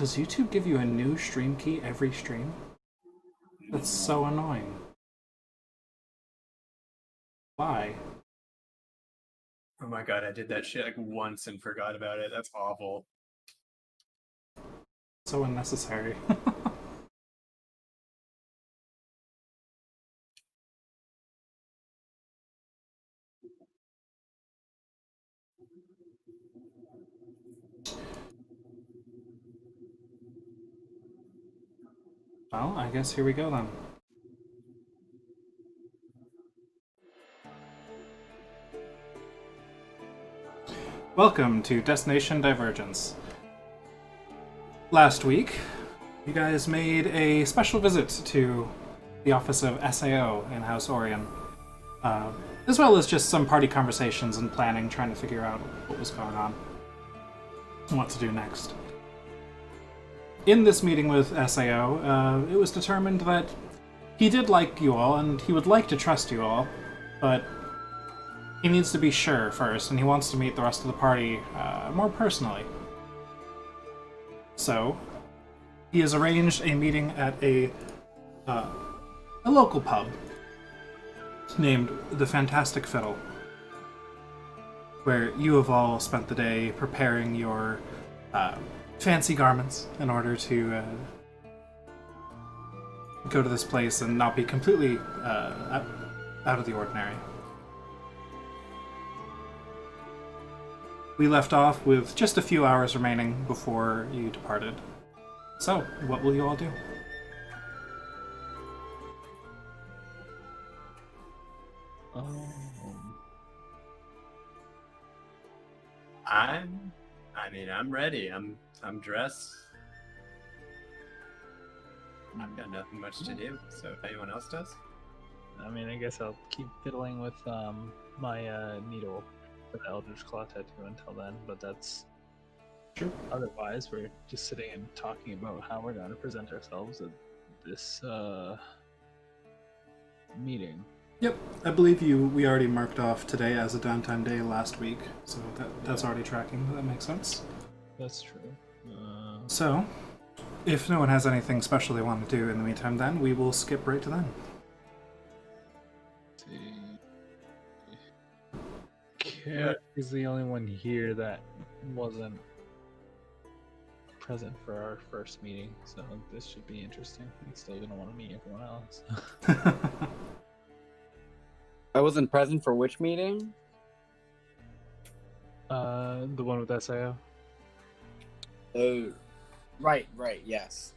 Does YouTube give you a new stream key every stream? That's so annoying. Why? Oh my god, I did that shit like once and forgot about it. That's awful. So unnecessary. Well, I guess here we go then. Welcome to Destination Divergence. Last week, you guys made a special visit to the office of SAO in House Orion, as well as just some party conversations and planning, trying to figure out what was going on and what to do next. In this meeting with SAO, it was determined that he did like you all, and he would like to trust you all, but he needs to be sure first, and he wants to meet the rest of the party more personally. So, he has arranged a meeting at a local pub named the Fantastic Fiddle, where you have all spent the day preparing your fancy garments in order to go to this place and not be completely out of the ordinary. We left off with just a few hours remaining before you departed. So, what will you all do? I'm ready. I'm dressed. I've got nothing much to do, so if anyone else does. I mean, I guess I'll keep fiddling with my needle for the Eldritch Claw tattoo until then, but that's... Sure. Otherwise, we're just sitting and talking about how we're going to present ourselves at this meeting. Yep, I believe we already marked off today as a downtime day last week, so that's already tracking. That makes sense. That's true. So, if no one has anything special they want to do in the meantime, then we will skip right to then. Kat is the only one here that wasn't present for our first meeting, so this should be interesting. I'm still gonna want to meet everyone else. I wasn't present for which meeting? The one with SIO. Oh, right, yes.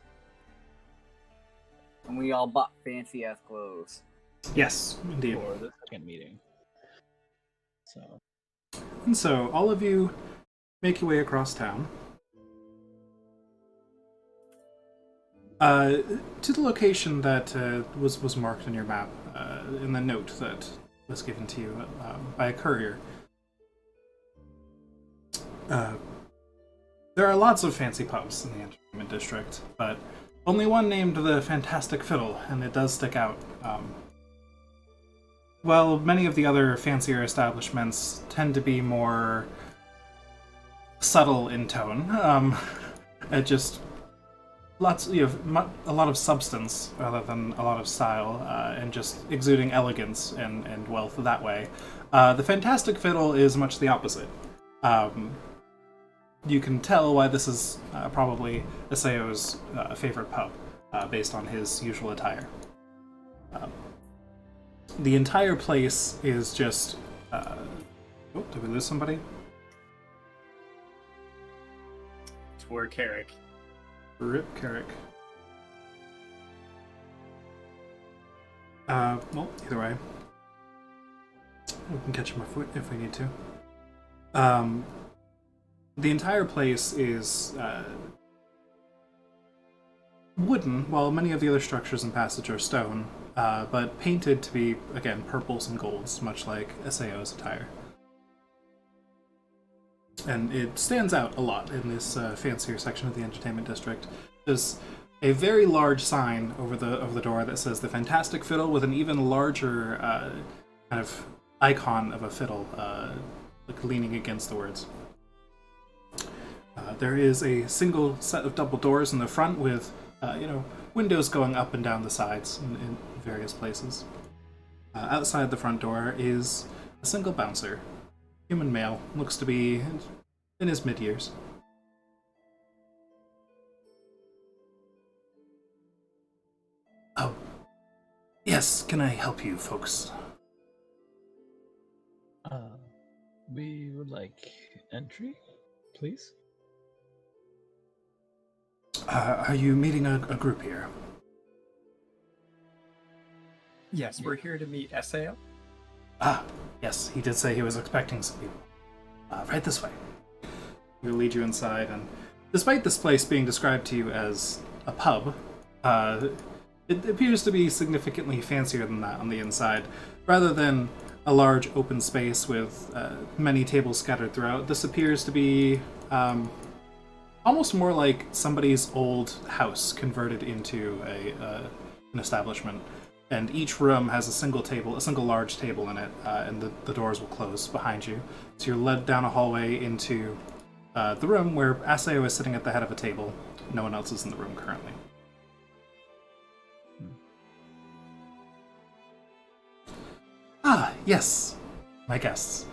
And we all bought fancy ass clothes. Yes, indeed. For the second meeting. So. And so, all of you make your way across town. To the location that was marked on your map, in the note that was given to you by a courier. There are lots of fancy pubs in the entertainment district, but only one named the Fantastic Fiddle, and it does stick out. While many of the other fancier establishments tend to be more subtle in tone, it just a lot of substance rather than a lot of style, and just exuding elegance and wealth that way. The Fantastic Fiddle is much the opposite. You can tell why this is probably Aseo's favorite pub, based on his usual attire. The entire place is just... oh, did we lose somebody? Poor Carrick. Rip Carrick. Well, either way. We can catch him if we need to. The entire place is wooden, while many of the other structures in Passage are stone, but painted to be, again, purples and golds, much like SAO's attire. And it stands out a lot in this fancier section of the entertainment district. There's a very large sign over the door that says the Fantastic Fiddle, with an even larger kind of icon of a fiddle like leaning against the words. There is a single set of double doors in the front with, windows going up and down the sides in various places. Outside the front door is a single bouncer. Human male, looks to be in his mid-years. Oh, yes, can I help you, folks? We would like entry, please. Are you meeting a group here? Yes, we're here to meet SAO. Ah, yes, he did say he was expecting some people. Right this way. We'll lead you inside, and despite this place being described to you as a pub, it appears to be significantly fancier than that on the inside. Rather than a large open space with many tables scattered throughout, this appears to be almost more like somebody's old house converted into an establishment. And each room has a single large table in it, and the doors will close behind you. So you're led down a hallway into the room where Aseo is sitting at the head of a table. No one else is in the room currently. Ah, yes, my guests.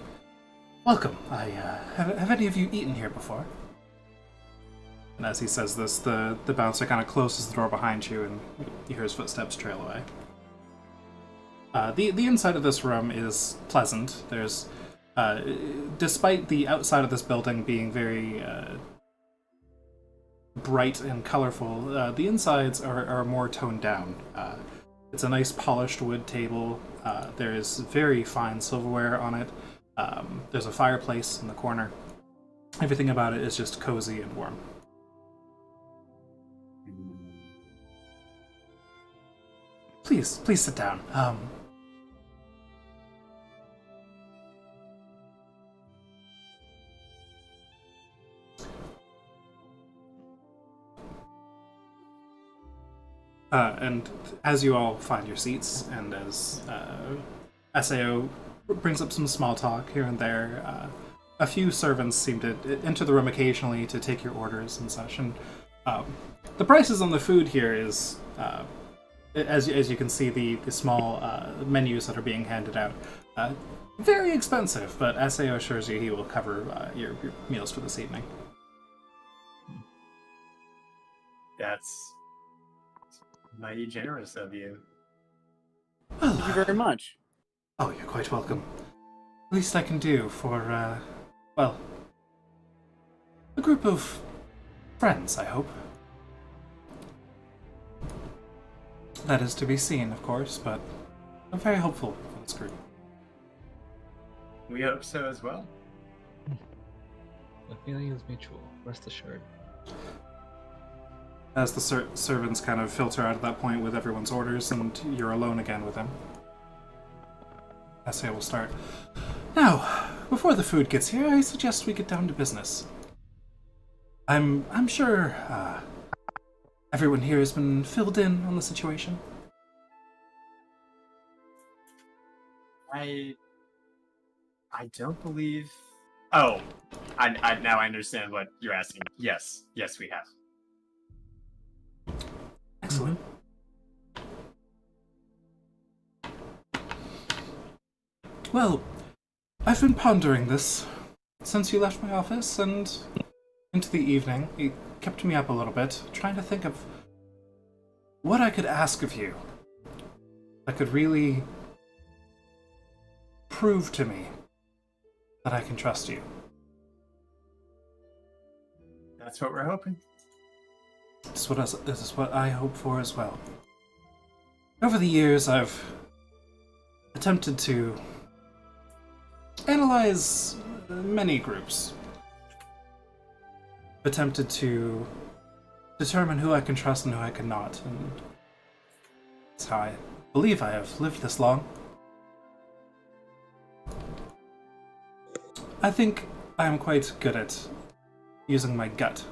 Welcome. Have any of you eaten here before? And as he says this, the bouncer kind of closes the door behind you, and you hear his footsteps trail away. The inside of this room is pleasant. There's, despite the outside of this building being very bright and colorful, the insides are more toned down. It's a nice polished wood table. There is very fine silverware on it. There's a fireplace in the corner. Everything about it is just cozy and warm. Please sit down. And as you all find your seats, and as SAO brings up some small talk here and there, a few servants seem to enter the room occasionally to take your orders and such. And the prices on the food here is, as you can see, the small menus that are being handed out, very expensive, but SAO assures you he will cover your meals for this evening. That's mighty generous of you. Well, Thank you very much. Oh, you're quite welcome. Least I can do for, a group of friends, I hope. That is to be seen, of course, but I'm very hopeful for this group. We hope so as well. The feeling is mutual, rest assured. As the servants kind of filter out at that point with everyone's orders, and you're alone again with him. Essay will start. Now, before the food gets here, I suggest we get down to business. I'm sure everyone here has been filled in on the situation. I don't believe. Oh, I now I understand what you're asking. Yes, we have. Excellent. Well, I've been pondering this since you left my office and into the evening. It kept me up a little bit, trying to think of what I could ask of you that could really prove to me that I can trust you. That's what we're hoping. This is what I hope for as well. Over the years, I've attempted to analyze many groups. Attempted to determine who I can trust and who I cannot, and that's how I believe I have lived this long. I think I am quite good at using my gut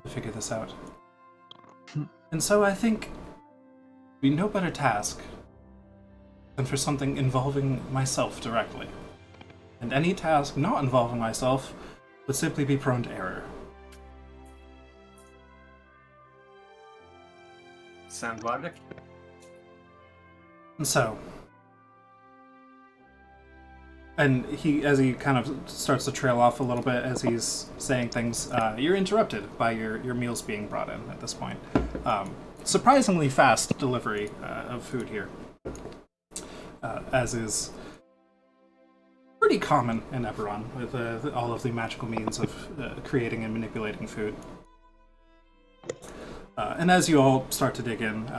to figure this out. And so I think it would be no better task than for something involving myself directly. And any task not involving myself would simply be prone to error. sound logic. And so, and as he kind of starts to trail off a little bit as he's saying things, you're interrupted by your meals being brought in at this point. Surprisingly fast delivery of food here, as is pretty common in Eberron with all of the magical means of creating and manipulating food. And as you all start to dig in,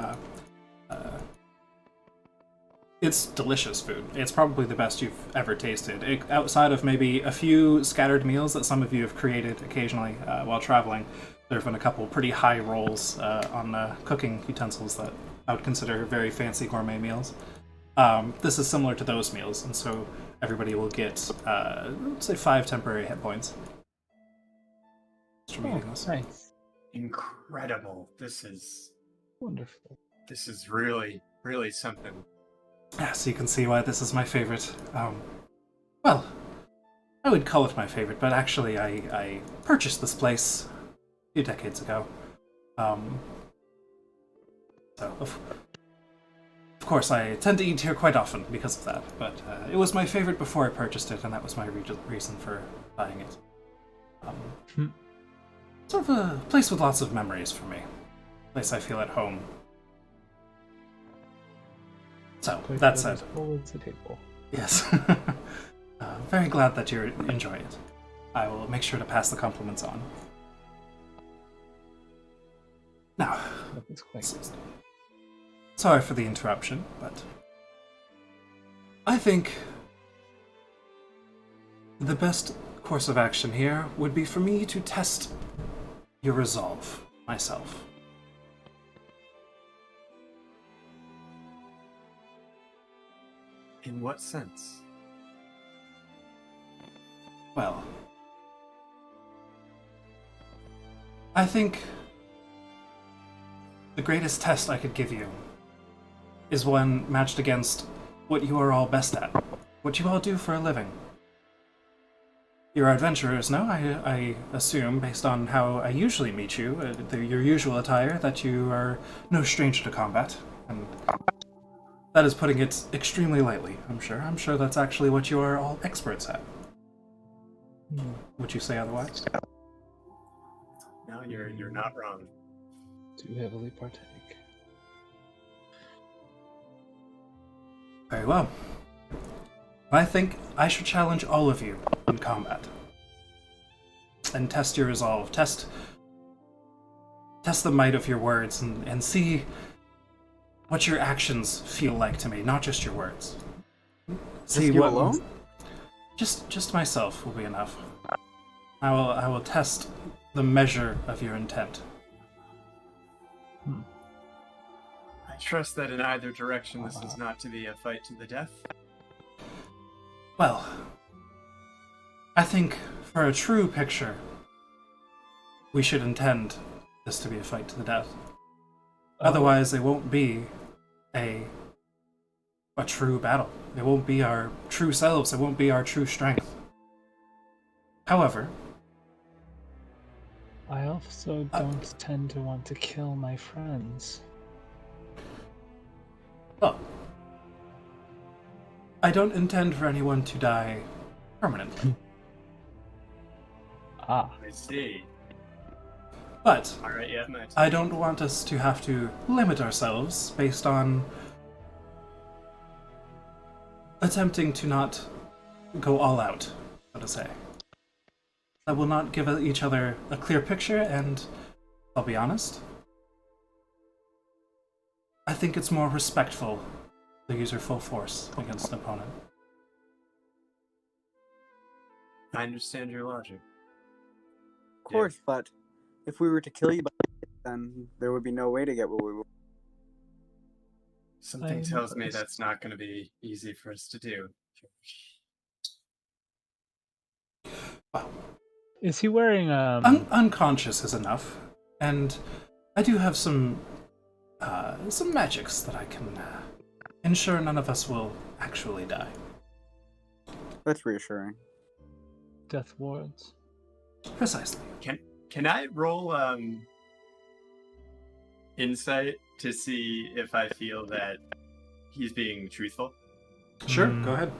it's delicious food. It's probably the best you've ever tasted. Outside of maybe a few scattered meals that some of you have created occasionally while traveling, there have been a couple pretty high rolls on cooking utensils that I would consider very fancy gourmet meals. This is similar to those meals, and so everybody will get, let's say, 5 temporary hit points. Nice. Incredible. This is Wonderful. really, really something. Yeah, so you can see why this is my favorite. Well, I would call it my favorite, but actually I purchased this place a few decades ago. So, of course, I tend to eat here quite often because of that, but it was my favorite before I purchased it, and that was my reason for buying it. Sort of a place with lots of memories for me. A place I feel at home. So, that said, yes. Very glad that you enjoy it. I will make sure to pass the compliments on. Now, sorry for the interruption, but I think the best course of action here would be for me to test your resolve myself. In what sense? Well, I think the greatest test I could give you is one matched against what you are all best at, what you all do for a living. You're adventurers, no? I assume, based on how I usually meet you, your usual attire, that you are no stranger to combat, and that is putting it extremely lightly, I'm sure. I'm sure that's actually what you are all experts at. Would you say otherwise? No, you're not wrong. Too heavily partake. Very well. I think I should challenge all of you in combat. And test your resolve. Test the might of your words and see what your actions feel like to me, not just your words. See Just you what alone? Just myself will be enough. I will test the measure of your intent. I trust that in either direction this is not to be a fight to the death. Well, I think for a true picture, we should intend this to be a fight to the death. Otherwise, it won't be a true battle. It won't be our true selves. It won't be our true strength. However, I also don't tend to want to kill my friends. well, I don't intend for anyone to die permanently. Ah. I see. But Alright, yeah, nice. I don't want us to have to limit ourselves based on attempting to not go all out, so to say. I will not give each other a clear picture, and I'll be honest, I think it's more respectful to use your full force against an opponent. I understand your logic. Of course, but if we were to kill you, then there would be no way to get what we want. Something tells me that's not going to be easy for us to do. Well, Is he wearing unconscious is enough, and I do have some magics that I can ensure none of us will actually die. That's reassuring. death wards? Precisely. Can I roll insight to see if I feel that he's being truthful. Sure, go ahead.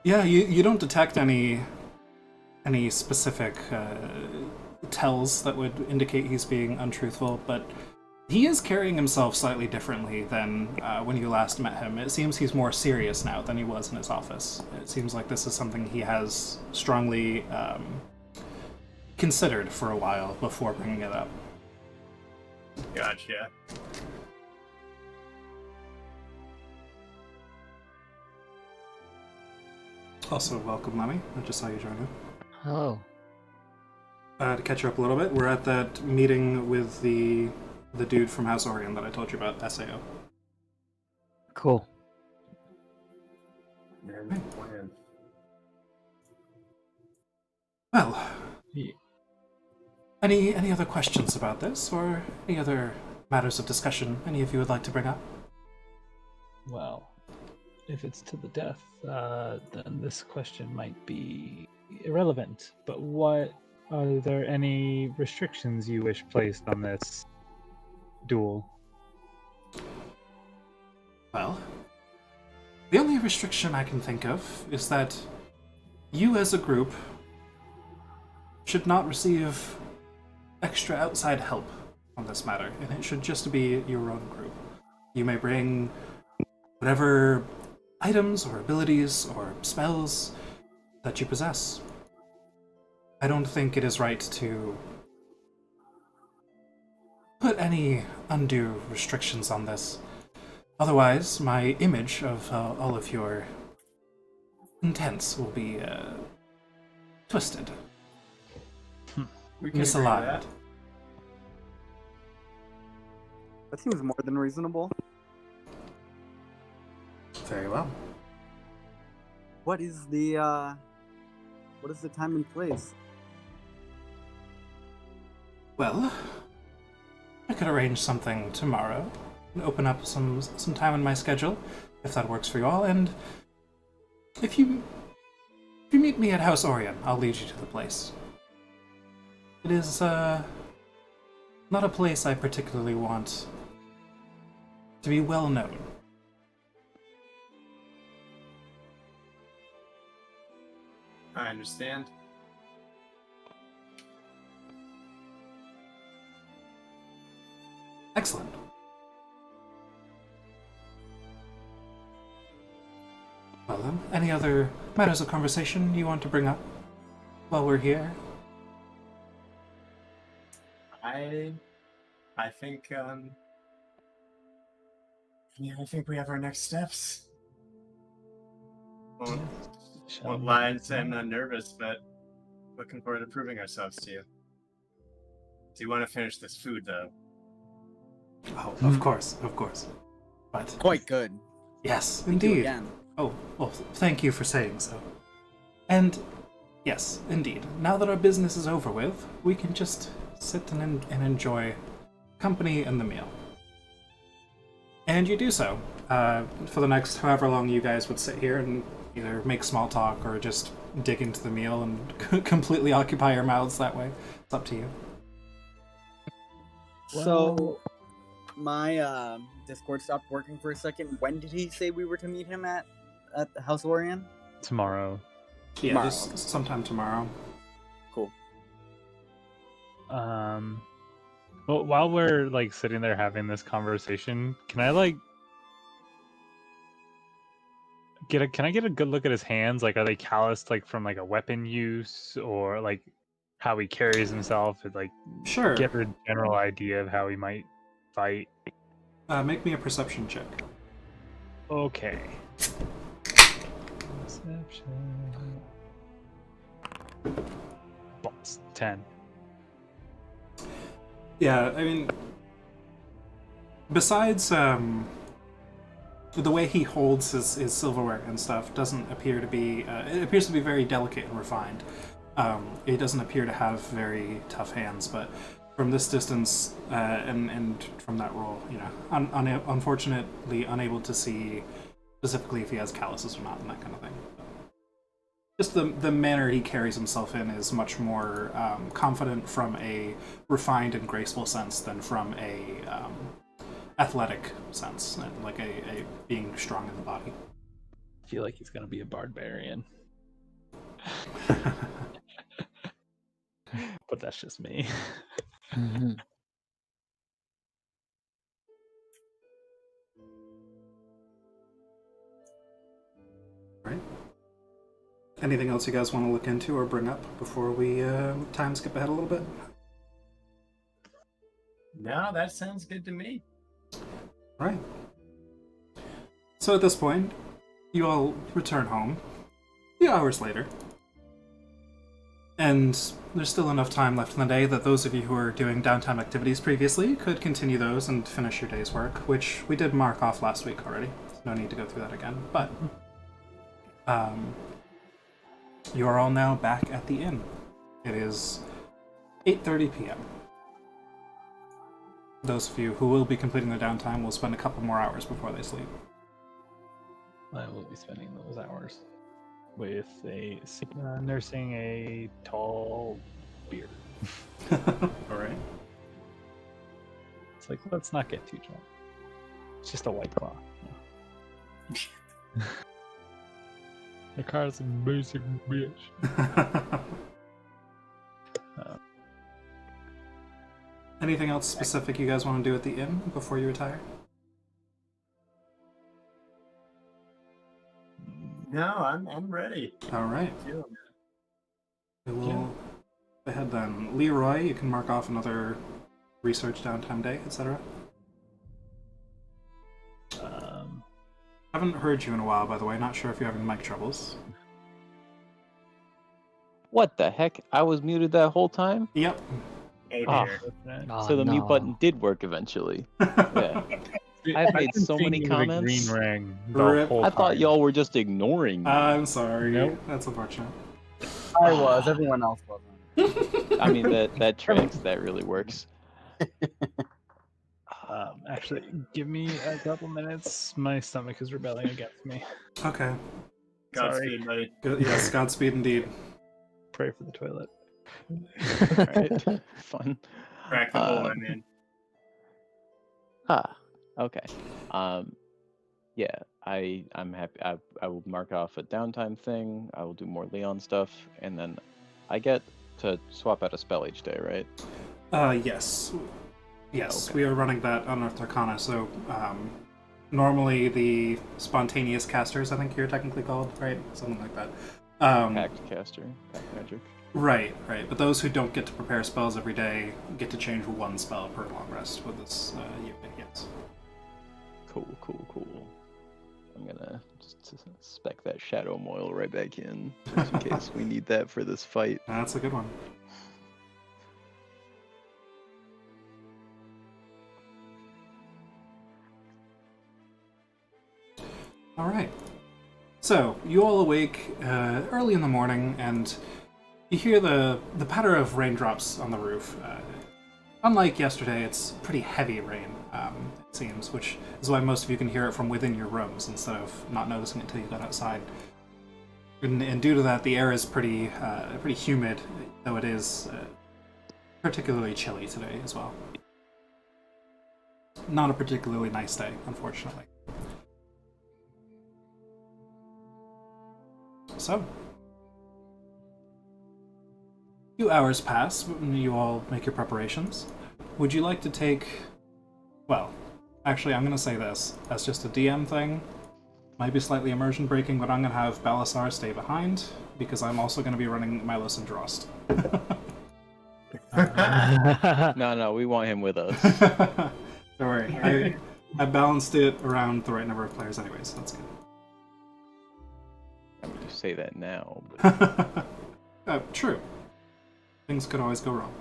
Yeah, you don't detect any specific tells that would indicate he's being untruthful, but he is carrying himself slightly differently than when you last met him. It seems he's more serious now than he was in his office. It seems like this is something he has strongly considered for a while before bringing it up. Gotcha. Also, welcome, Lemmy. I just saw you join in. Hello. To catch you up a little bit, we're at that meeting with the dude from House Orion that I told you about, SAO. Cool. Man, plan. Well, Yeah. any other questions about this, or any other matters of discussion any of you would like to bring up? Well, if it's to the death, then this question might be irrelevant. But are there any restrictions you wish placed on this duel? Well, the only restriction I can think of is that you as a group should not receive extra outside help on this matter, and it should just be your own group. You may bring whatever items or abilities or spells that you possess. I don't think it is right to put any undue restrictions on this. Otherwise, my image of all of your intents will be twisted, We can agree to misaligned. that. That seems more than reasonable. Very well. What is the time and place? Well, I could arrange something tomorrow and open up some time in my schedule, if that works for you all. And if you meet me at House Orion, I'll lead you to the place. It is not a place I particularly want to be well known. I understand. Excellent. Well then, any other matters of conversation you want to bring up while we're here? I think I think we have our next steps. Won't lie and say I'm not nervous, but looking forward to proving ourselves to you. Do you want to finish this food though? Oh, of course, of course. But Quite good. yes, Thank you indeed. again. Oh, well, thank you for saying so. And yes, indeed. Now that our business is over with, we can just sit and enjoy company and the meal. And you do so for the next however long you guys would sit here and either make small talk or just dig into the meal and completely occupy your mouths that way. It's up to you. So, my Discord stopped working for a second. When did he say we were to meet him at the House Orion? Tomorrow. Yeah, Tomorrow. just sometime tomorrow. Cool. Well, while we're like sitting there having this conversation, can I get a good look at his hands? Like, are they calloused like from like a weapon use, or like how he carries himself? And, like, Sure. get a general idea of how he might fight. Make me a perception check. Okay. Perception. Balls. 10. Yeah, I mean, besides the way he holds his silverware and stuff doesn't appear to be, it appears to be very delicate and refined. It doesn't appear to have very tough hands, but from this distance and from that roll, you know, unfortunately unable to see specifically if he has calluses or not and that kind of thing. just the manner he carries himself in is much more confident from a refined and graceful sense than from a athletic sense, like a being strong in the body. I feel like he's gonna be a barbarian. But that's just me. Right. Anything else you guys want to look into or bring up before we time skip ahead a little bit? No, that sounds good to me. Right. So at this point, you all return home a few hours later. And there's still enough time left in the day that those of you who were doing downtime activities previously could continue those and finish your day's work, which we did mark off last week already. No need to go through that again. But you are all now back at the inn. It is 8:30 p.m. Those of you who will be completing the downtime will spend a couple more hours before they sleep. I will be spending those hours with nursing a tall beard. All right. It's like, let's not get too drunk. It's just a white claw. The car's a basic bitch. Anything else specific you guys want to do at the inn before you retire? No, I'm ready. All right. Yeah. We will go ahead then. Leroy, you can mark off another research downtime day, etc. Haven't heard you in a while, by the way. Not sure if you're having mic troubles. What the heck? I was muted that whole time? Yep. Oh Oh, dear. so the mute button did work eventually. Yeah. I've made so many comments. Green ring Rip. whole I thought time. y'all were just ignoring me. I'm sorry. Nope. That's unfortunate. I was. Everyone else wasn't. I mean, that tracks. That really works. Actually, give me a couple minutes. My stomach is rebelling against me. Okay. Godspeed, buddy. Good. Yes, Godspeed indeed. Pray for the toilet. Alright. Fun. Crack the hole I'm in. Okay. Yeah, I'm happy. I will mark off a downtime thing. I will do more Leon stuff, and then I get to swap out a spell each day, right? Yes. Yes, Okay. we are running that Unearthed Arcana, so normally the spontaneous casters, I think you're technically called, right? Something like that. Pact caster, pact magic. Right. But those who don't get to prepare spells every day get to change one spell per long rest with this unit, yes. Cool. I'm gonna just spec that Shadow Moil right back in, just in case we need that for this fight. That's a good one. All right. So you all awake early in the morning, and you hear the patter of raindrops on the roof. Unlike yesterday, it's pretty heavy rain, it seems, which is why most of you can hear it from within your rooms instead of not noticing it until you got outside. And due to that, the air is pretty humid, though it is particularly chilly today as well. Not a particularly nice day, unfortunately. So, a few hours pass, you all make your preparations. Would you like to take... Well, actually, I'm going to say this as just a DM thing. Might be slightly immersion breaking, but I'm going to have Balasar stay behind, because I'm also going to be running Milos and Drost. No, we want him with us. Don't worry, I balanced it around the right number of players anyways, so that's good. I mean, you say that now, but True. Things could always go wrong.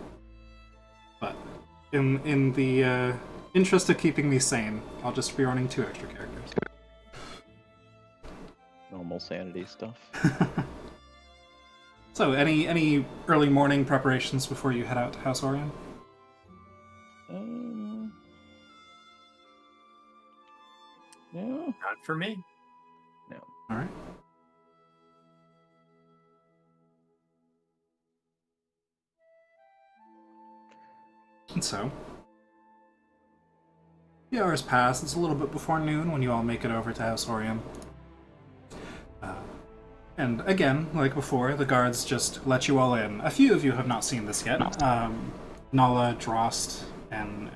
But in the interest of keeping me sane, I'll just be running 2 extra characters. normal sanity stuff. So, any early morning preparations before you head out to House Orion? No. Not for me. No. All right. So, the hours pass. It's a little bit before noon when you all make it over to House Orion. And again, like before, the guards just let you all in. A few of you have not seen this yet. Nala, Drost, and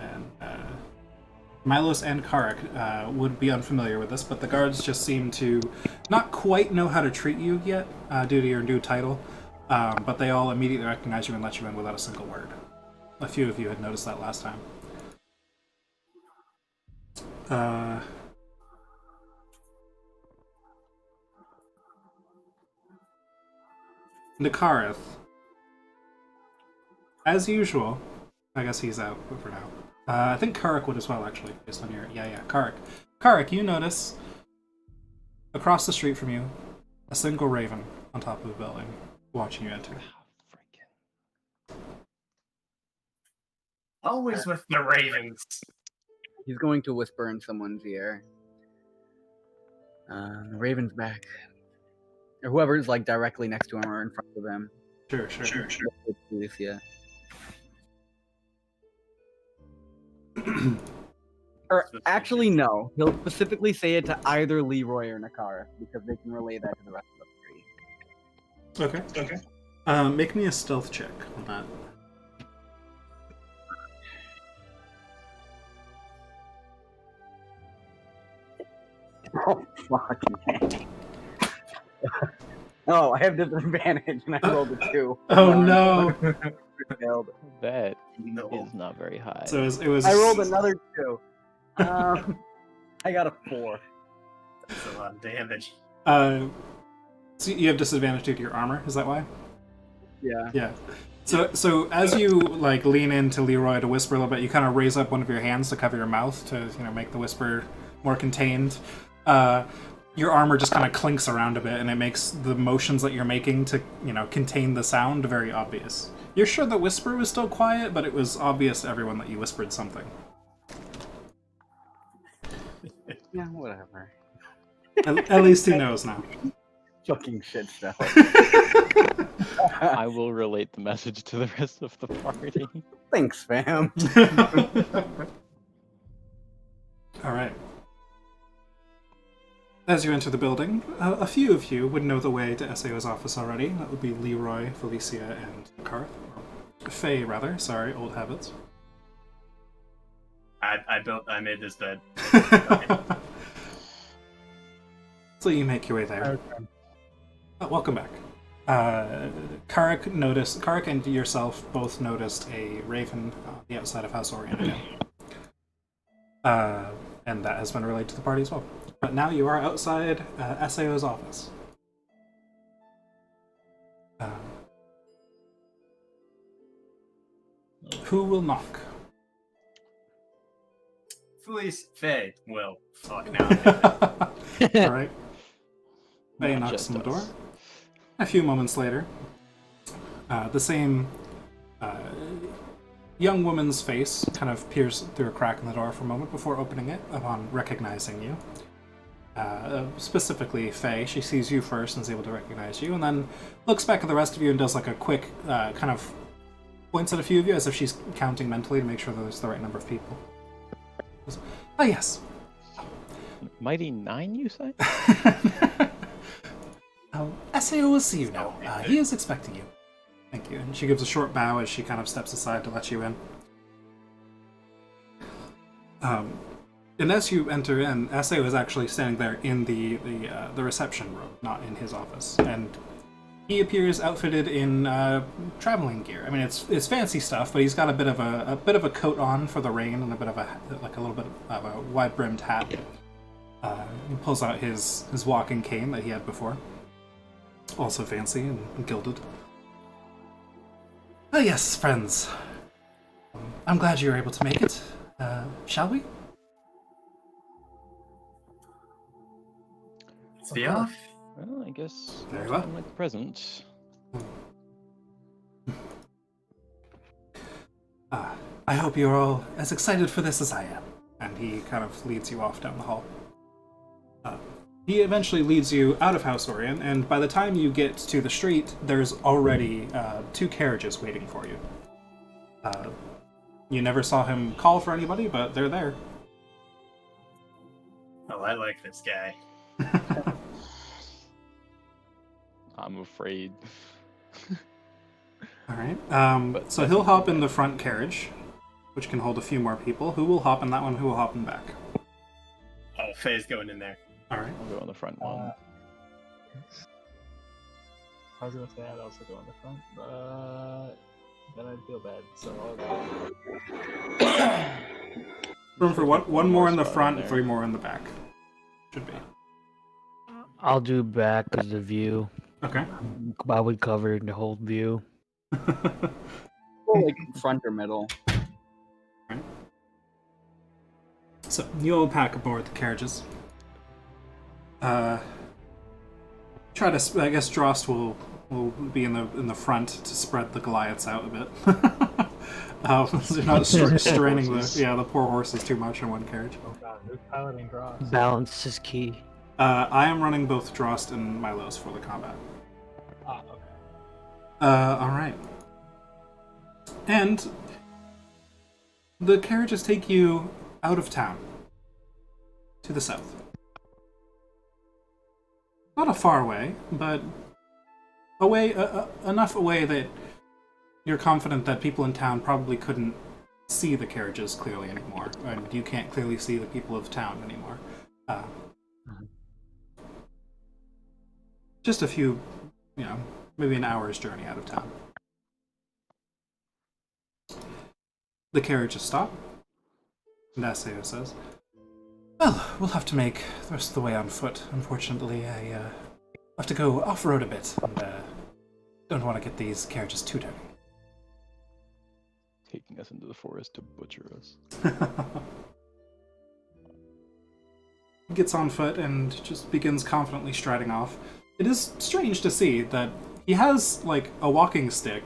Milos and Karik would be unfamiliar with this, but the guards just seem to not quite know how to treat you yet due to your new title, but they all immediately recognize you and let you in without a single word. A few of you had noticed that last time. Nakareth, as usual, I guess he's out for now. I think Karik would as well, actually, based on your... Yeah, Karik. Karik, you notice, across the street from you, a single raven on top of a building, watching you enter. Always with the ravens. He's going to whisper in someone's ear. The raven's back. Or whoever's like directly next to him or in front of him. Sure. Yeah. Or actually, no. He'll specifically say it to either Leroy or Nakara because they can relay that to the rest of the three. Okay. Make me a stealth check on that. Oh, fuck, man. Oh, I have disadvantage and I rolled a 2. Oh no! Failed. That No. is not very high. So it was. I rolled another 2. I got a 4. That's a lot of damage. So you have disadvantage due to your armor. Is that why? Yeah. Yeah. So as you like lean into Leroy to whisper a little bit, you kind of raise up one of your hands to cover your mouth to make the whisper more contained. Your armor just kind of clinks around a bit, and it makes the motions that you're making to contain the sound very obvious. You're sure the whisper was still quiet, but it was obvious to everyone that you whispered something. Yeah, whatever. At least he knows now. Fucking shit stuff. I will relate the message to the rest of the party. Thanks, fam. All right. As you enter the building, a few of you would know the way to SAO's office already. That would be Leroy, Felicia, and Karth. Faye, rather. Sorry, old habits. I made this bed. So you make your way there. Welcome back. Karik and yourself both noticed a raven on the outside of House Orion again. And that has been relayed to the party as well. But now you are outside SAO's office. Who will knock? Felice Faye will. Fuck now. Alright. Faye knocks on the door. A few moments later, the same young woman's face kind of peers through a crack in the door for a moment before opening it upon recognizing you. Specifically Faye, she sees you first and is able to recognize you, and then looks back at the rest of you and does like a quick kind of points at a few of you as if she's counting mentally to make sure that there's the right number of people. Ah, yes. Mighty 9, you say? SAO will see you now. He is expecting you. Thank you. And she gives a short bow as she kind of steps aside to let you in. And as you enter in, SAO is actually standing there in the reception room, not in his office. And he appears outfitted in traveling gear. I mean, it's fancy stuff, but he's got a bit of a coat on for the rain and a bit of a little bit of a wide-brimmed hat. He pulls out his walking cane that he had before, also fancy and gilded. Oh yes, friends. I'm glad you were able to make it. Shall we? Let's be off. Well, I guess Very well. like the present. I hope you're all as excited for this as I am. And he kind of leads you off down the hall. He eventually leads you out of House Orion, and by the time you get to the street, there's already 2 carriages waiting for you. You never saw him call for anybody, but they're there. Oh, I like this guy. I'm afraid. All right. But So he'll hop in the front carriage, which can hold a few more people. Who will hop in that one? Who will hop in back? Oh, Faye's going in there. All right. I'll go on the front one. I was gonna say I'd also go in the front, but then I'd feel bad. So I'll go. Room for one more in the spot front, there. 3 more in the back. Should be. I'll do back because the view. Okay. I would cover the whole view. Or like front or middle. So you'll pack aboard the carriages. Try to. I guess Drost will be in the front to spread the Goliaths out a bit. So you're not straining the poor horses too much in one carriage. Oh god, who's piloting Dross? Balance is key. I am running both Drost and Milos for the combat. Ah, okay. All right. And the carriages take you out of town to the south. Not a far way, but away enough away that you're confident that people in town probably couldn't see the carriages clearly anymore, and you can't clearly see the people of town anymore. Just a few, maybe an hour's journey out of town. The carriages stop, and Aseo says, "Well, we'll have to make the rest of the way on foot. Unfortunately, I have to go off-road a bit, and don't want to get these carriages too dirty." Taking us into the forest to butcher us. He gets on foot and just begins confidently striding off. It is strange to see that he has, like, a walking stick,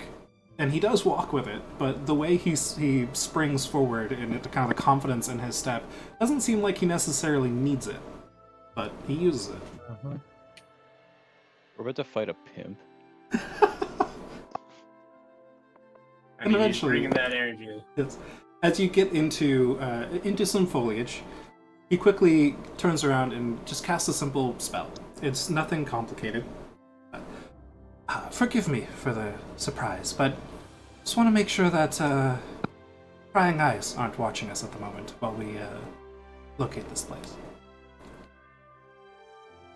and he does walk with it, but the way he springs forward and the kind of the confidence in his step doesn't seem like he necessarily needs it, but he uses it. We're about to fight a pimp. I mean, eventually- he's bringing that energy. Yes. As you get into some foliage, he quickly turns around and just casts a simple spell. It's nothing complicated. Forgive me for the surprise, but just want to make sure that prying eyes aren't watching us at the moment while we locate this place.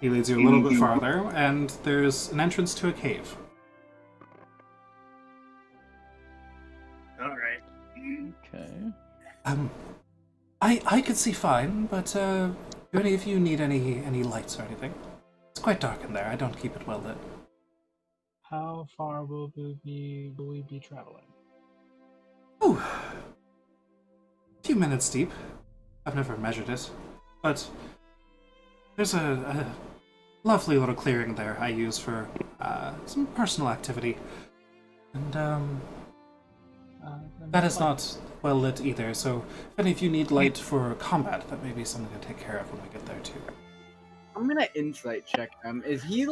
He leads you a little bit farther, and there's an entrance to a cave. All right. Okay. I could see fine, but do any of you need any lights or anything? It's quite dark in there. I don't keep it well lit. How far will we be traveling? Ooh, a few minutes deep. I've never measured it, but there's a lovely little clearing there I use for some personal activity, and that is not well lit either. So if any of you need light for combat, that may be something to take care of when we get there too. I'm gonna insight check him. Is he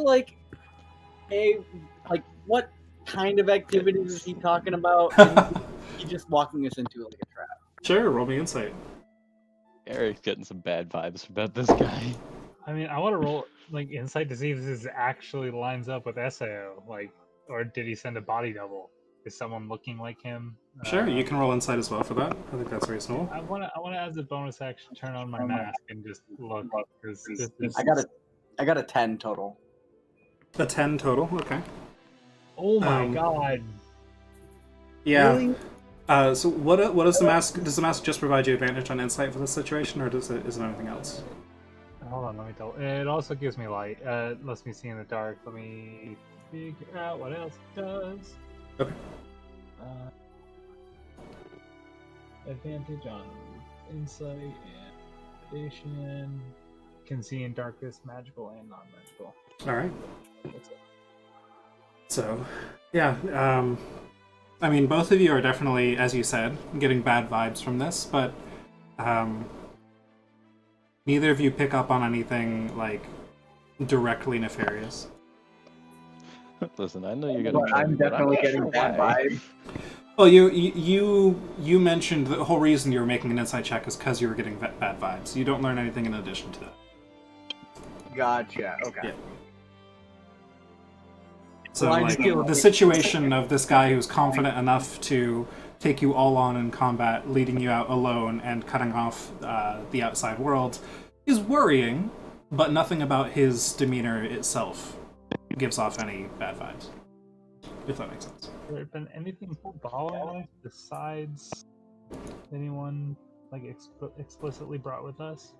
what kind of activities is he talking about? And he just walking us into like a trap. Sure, roll me insight. Eric's getting some bad vibes about this guy. I mean, I want to roll insight to see if this actually lines up with Sao. Or did he send a body double? Is someone looking like him? Sure, you can roll insight as well for that. I think that's reasonable. I want to, as a bonus action, turn on my mask and just look. Because I got a 10 total. A 10 total, okay. Oh my god! Yeah. Really? So what does the mask? Does the mask just provide you advantage on insight for this situation, or is it anything else? Hold on, let me tell. It also gives me light. Lets me see in the dark. Let me figure out what else it does. Okay. Advantage on insight and addition. Can see in darkness, magical and non-magical. All right. That's it. So, yeah. I mean, both of you are definitely, as you said, getting bad vibes from this, but neither of you pick up on anything directly nefarious. Listen, I know you're gonna. I'm definitely getting bad why. vibes. Well, you mentioned the whole reason you were making an insight check is because you were getting bad vibes. You don't learn anything in addition to that. Gotcha. Okay. Yeah. So, Well, I just like, feel the like- situation of this guy who's confident enough to take you all on in combat, leading you out alone, and cutting off the outside world is worrying, but nothing about his demeanor itself gives off any bad vibes. If that makes sense. Has there been anything following us besides anyone like explicitly brought with us?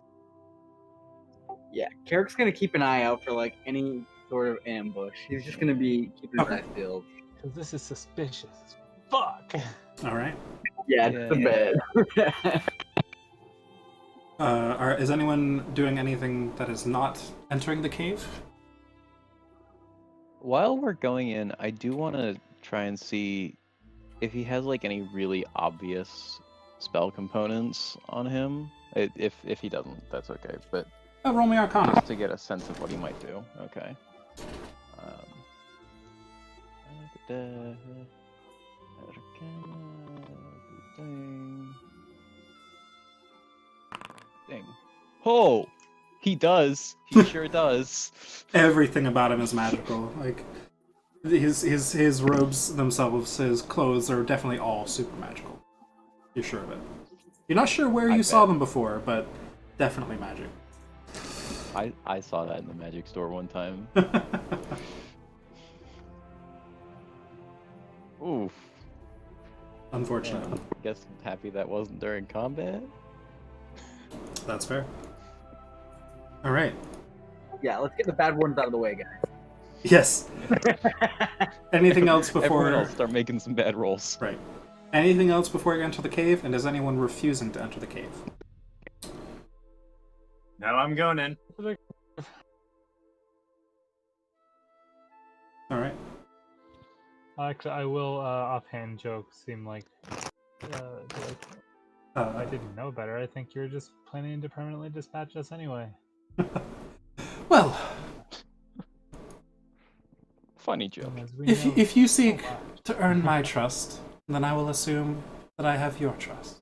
Yeah, Carrick's gonna keep an eye out for like any sort of ambush. He's just gonna be keeping his eyes peeled. Because this is suspicious as fuck. All right. Yeah, Yeah. it's a bit. Is anyone doing anything that is not entering the cave? While we're going in, I do want to try and see if he has like any really obvious spell components on him. If he doesn't, that's okay. But Roll me Arcana. just to get a sense of what he might do. Okay. Ding. Oh, he does. He sure does. Everything about him is magical. Like his robes themselves, his clothes are definitely all super magical. You're sure of it. You're not sure where I you saw bet. them before, but definitely magic. I saw that in the magic store one time. Oof. Unfortunately. Guess I'm happy that wasn't during combat. That's fair. All right. Yeah, let's get the bad ones out of the way, guys. Yes. Anything else before? Everyone else start making some bad rolls. Right. Anything else before you enter the cave? And is anyone refusing to enter the cave? No, I'm going in. All right. Actually, I will offhand joke. Seem like I didn't know better. I think you're just planning to permanently dispatch us anyway. Well, Funny joke. And as we if know if you so seek much. to earn my trust, then I will assume that I have your trust.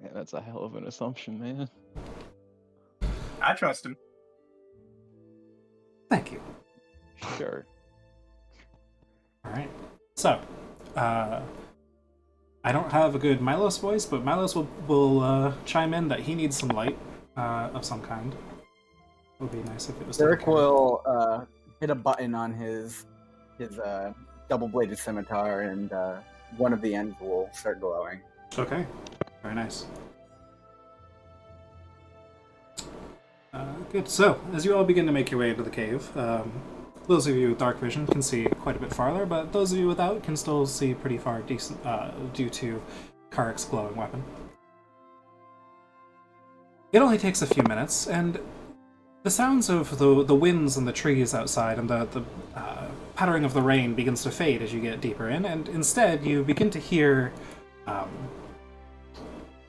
Man, that's a hell of an assumption, man. I trust him. Thank you. Sure. All right. So, I don't have a good Milos voice, but Milos will chime in that he needs some light of some kind. It would be nice if it was. Derek will hit a button on his double-bladed scimitar, and one of the ends will start glowing. Okay. Very nice. Good. So, as you all begin to make your way into the cave, those of you with dark vision can see quite a bit farther, but those of you without can still see pretty far, decent due to Karek's glowing weapon. It only takes a few minutes, and the sounds of the winds and the trees outside and the pattering of the rain begins to fade as you get deeper in, and instead you begin to hear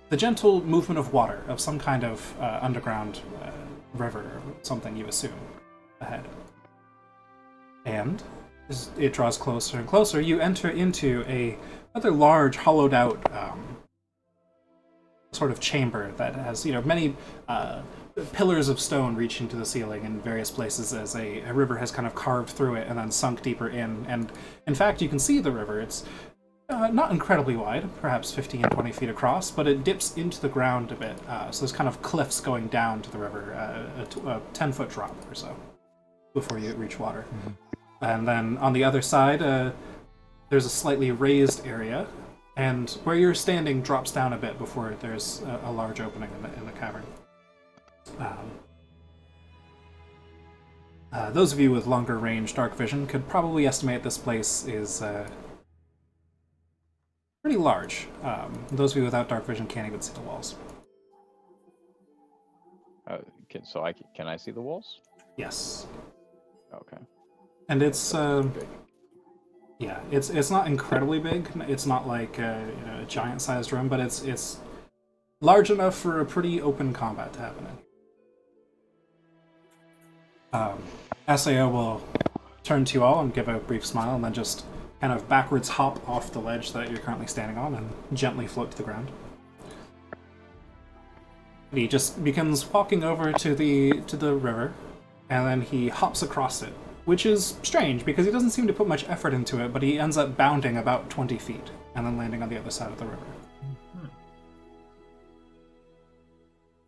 the gentle movement of water, of some kind of underground river, or something you assume, ahead. And as it draws closer and closer, you enter into a rather large, hollowed-out sort of chamber that has, many pillars of stone reaching to the ceiling in various places as a river has kind of carved through it and then sunk deeper in. And in fact, you can see the river. It's not incredibly wide, perhaps 15, 20 feet across, but it dips into the ground a bit. So there's kind of cliffs going down to the river, a 10-foot drop or so before you reach water. Mm-hmm. And then on the other side, there's a slightly raised area, and where you're standing drops down a bit before there's a large opening in the cavern. Those of you with longer range dark vision could probably estimate this place is pretty large. Those of you without dark vision can't even see the walls. Can I see the walls? Yes. Okay. And it's Big. yeah, it's not incredibly big. It's not like a giant-sized room, but it's large enough for a pretty open combat to happen in. SAO will turn to you all and give a brief smile, and then just kind of backwards hop off the ledge that you're currently standing on and gently float to the ground. He just begins walking over to the river, and then he hops across it, which is strange because he doesn't seem to put much effort into it, but he ends up bounding about 20 feet and then landing on the other side of the river.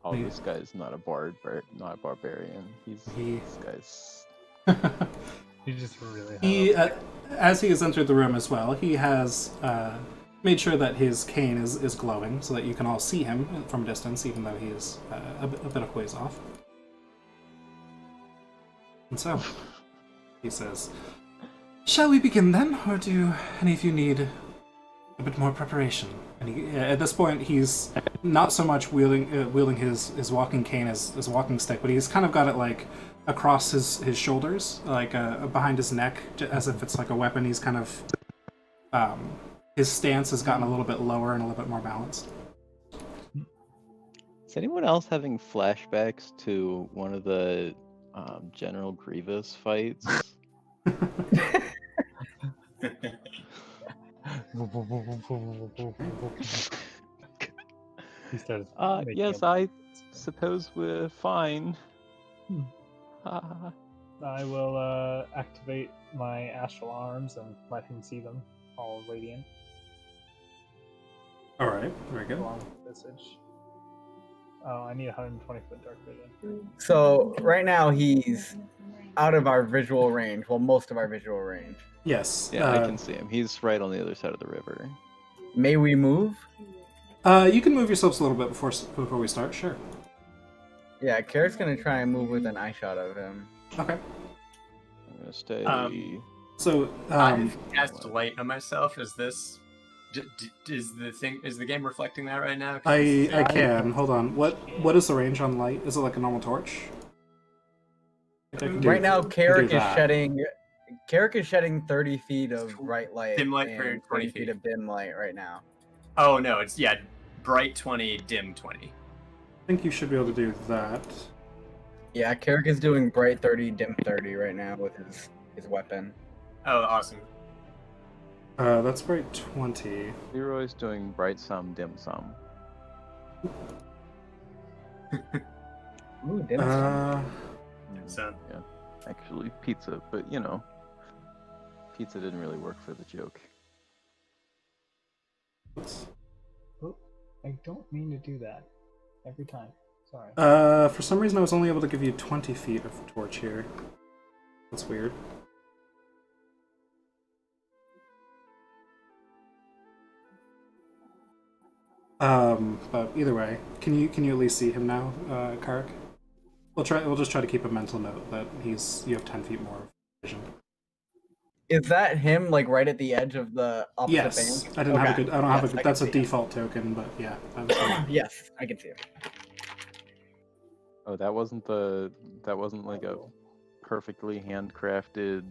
Oh, this guy's not a barbarian. This guy's. You just really. As he has entered the room as well, he has made sure that his cane is glowing so that you can all see him from a distance, even though he is a bit of ways off. And so, he says, "Shall we begin then, or do any of you need a bit more preparation?" And at this point, he's not so much wielding his walking cane as a walking stick, but he's kind of got it like across his shoulders, like behind his neck, as if it's like a weapon. He's kind of his stance has gotten a little bit lower and a little bit more balanced. Is anyone else having flashbacks to one of the General Grievous fights? He started. Yes, I suppose we're fine. I will activate my astral arms and let him see them, all radiant, All right, very good. along with the visage. Oh, I need 120-foot dark vision. So right now he's out of our visual range. Well, most of our visual range. Yes. Yeah, I can see him. He's right on the other side of the river. May we move? You can move yourselves a little bit before we start. Sure. Yeah, Carrot's gonna try and move with an eye shot of him. Okay. I'm gonna stay. So I've cast light on myself. Is this? Is the game reflecting that right now? I can. Hold on. What is the range on light? Is it like a normal torch? Right now, Carrick is shedding 30 feet of bright light. Dim light and for 20 20 feet. feet of dim light right now. Oh no, it's bright 20, dim 20. I think you should be able to do that. Yeah, Carrick is doing bright 30, dim 30 right now with his weapon. Oh, awesome. That's bright 20. Leroy's doing bright some, dim some. Ooh, dim So Yeah, actually pizza, but pizza didn't really work for the joke. Oh, I don't mean to do that every time. Sorry. For some reason I was only able to give you 20 feet of torch here. That's weird. But either way, can you at least see him now, Kark? We'll just try to keep a mental note that you have 10 feet more vision. Is that him, like right at the edge of the opposite Yes, bank? I don't have a Yes, I that's can a see him. default token, but yeah. Yes, I can see him. Oh, that wasn't like a perfectly handcrafted,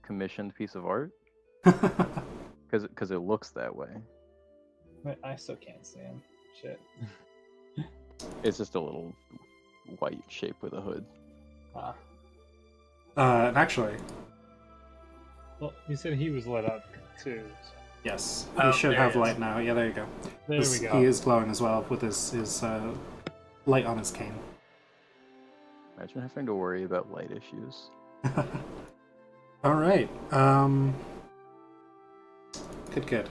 commissioned piece of art? Because it looks that way. But I still can't see him. Shit. It's just a little white shape with a hood. Actually, Well, you said he was lit up too. So. yes, Oh, he should there have he is. light now. Yeah, there you go. There we go. He is glowing as well with his light on his cane. Imagine having to worry about light issues. All right. Good.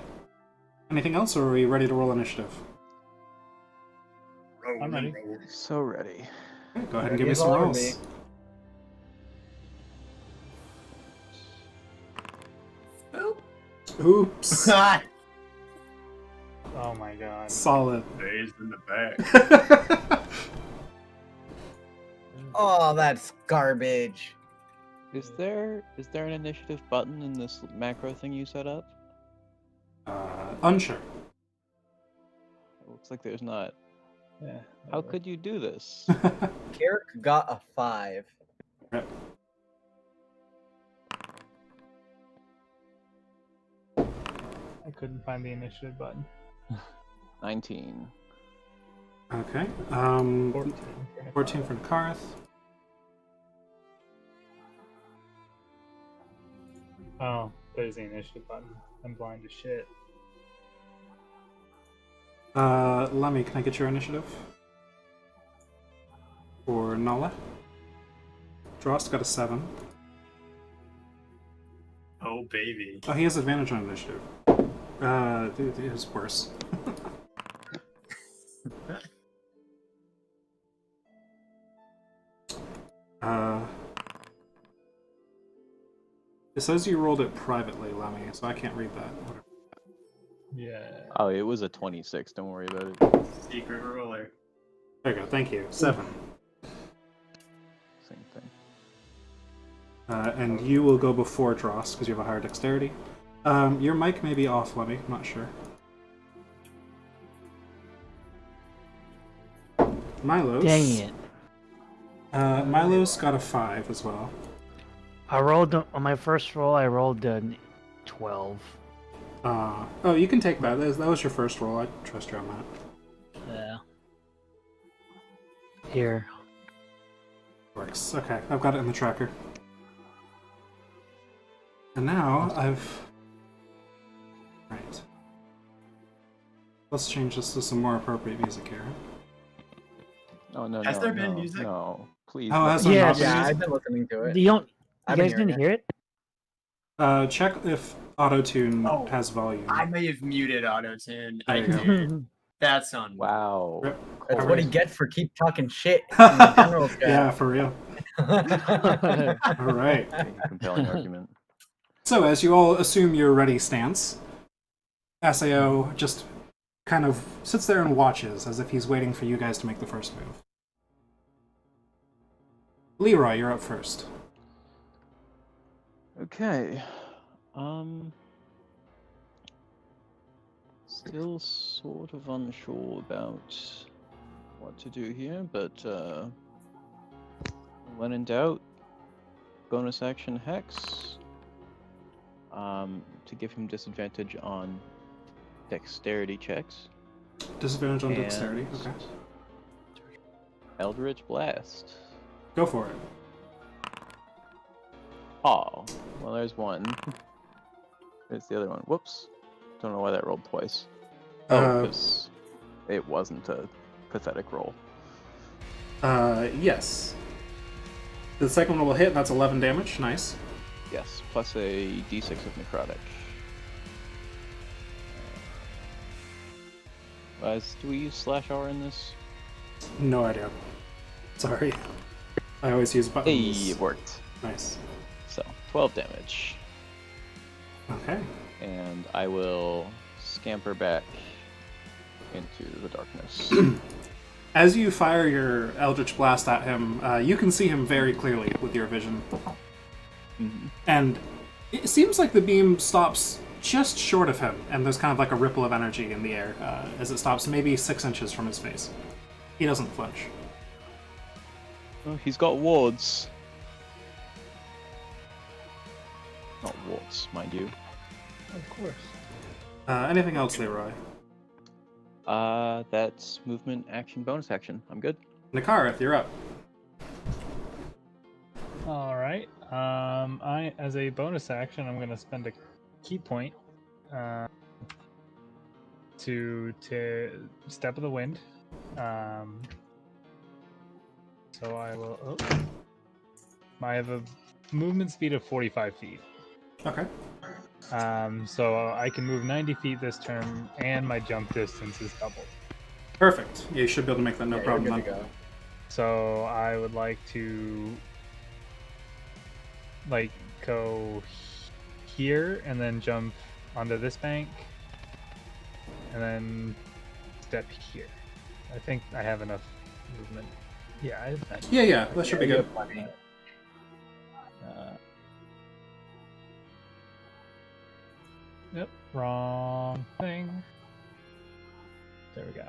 Anything else, or are we ready to roll initiative? I'm ready. So ready. Okay, go ahead and Ready give me as some all rolls. me. Oops. Oh my god. Solid. Solid. Days in the back. Oh, that's garbage. Is there an initiative button in this macro thing you set up? Unsure. It looks like there's not. Yeah. How could you do this? Carrick got a 5. I couldn't find the initiative button. 19. Okay. 14. 14 for Karth. Oh, there's the initiative button. I'm blind as shit. Lemmy, can I get your initiative? For Nala? Drost got a 7. Oh, baby. Oh, he has advantage on initiative. It was worse. It says you rolled it privately, Lemmy, so I can't read that. Whatever. Yeah. Oh, it was a 26. Don't worry about it. Secret ruler. There you go, thank you. 7. Same thing. And you will go before Dross, because you have a higher dexterity. Your mic may be off, Lemmy, I'm not sure. Milos. Dang it. Milos got a 5 as well. I rolled on my first roll. I rolled a 12. Oh, you can take that. That was your first roll. I trust you on that. Yeah. Here. Works. Okay, I've got it in the tracker. And now Right. Let's change this to some more appropriate music here. Oh no, Has no, there been no, music? no. Please. Oh, no. has there Yeah, not been Yeah, music? I've been listening to it. You I've guys been didn't hearing hear it? Check if auto-tune Oh, has volume. I may have muted autotune. I There you go. did. That's on. Wow. Rip. That's All what he right. gets for keep talking shit in the general chat. Yeah, for real. All right. Make a compelling argument. So, as you all assume your ready stance, Sao just kind of sits there and watches as if he's waiting for you guys to make the first move. Leroy, you're up first. Okay. Still sort of unsure about what to do here, but when in doubt, bonus action Hex. To give him disadvantage on dexterity checks. Disadvantage on And dexterity. Okay. Eldritch Blast. Go for it. Oh, well, there's one. There's the other one. Whoops. Don't know why that rolled twice. Oh, because it wasn't a pathetic roll. Yes. The second one will hit, and that's 11 damage. Nice. Yes, plus a d6 of necrotic. Do we use slash R in this? No idea. Sorry. I always use buttons. Hey, it worked. Nice. So, 12 damage. Okay. And I will scamper back into the darkness. As you fire your Eldritch Blast at him, you can see him very clearly with your vision. Mm-hmm. And it seems like the beam stops just short of him, and there's kind of like a ripple of energy in the air as it stops maybe 6 inches from his face. He doesn't flinch. Oh, he's got wards. Not warts, mind you. Of course. Anything else, Leroy? That's movement, action, bonus action. I'm good. Nakareth, you're up. All right. As a bonus action, I'm gonna spend a key point to step of the wind. So I will. Oh, I have a movement speed of 45 feet. Okay. So I can move 90 feet this turn, and my jump distance is doubled. Perfect. You should be able to make that no Yeah, problem you're then. good to go. So I would like to go here and then jump onto this bank and then step here. I think I have enough movement. Yeah, I have that. Yeah, that should be you good. have plenty. Yep, wrong thing. There we go.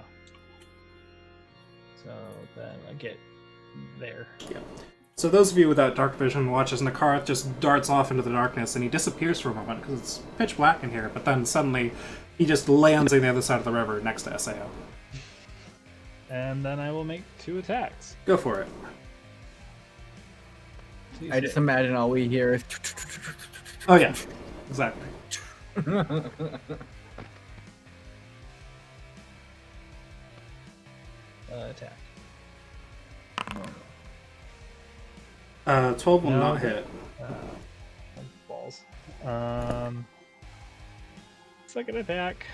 So then I get there. So those of you without dark vision watch as Nakareth just darts off into the darkness, and he disappears for a moment because it's pitch black in here, but then suddenly he just lands on the other side of the river next to Sao. And then I will make 2 attacks. Go for it. Please I just imagine all we hear is. Oh yeah. Exactly. Attack. 12 will No, not but- hit. Balls. Second attack.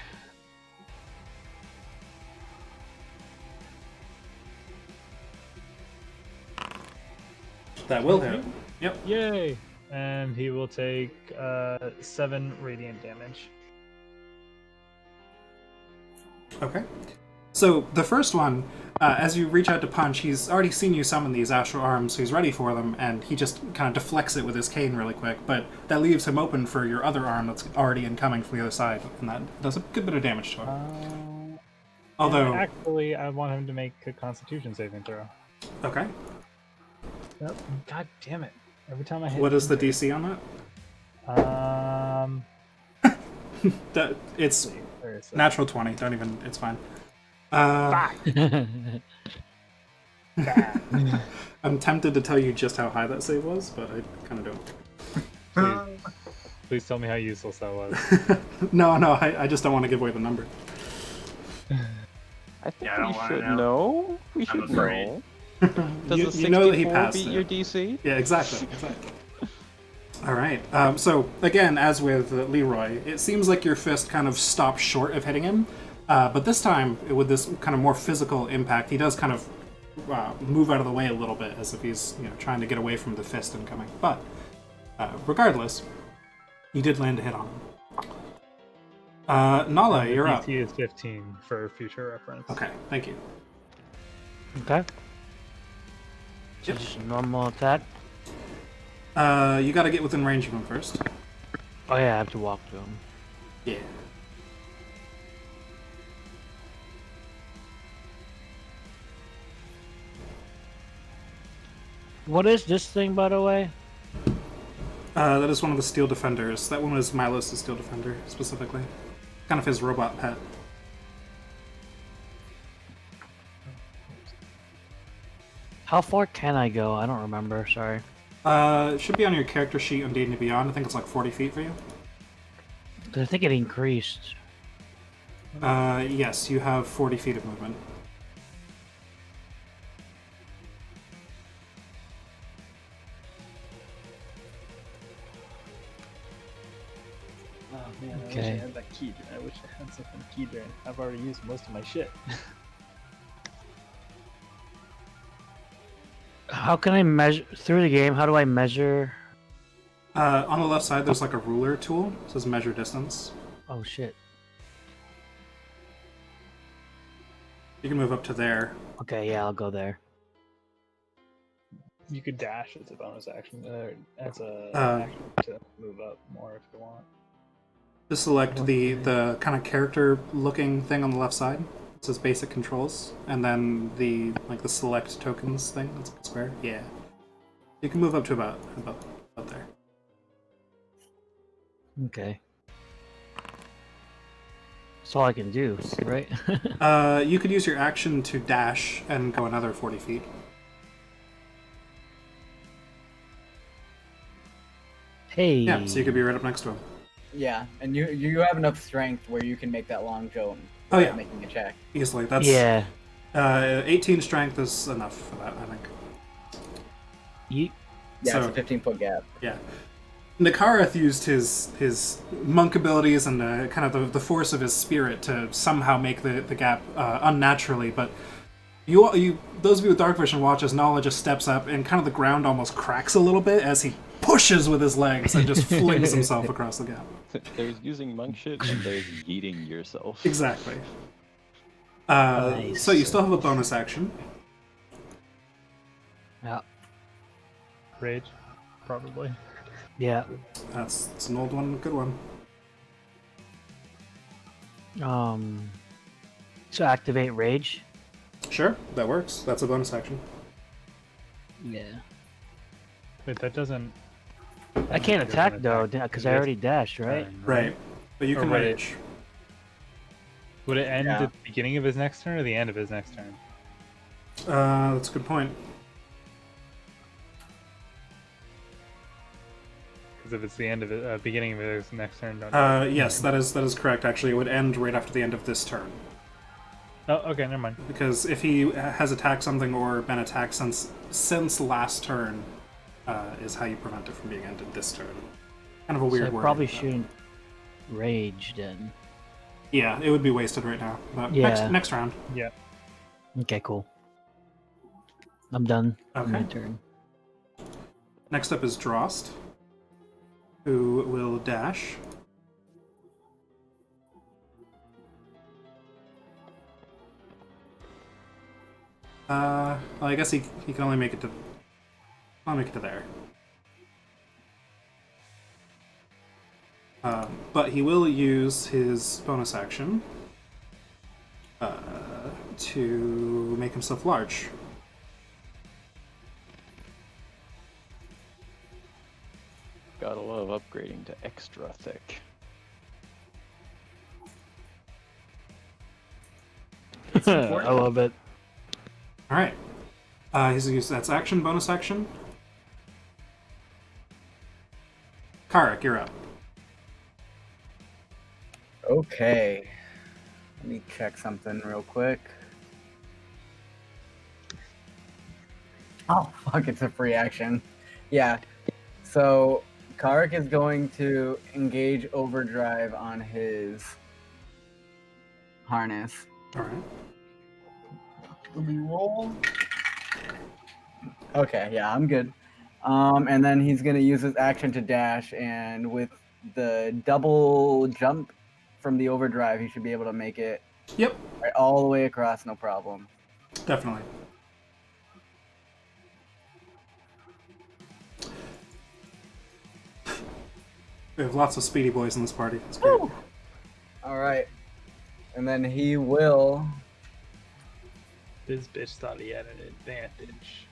That will hit. Yep. Yay! And he will take 7 radiant damage. Okay. So the first one, as you reach out to punch, he's already seen you summon these astral arms, so he's ready for them, and he just kind of deflects it with his cane really quick, but that leaves him open for your other arm that's already incoming from the other side, and that does a good bit of damage to him. Although... Actually, I want him to make a Constitution saving throw. Okay. Yep. God damn it. Every time I hit... What is the DC on that? It's natural 20. Don't even... It's fine. I'm tempted to tell you just how high that save was, but I kind of don't. Please tell me how useless that was. No, I just don't want to give away the number. I think Yeah, I don't we wanna should know. know. We should afraid. know. Does the You know that he 64 passed beat it. your DC? Yeah, exactly. All right. So again, as with Leroy, it seems like your fist kind of stopped short of hitting him, but this time, with this kind of more physical impact, he does kind of move out of the way a little bit, as if he's trying to get away from the fist incoming. But regardless, you did land a hit on him. Nala, you're up. DC is 15 for future reference. Okay, thank you. Okay. So Yep. just a normal attack. You got to get within range of him first. Oh yeah, I have to walk to him. Yeah. What is this thing, by the way? That is one of the Steel Defenders. That one was Milos, the Steel Defender, specifically. Kind of his robot pet. How far can I go? I don't remember. Sorry. It should be on your character sheet on D&D Beyond. I think it's like 40 feet for you. 'Cause I think it increased. Yes, you have 40 feet of movement. Oh man, I wish I Okay. had that key. I wish I had something key drain. I've already used most of my shit. How can I measure through the game? How do I measure? On the left side, there's like a ruler tool. It says measure distance. Oh shit. You can move up to there. Okay, yeah, I'll go there. You could dash as a bonus action, as a action to move up more if you want. Just select the kind of character looking thing on the left side. It says basic controls, and then the select tokens thing. That's like a square. Yeah. You can move up to about there. Okay. That's all I can do, right? You could use your action to dash and go another 40 feet. Hey. Yeah, so you could be right up next to him. Yeah, and you have enough strength where you can make that long jump. Oh, yeah. Making a check. Easily. That's Yeah. 18 strength is enough for that, I think. Yeah, So- it's a 15-foot gap. Yeah. Nakareth used his monk abilities and kind of the force of his spirit to somehow make the gap unnaturally, but you those of you with dark vision watch as Nala just steps up and kind of the ground almost cracks a little bit as he pushes with his legs and just flings himself across the gap. There's using monk shit and there's yeeting yourself. Exactly. Nice. So you still have a bonus action. Yeah. Rage, probably. Yeah. It's an old one, good one. So activate rage. Sure, that works. That's a bonus action. Yeah. Wait, that doesn't. I can't Doesn't attack though, attack. because I already dashed, right? turn, Right. But you Or can would it- rage. Would it end Yeah. at the beginning of his next turn or the end of his next turn? That's a good point. Because if it's the end of it, beginning of his next turn, don't. Do it. Yes, that is correct. Actually, it would end right after the end of this turn. Oh, okay, never mind. Because if he has attacked something or been attacked since last turn, is how you prevent it from being ended this turn. Kind of a weird So I word. probably shouldn't rage then. Yeah, it would be wasted right now. But Yeah. next round. Yeah. Okay, cool. I'm done. Okay. My turn. Next up is Drost, who will dash. Well, I guess he can only make it to. I'll make it to there. But he will use his bonus action to make himself large. Gotta love upgrading to extra thick. I love it. All right. He's used that's action, bonus action. Karak, you're up. Okay. Let me check something real quick. Oh, fuck, it's a free action. Yeah. So, Karak is going to engage overdrive on his harness. All right. Let me roll. Okay, yeah, I'm good. And then he's going to use his action to dash, and with the double jump from the overdrive, he should be able to make it Yep, right all the way across, no problem. definitely. We have lots of speedy boys in this party. It's great. Woo! All right. And then he will This bitch thought he had an advantage.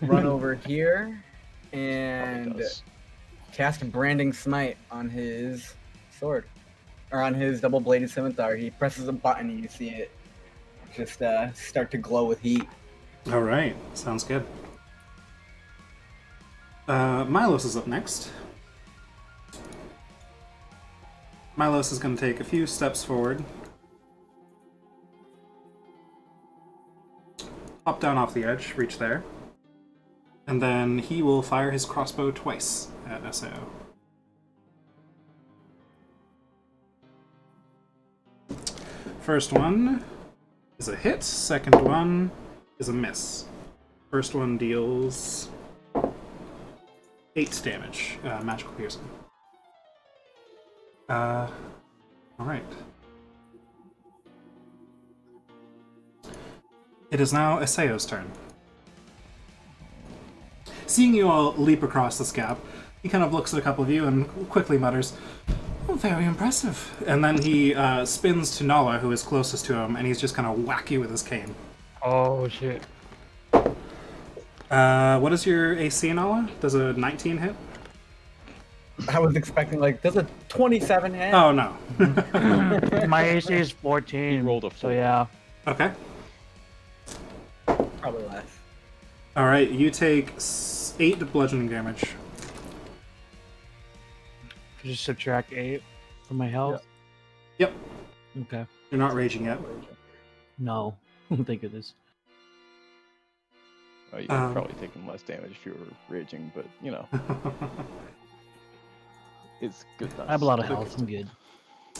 run over here Probably and does. cast Branding Smite on his sword. Or on his double-bladed scimitar. He presses a button and you see it just start to glow with heat. All right, sounds good. Milos is up next. Milos is going to take a few steps forward. Hop down off the edge, reach there. And then he will fire his crossbow twice at SAO. First one is a hit, second one is a miss. First one deals 8 damage, magical piercing. Alright. It is now Asayo's turn. Seeing you all leap across this gap, he kind of looks at a couple of you and quickly mutters, "Oh, very impressive." And then he spins to Nala, who is closest to him, and he's just kind of whack you with his cane. Oh shit. What is your AC, Nala? Does a 19 hit? I was expecting, like, does a 27 hit? Oh, no. My AC is 14. He rolled a So 4. yeah. Okay. Probably less. Alright, you take 8 bludgeoning damage. Just subtract 8 from my health. Yep. Okay. You're not raging yet. No. Don't think of this. Oh, you would probably taken less damage if you were raging, but you know, it's good. I have a lot of health. I'm good.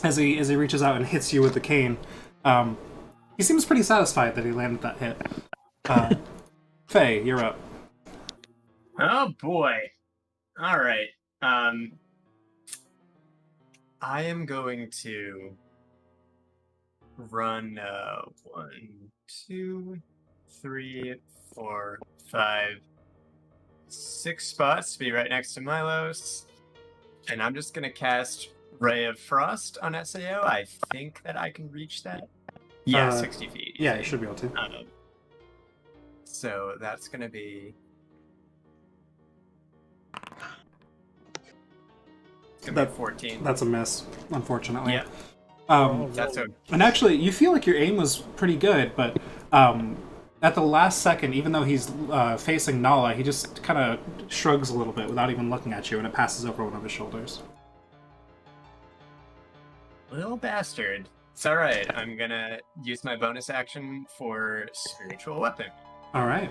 As he reaches out and hits you with the cane, he seems pretty satisfied that he landed that hit. Faye, you're up. Oh boy. All right. I am going to run 1, 2, 3, 4, 5, 6 spots to be right next to Milos. And I'm just gonna cast Ray of Frost on SAO. I think that I can reach that. Yeah, 60 feet. Yeah, you should be able to. So that's gonna be. It's gonna be 14. That's a miss, unfortunately. Yeah. Um, That's a. and actually, you feel like your aim was pretty good, but at the last second, even though he's facing Nala, he just kind of shrugs a little bit without even looking at you, and it passes over one of his shoulders. Little bastard. It's alright. I'm gonna use my bonus action for spiritual weapon. All right.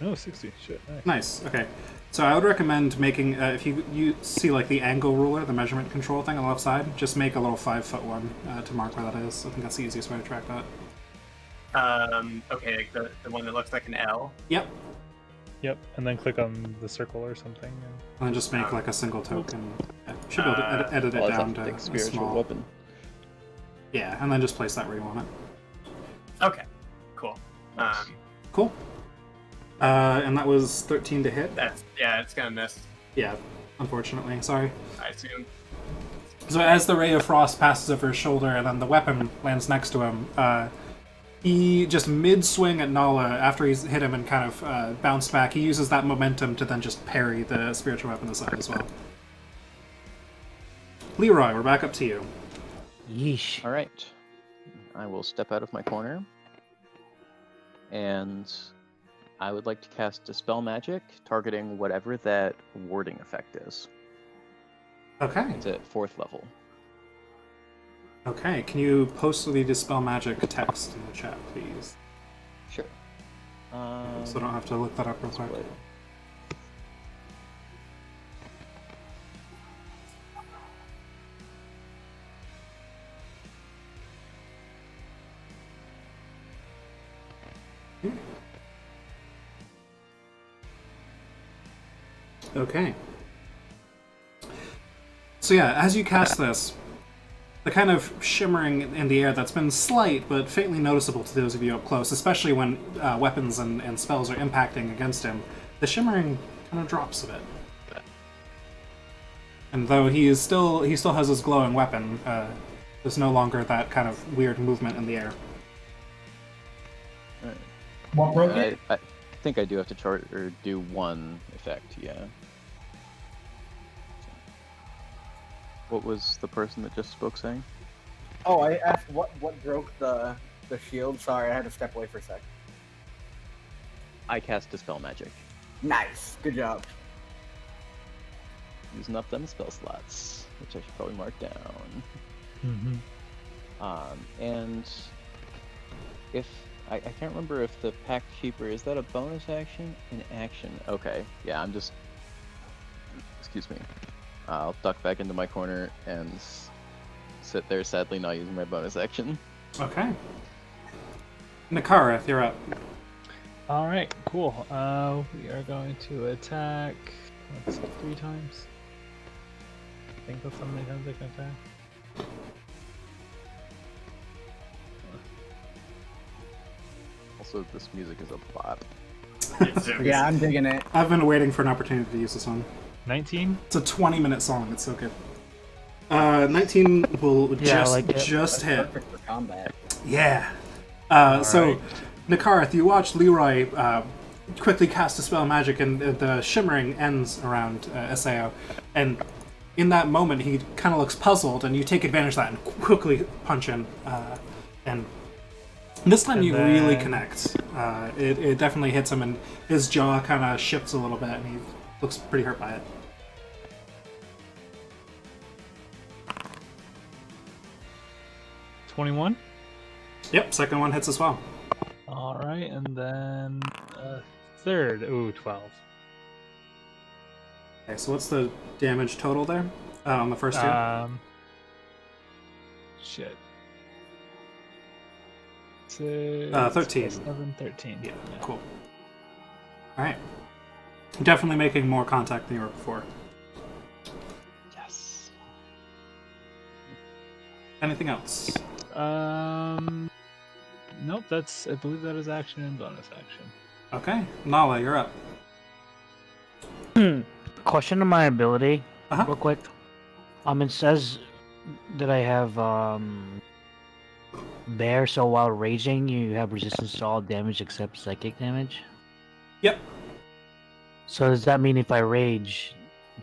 Oh, 60. Shit. Nice. Nice. Okay. So I would recommend making, if you see like the angle ruler, the measurement control thing on the left side, just make a little 5-foot one to mark where that is. I think that's the easiest way to track that. Okay, the one that looks like an L. Yep. Yep, and then click on the circle or something. And then just make like a single token. Yeah. Should be able to edit it Well, down that's a to big a spiritual small. weapon. Yeah, and then just place that where you want it. Okay, cool. Cool. And that was 13 to hit. It's gonna miss, Yeah, unfortunately. Sorry. I assume. So as the ray of frost passes over his shoulder and then the weapon lands next to him, he just mid-swing at Nala, after he's hit him and kind of bounced back, he uses that momentum to then just parry the spiritual weapon aside as well. Leroy, we're back up to you. Yeesh. All right. I will step out of my corner. And I would like to cast Dispel Magic, targeting whatever that warding effect is. Okay. It's at 4th level. Okay, can you post the Dispel Magic text in the chat, please? Sure. So I don't have to look that up real quick. Display. Okay. So yeah, as you cast this, the kind of shimmering in the air that's been slight but faintly noticeable to those of you up close, especially when weapons and spells are impacting against him, the shimmering kind of drops a bit. And though he still has his glowing weapon, there's no longer that kind of weird movement in the air. Alright. What broke it? I think I do have to chart or do one effect, yeah. What was the person that just spoke saying? Oh, I asked what broke the shield. Sorry, I had to step away for a sec. I cast Dispel Magic, Nice, good job. using up them spell slots, which I should probably mark down. Mm-hmm. And if I can't remember if the Pact Keeper, is that a bonus action? An action. Okay, yeah, I'm just... Excuse me. I'll duck back into my corner and sit there, sadly not using my bonus action. Okay. Nakara, you're up. All right, cool. We are going to attack. Let's see, 3 times. I think that's how many times I can attack. Also, this music is a bop. Yeah, I'm digging it. I've been waiting for an opportunity to use this one. 19. It's a 20-minute song. It's so good. 19 will just hit. Perfect for combat. Yeah. All So, right. Nakarth, you watch Leroy quickly cast a spell of magic, and the shimmering ends around Sao. And in that moment, he kind of looks puzzled, and you take advantage of that and quickly punch in. And this time And you really then- connect. It definitely hits him, and his jaw kind of shifts a little bit, and he looks pretty hurt by it. $21. Yep, second one hits as well. All right, and then third. Ooh, 12. Okay, so what's the damage total there on the first two? Shit. 13. 7, 13. Yeah, cool. Alright. Definitely making more contact than you were before. Yes. Anything else? Nope. I believe that is action and bonus action. Okay, Nala, you're up. Question on my ability, Uh-huh. real quick. It says that I have Bear, so while raging, you have resistance to all damage except psychic damage. Yep. So does that mean if I rage,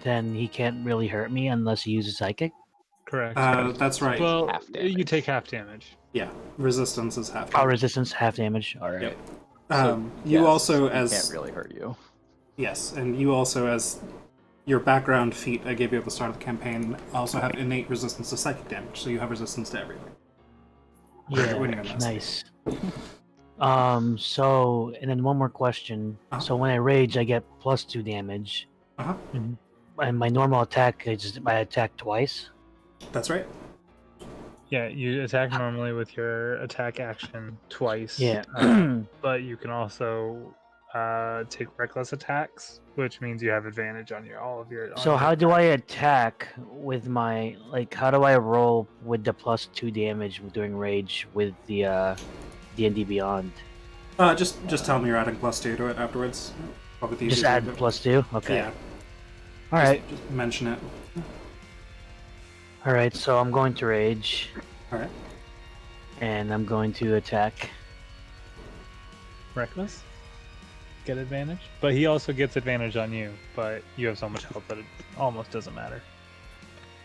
then he can't really hurt me unless he uses psychic? Correct. That's right. Well, Half you damage. take half damage. Yeah, resistance is half. Power resistance, half damage. All right. Yep. So, You yes, also, he as can't really hurt you. yes, and you also, as your background feat I gave you at the start of the campaign, also have innate resistance to psychic damage, so you have resistance to everything. Yeah. When you're in this. Nice. So, and then one more question. Uh-huh. So when I rage, I get +2 damage. Uh-huh. And my normal attack, I attack twice. That's right. Yeah, you attack normally with your attack action twice. Yeah. But you can also take reckless attacks, which means you have advantage on all of your. So how do I attack with my How do I roll with the +2 damage during rage with the D&D Beyond? Just tell me you're adding +2 to it afterwards. Probably the Just easiest way add to do it. +2. Okay. Yeah. All right. Just mention it. All right. So I'm going to rage, All right. and I'm going to attack. reckless? Get advantage, but he also gets advantage on you. But you have so much health that it almost doesn't matter.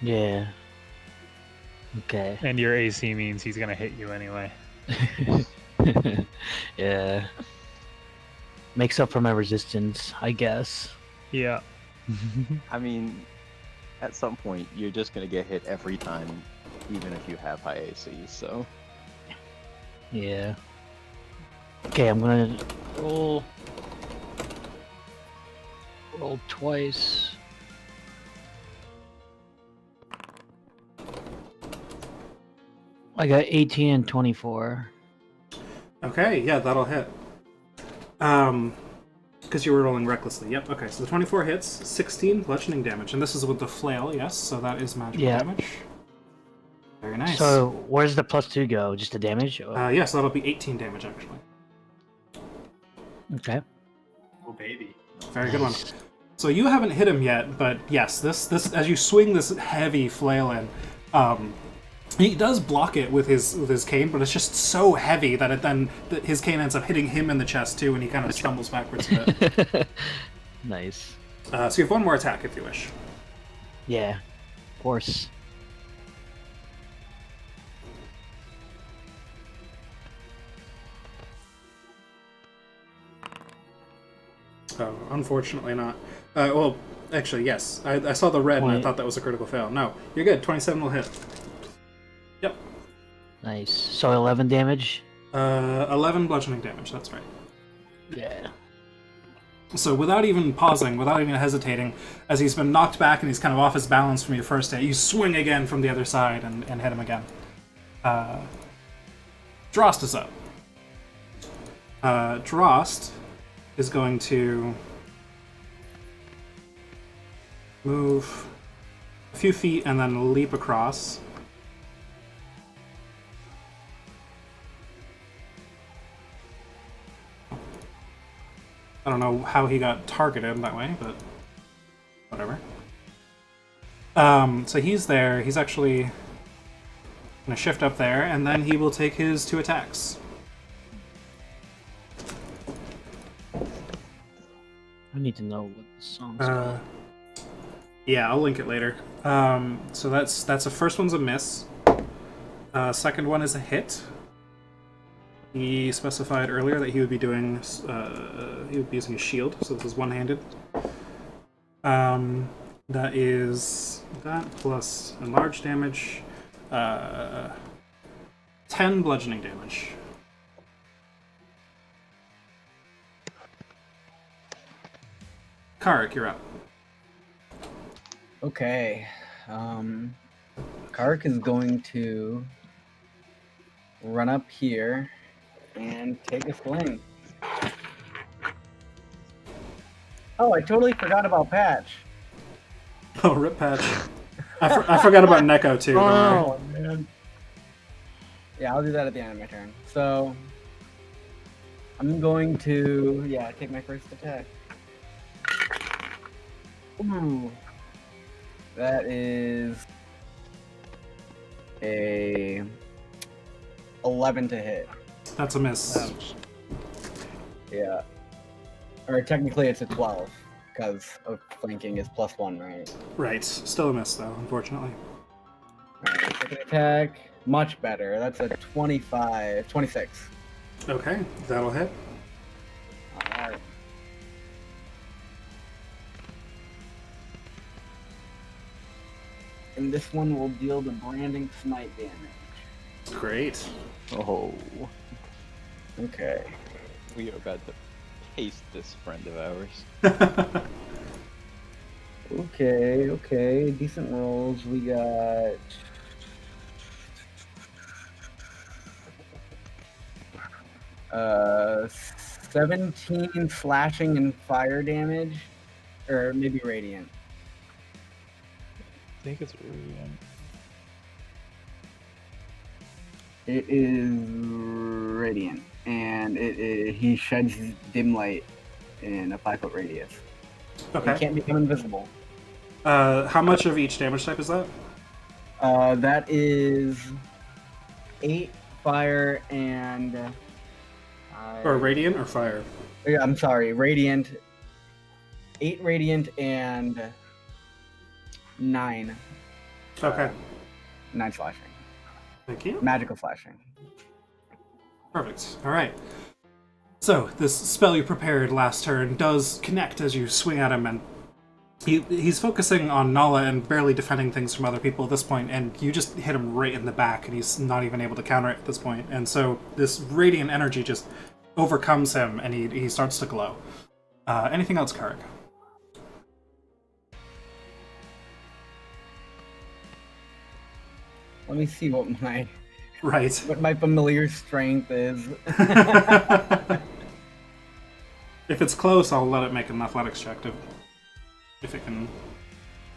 Yeah. Okay. And your AC means he's gonna hit you anyway. Yeah. Makes up for my resistance, I guess. Yeah. I mean, at some point, you're just gonna get hit every time, even if you have high ACs, so... Yeah. Okay, I'm gonna roll twice. I got 18 and 24. Okay, yeah, that'll hit. Because you were rolling recklessly. Yep, okay, so the 24 hits, 16 bludgeoning damage, and this is with the flail, yes, so that is magical Yeah. damage. Very nice. So where's the +2 go? Just the damage? Yeah, so that'll be 18 damage, actually. Okay. Oh, baby. Very good one. So you haven't hit him yet, but yes, this as you swing this heavy flail in, he does block it with his cane, but it's just so heavy that his cane ends up hitting him in the chest too, and he kind of stumbles backwards a bit. Nice. So you have one more attack if you wish. Yeah. Of course. Oh, unfortunately not. Well, actually, yes. I saw the red and I 20. thought that was a critical fail. No, you're good. 27 will hit. Yep. Nice. So 11 damage? 11 bludgeoning damage, that's right. Yeah. So without even pausing, without even hesitating, as he's been knocked back and he's kind of off his balance from your first hit, you swing again from the other side and hit him again. Drost is up. Drost is going to move a few feet and then leap across. I don't know how he got targeted that way, but whatever. So he's there. He's actually going to shift up there, and then he will take his 2 attacks. I need to know what the song's called. Yeah, I'll link it later. So that's the first one's a miss. Second one is a hit. He specified earlier that he would be doing he would be using a shield, so this is one-handed. That is that plus enlarged damage, 10 bludgeoning damage. Karik, you're up. Okay. Kark is going to run up here and take a swing. Oh, I totally forgot about Patch. Oh, rip patch. I forgot about Neko too. Don't worry. Oh, man. Yeah, I'll do that at the end of my turn. So, I'm going to, take my first attack. Ooh. That is a 11 to hit. That's a miss. Yeah. Or technically it's a 12, because of flanking is +1, right? Right. Still a miss, though, unfortunately. Second attack, much better. That's a 26. Okay, that'll hit. Alright. And this one will deal the branding smite damage. Great. Oh, Okay. we are about to paste this friend of ours. Okay. Decent rolls. We got 17 slashing and fire damage. Or maybe radiant. I think it's radiant. It is radiant. And he sheds dim light in a 5-foot radius. He Okay. can't become invisible. How much of each damage type is that? That is 8 fire and... Or radiant or fire? Yeah, I'm sorry, radiant. 8 radiant and 9. Okay. 9 slashing. Thank you. Magical slashing. Perfect. All right. So this spell you prepared last turn does connect as you swing at him, and he's focusing on Nala and barely defending things from other people at this point, and you just hit him right in the back, and he's not even able to counter it at this point. And so this radiant energy just overcomes him, and he starts to glow. Anything else, Karg? Let me see what Right. my familiar strength is. If it's close, I'll let it make an athletics check if it can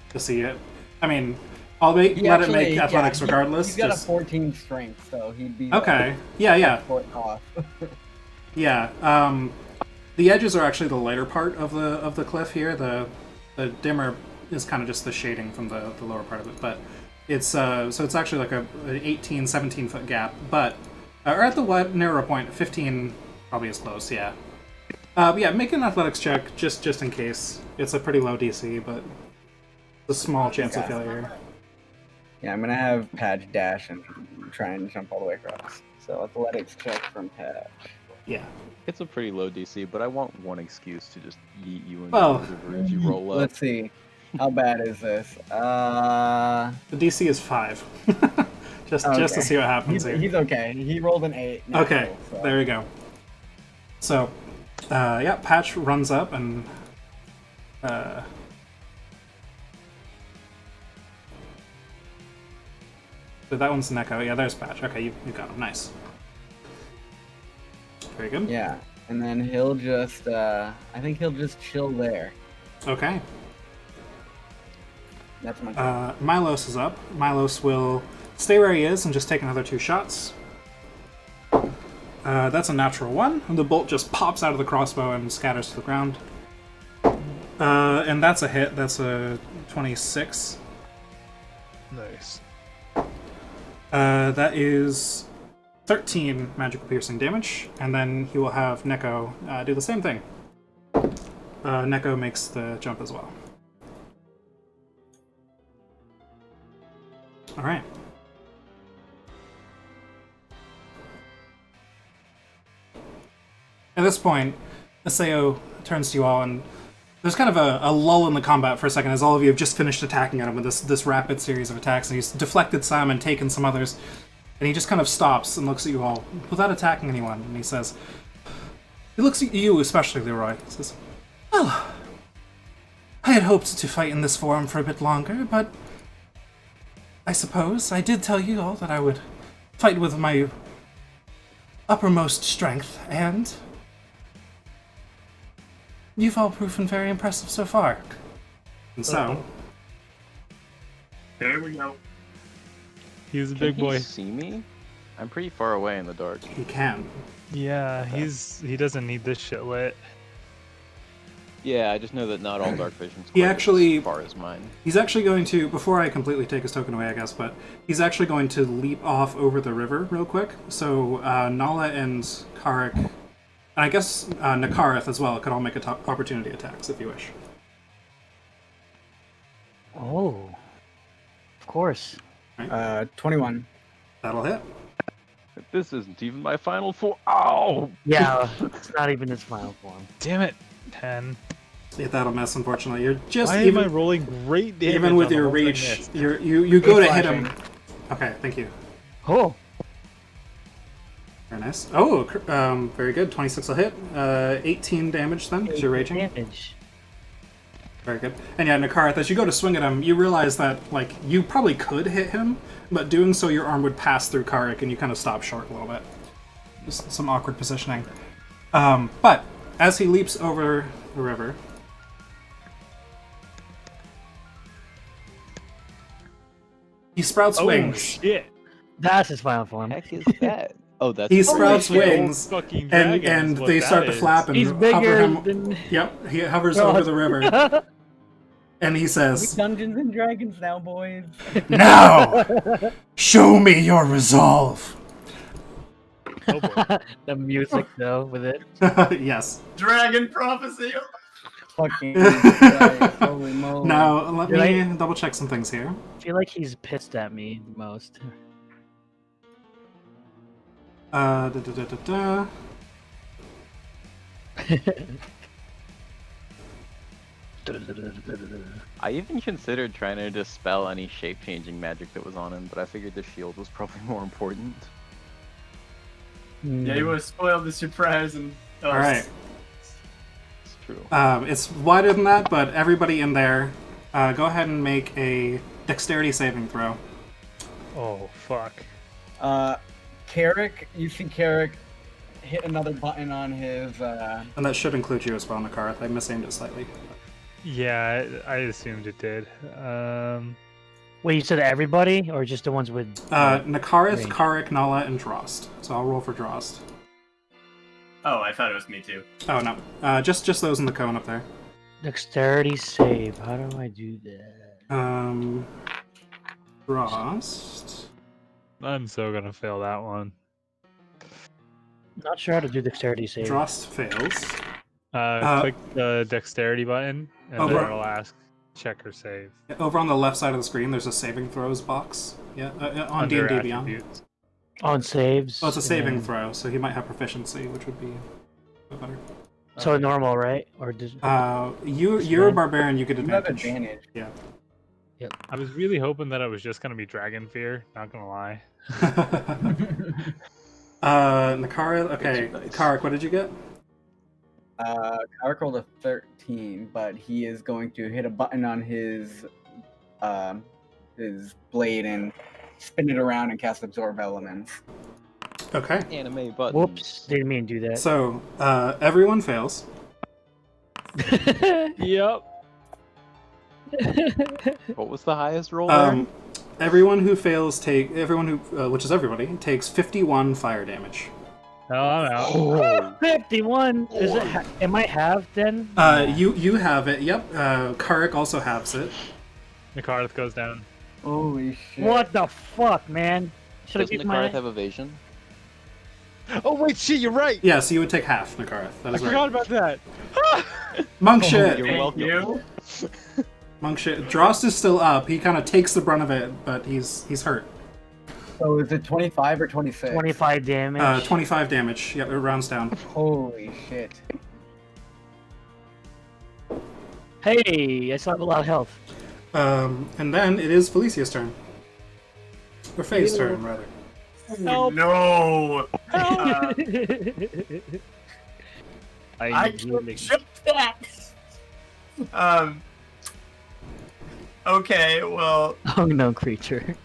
to see it. I mean, let it make athletics regardless. He's got just... a 14 strength, so he'd be okay. Yeah. Foot off. Yeah. The edges are actually the lighter part of the cliff here. The dimmer is kind of just the shading from the lower part of it, but it's so it's actually like an 18, 17 foot gap. But or at the narrower point, 15 probably is close. Yeah. Yeah, make an athletics check just in case. It's a pretty low DC, but a small chance of failure. Yeah, I'm gonna have Patch dash and try and jump all the way across. So athletics check from Patch. Yeah. It's a pretty low DC, but I want one excuse to just yeet you into Well, the river as you roll up. Let's see. How bad is this? The DC is 5. just to Okay. see what happens here. He's okay. He rolled an 8. Okay, there we go. So, yeah, Patch runs up and so that one's Neko. Yeah, there's Patch. Okay, you got him. Nice. Very good. Yeah, and then he'll just, I think he'll just chill there. Okay. That's my turn. Milos is up. Milos will stay where he is and just take another 2 shots. That's a natural 1. And the bolt just pops out of the crossbow and scatters to the ground. And that's a hit. That's a 26. Nice. That is 13 magical piercing damage, and then he will have Neko do the same thing. Neko makes the jump as well. Alright. At this point, Aseo turns to you all, and there's kind of a lull in the combat for a second as all of you have just finished attacking at him with this rapid series of attacks, and he's deflected some and taken some others, and he just kind of stops and looks at you all without attacking anyone, and he says, he looks at you especially, Leroy. He says, well, I had hoped to fight in this form for a bit longer, but I suppose I did tell you all that I would fight with my uppermost strength, and you've all proven very impressive so far. And so... There we go. He's a Can big he boy. see me? I'm pretty far away in the dark. he can. Yeah, he doesn't need this shit lit. Yeah, I just know that not all dark vision's He quite actually- as far as mine. He's actually going to, before I completely take his token away, I guess, but he's actually going to leap off over the river real quick. So Nala and Karik, and I guess Nakareth as well, could all make opportunity attacks if you wish. Oh, of course. 21. That'll hit. This isn't even my final form. Ow! Yeah, it's not even his final form. Damn it. 10. Yeah, that'll miss. Unfortunately, you're just Why am I rolling great damage? even with on the your ones I reach. missed? You go to hit him. Flashing. Okay, thank you. Oh, Very nice. Oh, very good. 26 will hit. 18 damage then, because you're raging. damage. Very good. And yeah, Nakarth, as you go to swing at him, you realize that, like, you probably could hit him, but doing so, your arm would pass through Karik, and you kind of stop short a little bit. Just some awkward positioning. But as he leaps over the river, he sprouts Oh, wings. shit. That's his final form. Heck is that? Oh, that's He sprouts shit. wings, Fucking and dragon is and what they that start to is. flap and He's hover bigger him. than. Yep, he hovers over the river, and he We says, Dungeons and Dragons now, boys. "Now, show me your resolve." Oh, boy. The music though with it. Yes. Dragon prophecy. Fucking Christ, holy moly. Now let Did me I- double check some things here. I feel like he's pissed at me the most. Da, da, da, da, da. I even considered trying to dispel any shape-changing magic that was on him, but I figured the shield was probably more important. Yeah, you would have spoiled the surprise and. All right. It's true. It's wider than that, but everybody in there, go ahead and make a dexterity saving throw. Oh, fuck. Carrick, you see Carrick hit another button on his. And that should include you as well, Nakarth. I misaimed it slightly. Yeah, I assumed it did. Wait, you said everybody or just the ones with? Nakarth, range. Karik, Nala, and Drost. So I'll roll for Drost. Oh, I thought it was me too. Oh no, just those in the cone up there. Dexterity save. How do I do that? Drost. I'm so gonna fail that one. Not sure how to do dexterity save. Drost fails. Click the dexterity button, and Over- then it'll ask check or save. Over on the left side of the screen, there's a saving throws box. Yeah, on Under D&D Beyond. attributes. On saves. Oh, it's a and saving then- throw, so he might have proficiency, which would be a bit better. So normal, right? Or does? You're a barbarian. You get You have advantage. advantage. Yeah. I was really hoping that it was just gonna be Dragon Fear. Not gonna lie. Nakara. Okay, Nice. Karik, what did you get? Carrick rolled a 13, but he is going to hit a button on his blade and spin it around and cast Absorb Elements. Okay. Anime button. Whoops! Didn't mean to do that. So everyone fails. Yep. What was the highest roll there? Everyone who fails which is everybody, takes 51 fire damage. Oh, I'm out. Oh, 51. Is it? Am I halved then? You have it. Yep. Karik also has it. Nakarth goes down. Holy shit. What the fuck, man? Should have Doesn't used Nakarth my. have evasion? Oh wait, shit, you're right. Yeah, so you would take half, Nakarth. That I is forgot right. about that. Monk shit. You're Thank welcome. you. Monk shit. Drost is still up. He kind of takes the brunt of it, but he's hurt. So is it 25 or 26? 25 damage. 25 damage. Yep, it rounds down. Holy shit. Hey, I still have a lot of health. And then it is Felicia's turn. Or Faye's turn, rather. Help. No. I I need healing. jump back. Okay, well, Unknown creature.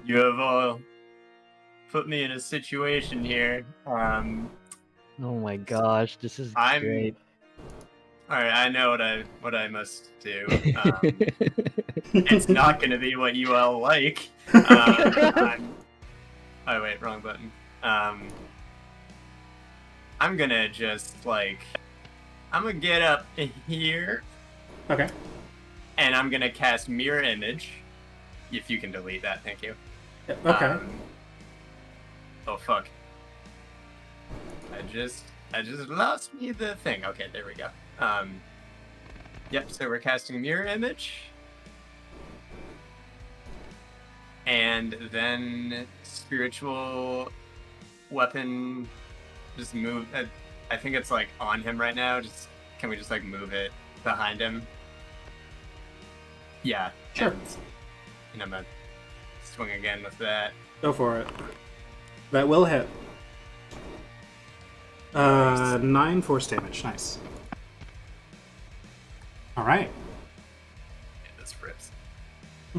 you have all put me in a situation here. Oh my gosh, this is I'm- great. All right, I know what I must do. It's not going to be what you all like. Oh wait, wrong button. I'm gonna just I'm gonna get up here Okay. and I'm gonna cast Mirror Image. If you can delete that, thank you. Yeah, okay. Oh fuck. I just lost me the thing. Okay, there we go. Yep, so we're casting Mirror Image. And then Spiritual Weapon just move. I think it's like on him right now. Can we just like move it behind him? Yeah. Sure. And I'm gonna swing again with that. Go for it. That will hit. 9 force damage. Nice. All right. Yeah, this rips.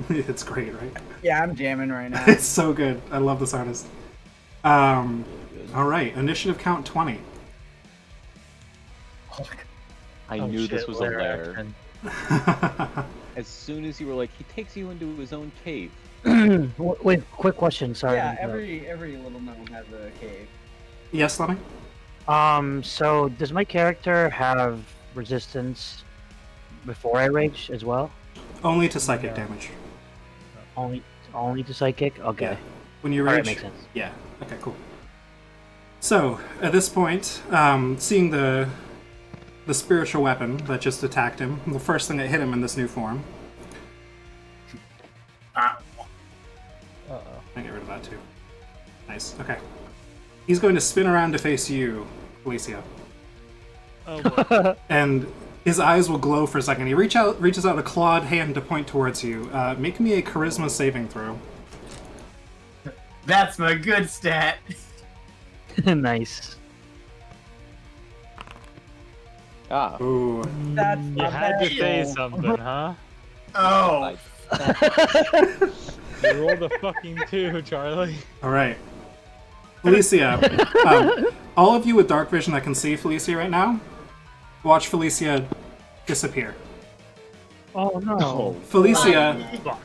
It's great, right? Yeah, I'm jamming right now. It's so good. I love this artist. All right. Initiative count 20. I Oh, knew this shit, was a lair lair. action. As soon as you were like, he takes you into his own cave. Wait, quick question. Sorry. Yeah, to interrupt. every little gnome has a cave. Yes, Lenny? So does my character have resistance before I rage as well? Only to psychic Yeah. damage. Only to psychic? Okay. Yeah. When you Alright, rage. makes sense. Yeah. Okay, cool. So, at this point, seeing the spiritual weapon that just attacked him, the first thing that hit him in this new form. Uh-oh. I get rid of that too. Nice. Okay. He's going to spin around to face you, Felicia. Oh boy. And his eyes will glow for a second. He reaches out a clawed hand to point towards you. Make me a charisma saving throw. That's my good stat. Nice. Ah, Ooh. That's You not had to bad. say something, huh? Oh, You rolled a fucking 2, Charlie. All right. Felicia, all of you with dark vision that can see Felicia right now, watch Felicia disappear. Oh no. oh, Felicia, Fuck.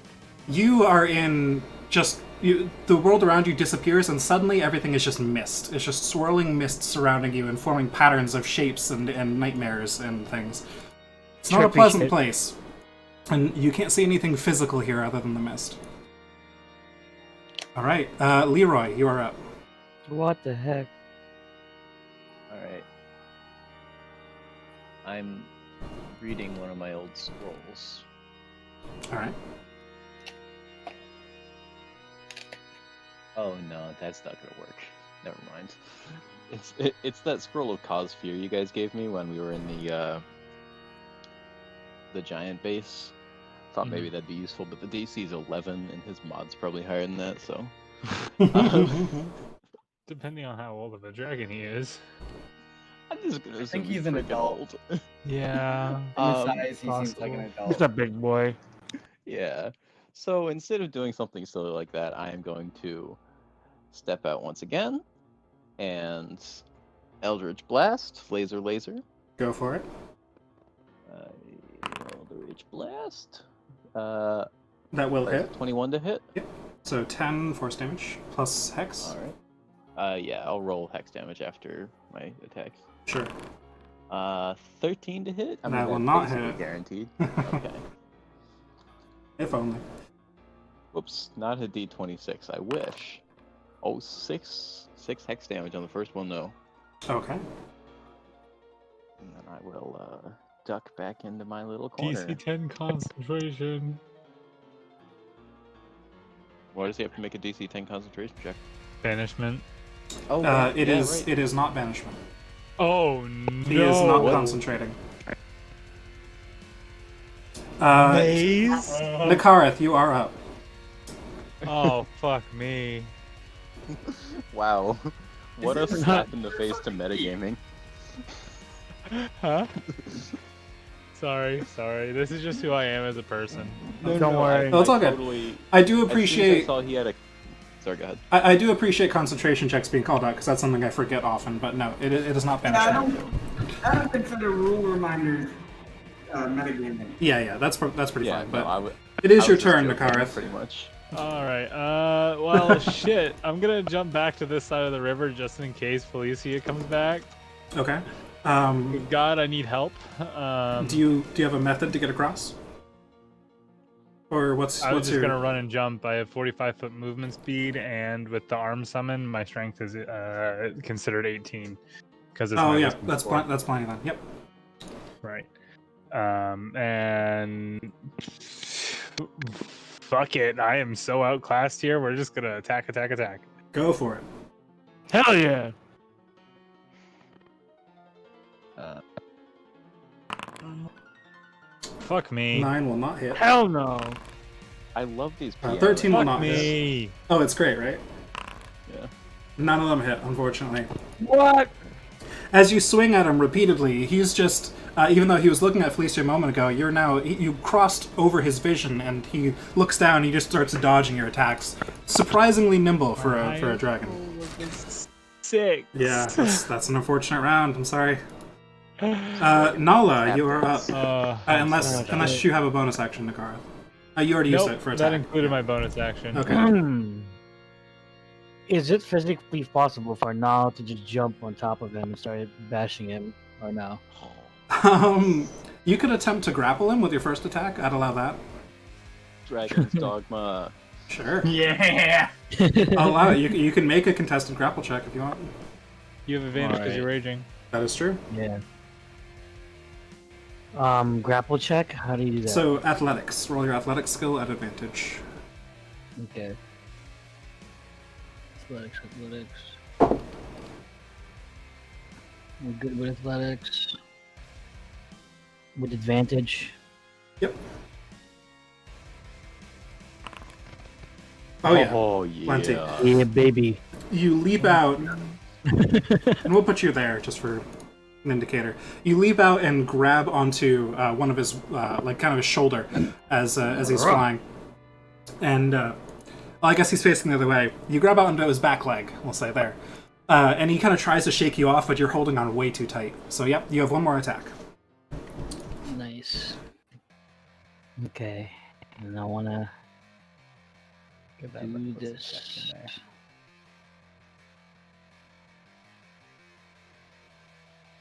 you are in just the world around you disappears, and suddenly everything is just mist. It's just swirling mist surrounding you and forming patterns of shapes and nightmares and things. It's not a Trippy pleasant shit. place, and you can't see anything physical here other than the mist. All right, Leroy, you are up. What the heck? alright. I'm reading one of my old scrolls. All right. Oh no, that's not gonna work. Never mind. It's that scroll of cause fear you guys gave me when we were in the giant base. Thought maybe that'd be useful, but the DC is 11 and his mod's probably higher than that, so. Depending on how old of a dragon he is. I'm just gonna assume think he's an freaking adult. old. Yeah. From his size, he seems like an adult. He's a big boy. Yeah. So instead of doing something silly like that, I am going to step out once again and Eldritch Blast, laser. Go for it. Eldritch Blast. That will hit. 21 to hit. So 10 force damage plus hex. All right. Yeah, I'll roll hex damage after my attacks. Sure. 13 to hit. I mean, That will that's not basically hit. Guaranteed. Okay. If only. Whoops, not a D26. I wish. Oh, six hex damage on the first one though. Okay. And then I will duck back into my little corner. DC 10 concentration. Why does he have to make a DC 10 concentration check? Banishment. Oh, It is not banishment. Oh no. He is not What? concentrating. Maze? Nakareth, you are up. Oh fuck me. Wow. What a slap in the face to metagaming. Huh? Sorry. This is just who I am as a person. Don't worry. No, it's all good. Totally, I do as soon as I appreciate. saw he had a. Sorry, go ahead. I do appreciate concentration checks being called out because that's something I forget often. But no, it is not banishment. I don't consider rule reminders metagaming. Yeah, that's pretty Yeah, fine. no, But I would. it is I your was just turn, joking, Nakareth. Pretty much. Alright, well, shit. I'm gonna jump back to this side of the river just in case Felicia comes back. Okay. God, I need help. Do you have a method to get across? Or what's I was just your? gonna run and jump. I have 45-foot movement speed, and with the arm summon, my strength is considered 18. Because it's Oh my yeah, wisdom that's score. that's plenty then. Yep. Right. And fuck it, I am so outclassed here. We're just gonna attack. Go for it. Hell yeah! Fuck me. 9 will not hit. Hell no! I love these. pianos. 13 will Fuck not hit. me. Oh, it's great, right? Yeah. None of them hit, unfortunately. What? As you swing at him repeatedly, he's just, even though he was looking at Felicia a moment ago, you crossed over his vision, and he looks down, and he just starts dodging your attacks. Surprisingly nimble for a dragon. Six. Yeah, that's an unfortunate round, I'm sorry. Nala, you are up. Unless you have a bonus action, Nakara. You already used it for attack. That included my bonus action. Okay. Is it physically possible for Nal to just jump on top of him and start bashing him, or no? You could attempt to grapple him with your first attack. I'd allow that. Dragon's Dogma. Sure. Yeah. I'll allow it. You can make a contested grapple check if you want. You have advantage because Alright. you're raging. That is true. Yeah. Grapple check? How do you do that? So, athletics. Roll your athletics skill at advantage. Okay. Athletics. We're good with athletics. With advantage. Yep. Oh, yeah. Oh yeah. Plenty. Yeah, baby. You leap out, and we'll put you there just for an indicator. You leap out and grab onto one of his, kind of his shoulder as he's flying. And, well, I guess he's facing the other way. You grab out onto his back leg, we'll say there. And he kind of tries to shake you off, but you're holding on way too tight. So, yep, you have one more attack. Nice. Okay. And I wanna Get that do reckless this. attack in there.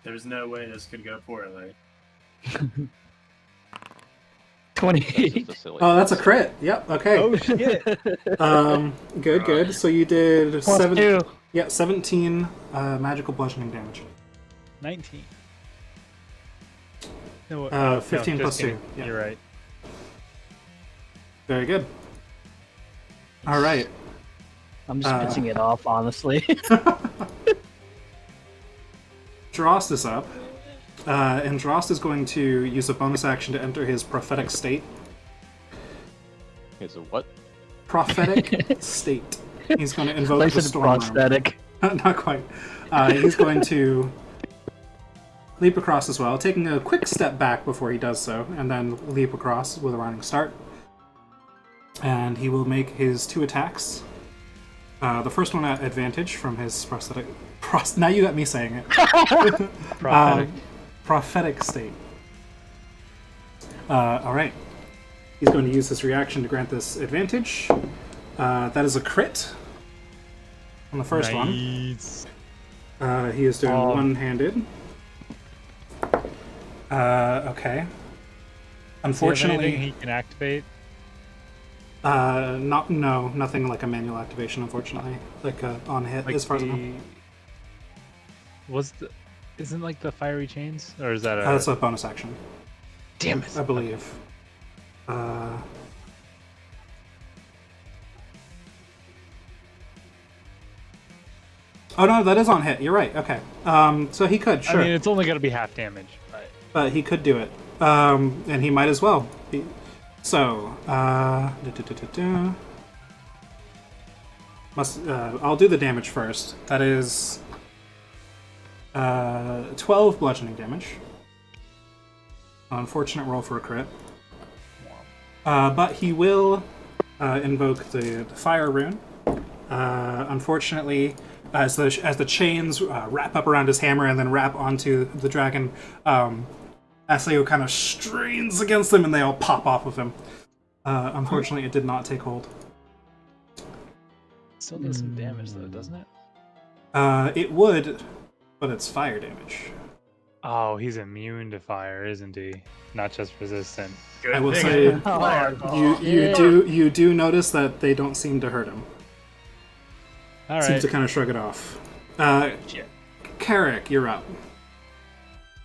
'There's no way this could go poorly. 28. Just a silly Oh, that's a crit. Yep, okay. Oh shit! Good. So you did Plus 2. 17 magical bludgeoning damage. 19. No, 15 just plus 2. kidding. Yeah. You're right. Very good. All right. I'm just pissing it off, honestly. Drost is up. And Drost is going to use a bonus action to enter his prophetic state. Is it what? Prophetic state. He's going to invoke Place the it storm arm. prosthetic. Not quite. He's going to leap across as well, taking a quick step back before he does so, and then leap across with a running start. And he will make his 2 attacks. The first one at advantage from his prosthetic... now you got me saying it. Prophetic. Prophetic state. Alright. He's going to use this reaction to grant this advantage. That is a crit on the first one. Nice. He is doing one-handed. Okay. Unfortunately, he can activate. nothing like a manual activation. Unfortunately, like on hit, Like as far as I know. Isn't like the fiery chains, or is that a? That's a bonus action, Damn it! I believe. Oh no, that is on hit. You're right. Okay. So he could, sure, I mean, it's only gonna be half damage, but he could do it, and he might as well. So, I'll do the damage first. That is 12 bludgeoning damage. Unfortunate roll for a crit. But he will invoke the fire rune. Unfortunately, as the chains wrap up around his hammer and then wrap onto the dragon, Aseo kind of strains against them and they all pop off of him. Unfortunately, it did not take hold. Still does some damage though, doesn't it? It would, but it's fire damage. Oh, he's immune to fire, isn't he? Not just resistant. Good I will thing say, didn't fireball. you do notice that they don't seem to hurt him. All Seems right. to kind of shrug it off. Shit. Carrick, you're up.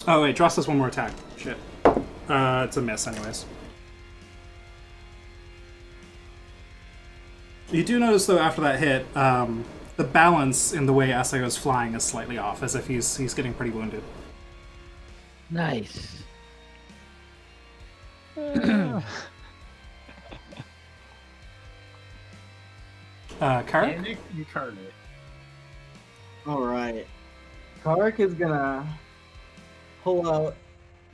Oh wait, Dross has one more attack. Shit. It's a miss, anyways. You do notice, though, after that hit, the balance in the way Sao is flying is slightly off, as if he's getting pretty wounded. Nice. Karak? Panic incarnate. All right. Kark is gonna pull out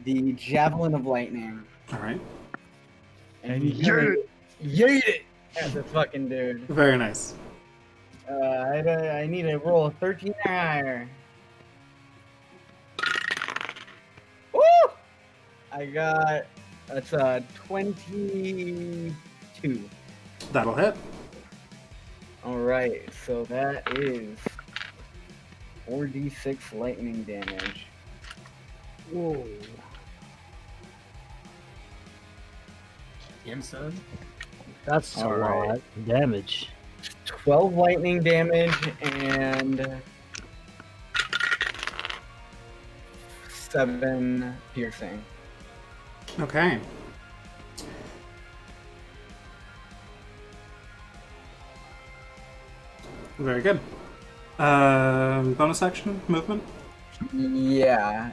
the Javelin of Lightning All right. and he's gonna yeet it at the fucking dude. Very nice. I need a roll of 13 or higher. Woo! I got that's 22. That'll hit. All right, so that is 4d6 lightning damage. Whoa. Damn, son. That's a Alright. lot of damage. 12 lightning damage and 7 piercing. Okay. Very good. Bonus action movement. Yeah.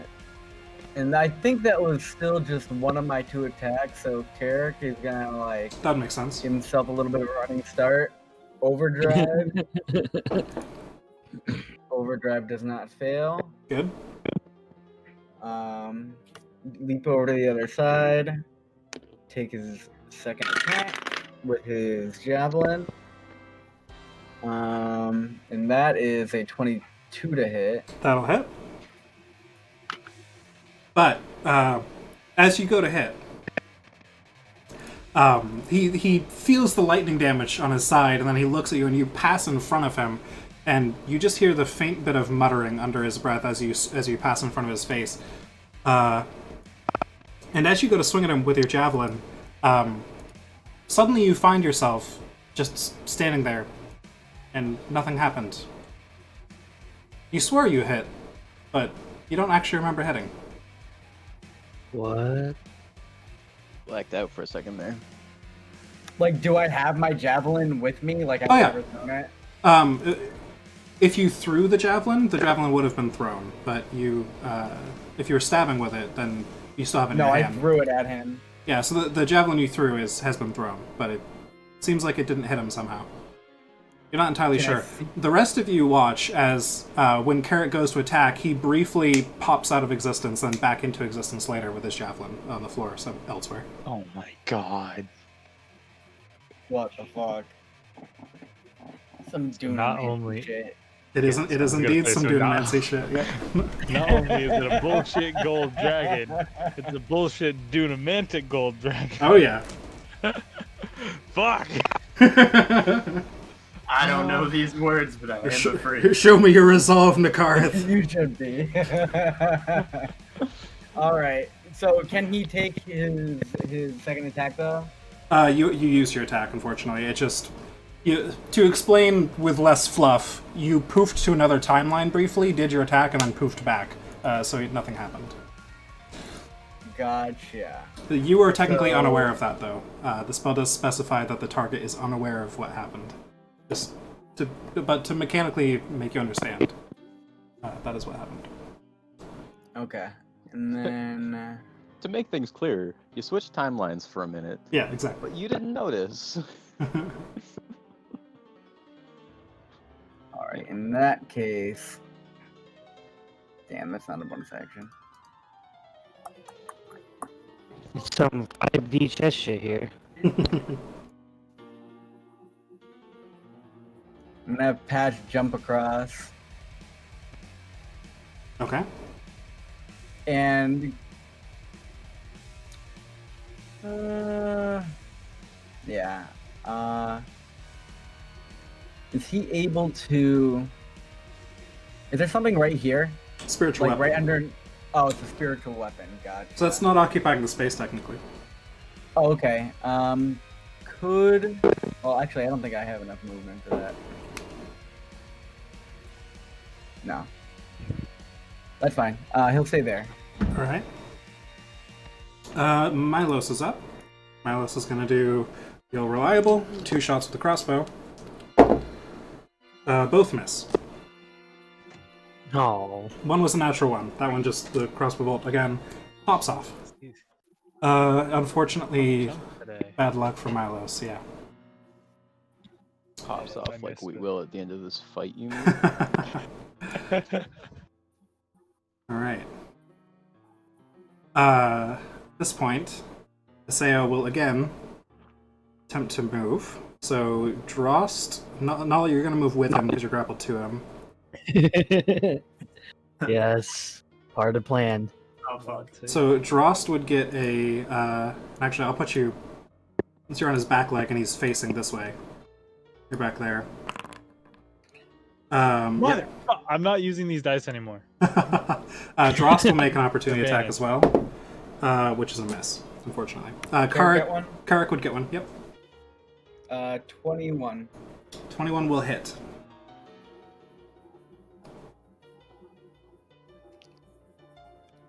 And I think that was still just one of my 2 attacks, so Carrick is gonna like That makes sense. give himself a little bit of a running start. Overdrive. Overdrive does not fail. Good. Leap over to the other side. Take his second attack with his javelin. And that is a 22 to hit. That'll hit. But as you go to hit, he feels the lightning damage on his side, and then he looks at you, and you pass in front of him, and you just hear the faint bit of muttering under his breath as you pass in front of his face. And as you go to swing at him with your javelin, suddenly you find yourself just standing there, and nothing happened. You swore you hit, but you don't actually remember hitting. What? Blacked out for a second there. Like, do I have my javelin with me? Like, I've Oh, yeah. never thrown it? If you threw the javelin would have been thrown. But you, if you were stabbing with it, then you still have it in No, your I hand. threw it at him. Yeah, so the javelin you threw has been thrown, but it seems like it didn't hit him somehow. You're not entirely Can I sure. see- The rest of you watch as when Carrot goes to attack, he briefly pops out of existence, then back into existence later with his javelin on the floor elsewhere. Oh my god. What the fuck? Some doom not only- shit. It is I was gonna indeed say, some so Dunamancy shit. Yeah. Not only is it a bullshit gold dragon, it's a bullshit Dunamantic gold dragon. Oh yeah. Fuck! I don't know these words, but I am afraid. Show me your resolve, Nakarth. You should be. All right. So can he take his second attack though? You used your attack, unfortunately. It just to explain with less fluff. You poofed to another timeline briefly, did your attack, and then poofed back. So nothing happened. Gotcha. You are technically So- unaware of that, though. The spell does specify that the target is unaware of what happened. Just to mechanically make you understand. That is what happened. Okay. And then To make things clear, you switched timelines for a minute, Yeah, exactly. but you didn't notice. all right. In that case, damn, that's not a bonus action. It's some 5D chess shit here. I'm gonna have Patch jump across Okay. and yeah. Is he able to? Is there something right here? Spiritual Like weapon. right under? Oh, it's a spiritual weapon. Gotcha. So that's not occupying the space, technically. Oh, okay. Could. Well, actually, I don't think I have enough movement for that. No. That's fine. He'll stay there. Alright. Milos is up. Milos is gonna do Feel Reliable, 2 shots with the crossbow. Both miss. Oh. One was a natural one. That one just, the crossbow bolt, again, pops off. Unfortunately, Today. bad luck for Milos, yeah. Pops I off like missed we it. will at the end of this fight, you mean? Alright. At this point, Aseo will again attempt to move. So, Drost, Nala, you're going to move with him because you're grappled to him. Yes. Part of the plan. Oh fuck. So, Drost would get a. Actually, I'll put you. Since you're on his back leg and he's facing this way, you're back there. Mother! I'm not using these dice anymore. Drost will make an opportunity attack Advantage. as well, which is a miss, unfortunately. Can I get Karik, one? Karik would get one. Yep. 21. 21 will hit.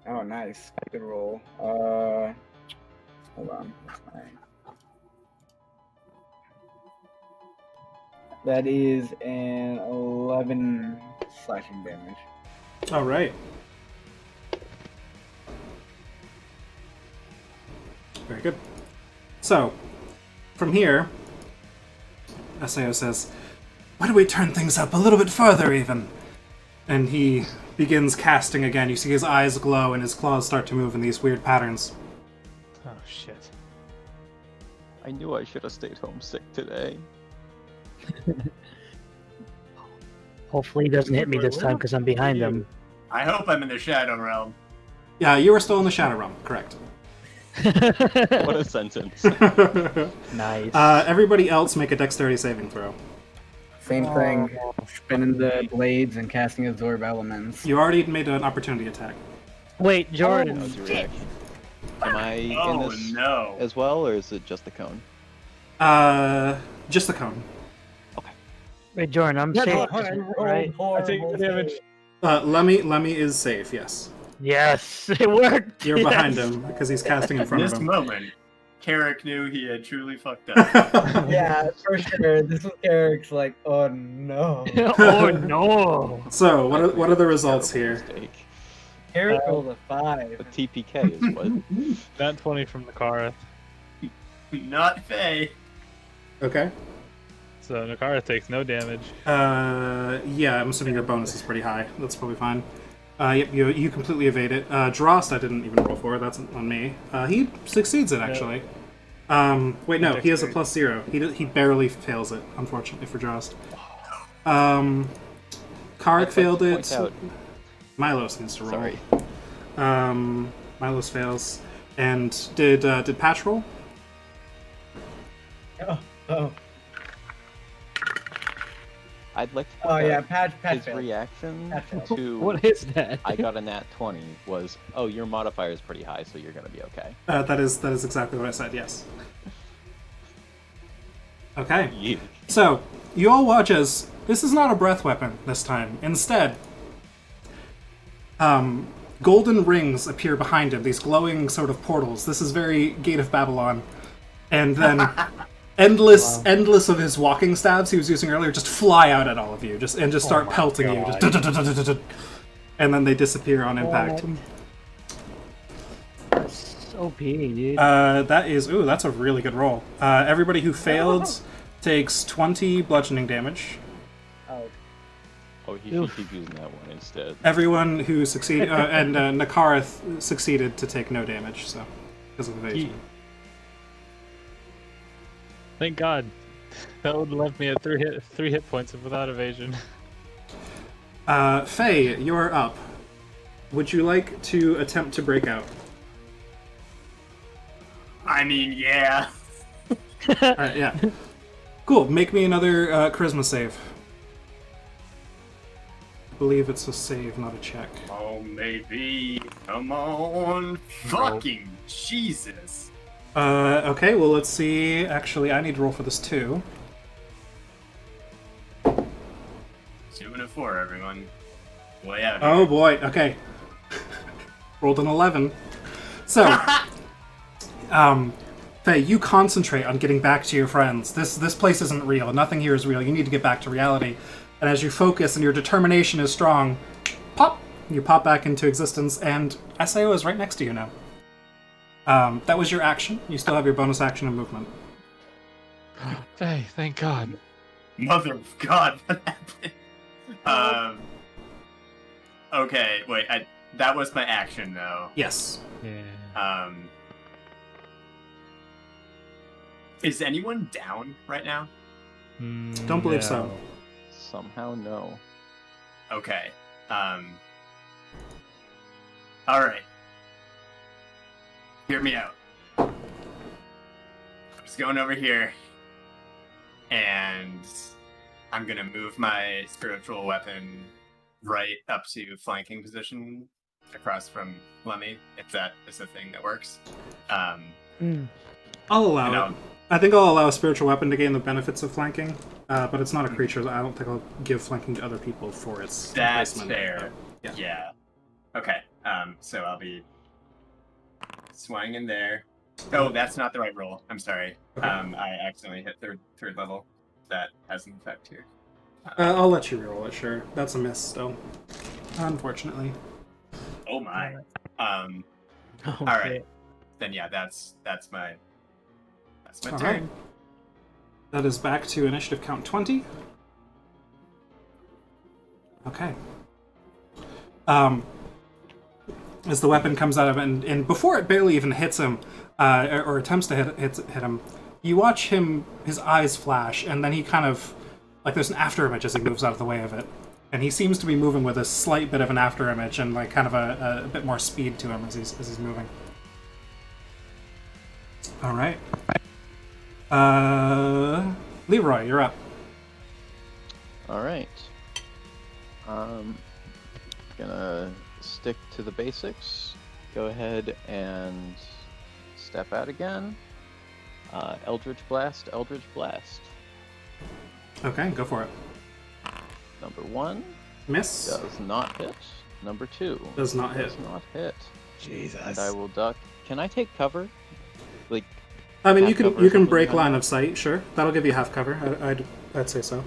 Oh, nice. Good roll. Hold on. That is an 11 slashing damage. All right. Very good. So, from here, Aseo says, "Why don't we turn things up a little bit further, even?" And he begins casting again. You see his eyes glow and his claws start to move in these weird patterns. Oh shit. I knew I should have stayed home sick today. Hopefully he doesn't hit me this time because I'm behind him. I hope I'm in the Shadow Realm. Yeah, you were still in the Shadow Realm, correct. What a sentence. Nice. Everybody else make a dexterity saving throw. Same thing. Spinning the blades and casting absorb elements. You already made an opportunity attack. Wait, That Jordan. was your reaction. Am I in Oh this no. as well, or is it just the cone? Just the cone. Wait, Jordan, I'm safe, right? I take the damage. Lemmy is safe, yes. Yes, it worked. You're behind Yes. him because he's casting in In front this of him. moment, Carrick knew he had truly fucked up. Yeah, for sure. This is Eric's like, oh no. Oh no. So, what are the results Terrible here? mistake. Eric rolled a A 5. TPK is what? That 20 from the Nakara. Not Faye. Okay. So Nakara takes no damage. Yeah, I'm assuming your bonus is pretty high. That's probably fine. Yep, you completely evade it. Drost, I didn't even roll for. That's on me. He succeeds it, actually. Wait, no, he has a +0. He barely fails it, unfortunately, for Drost. Karik I'd like failed to it. point out- Milos needs to roll. Sorry. Milos fails. And did Patch roll? Oh. I'd like to Oh point yeah, out Patch his failed. reaction Patch failed. to What is that? I got a nat 20 was, oh, your modifier is pretty high, so you're gonna be okay. That is exactly what I said, yes. Okay. Yeah. So, you all watch as this is not a breath weapon this time. Instead, golden rings appear behind him, these glowing sort of portals. This is very Gate of Babylon. And then endless of his walking stabs he was using earlier just fly out at all of you, just start pelting you. Just and then they disappear on impact. That's OP, dude. That's a really good roll. Everybody who failed takes 20 bludgeoning damage. Oh, Oh, he should keep using that one instead. Everyone who succeeded, and Nakarath succeeded to take no damage, so because of evasion. Thank God. That would have left me at three hit points without evasion. Faye, you're up. Would you like to attempt to break out? I mean, yeah. Alright, yeah. Cool, make me another charisma save. I believe it's a save, not a check. Oh, maybe. Come on. Fucking Jesus. Okay, well, let's see. Actually, I need to roll for this too. 2 and a 4, everyone. Way out here. Oh boy, okay. Rolled an 11. So, Faye, you concentrate on getting back to your friends. This place isn't real. Nothing here is real. You need to get back to reality. And as you focus and your determination is strong, pop! You pop back into existence, and SAO is right next to you now. That was your action. You still have your bonus action and movement. Hey, thank God. Mother of God, what happened? Okay, wait, that was my action, though. Yes. Yeah. Is anyone down right now? Don't believe so. Somehow, no. Okay. Alright. Hear me out. I'm just going over here. And I'm gonna move my spiritual weapon right up to flanking position across from Lemmy, if that is a thing that works. I'll allow it. I think I'll allow a spiritual weapon to gain the benefits of flanking, but it's not a creature. I don't think I'll give flanking to other people for its That's placement. fair. Yeah. Yeah. Okay. So I'll be swinging there. Oh, that's not the right roll. I'm sorry. Okay. I accidentally hit third level. That has an effect here. I'll let you reroll it, sure. That's a miss still. Unfortunately. Oh my. All right. Then yeah, that's my All turn. right. That is back to initiative count 20. Okay. As the weapon comes out of it, and before it barely even hits him, or attempts to hit him, you watch his eyes flash, and then he kind of, like there's an afterimage as he moves out of the way of it. And he seems to be moving with a slight bit of an afterimage and like kind of a bit more speed to him as he's moving. All right. Leroy, you're up. All right. Gonna stick to the basics. Go ahead and step out again. Eldritch Blast, Eldritch Blast. Okay, go for it. Number 1 Miss. does not hit. Number 2 Does not hit. does not hit. Jesus. And I will duck. Can I take cover? Like, I mean, half you can cover you or can something break like line that? of sight, sure. That'll give you half cover. I'd say so.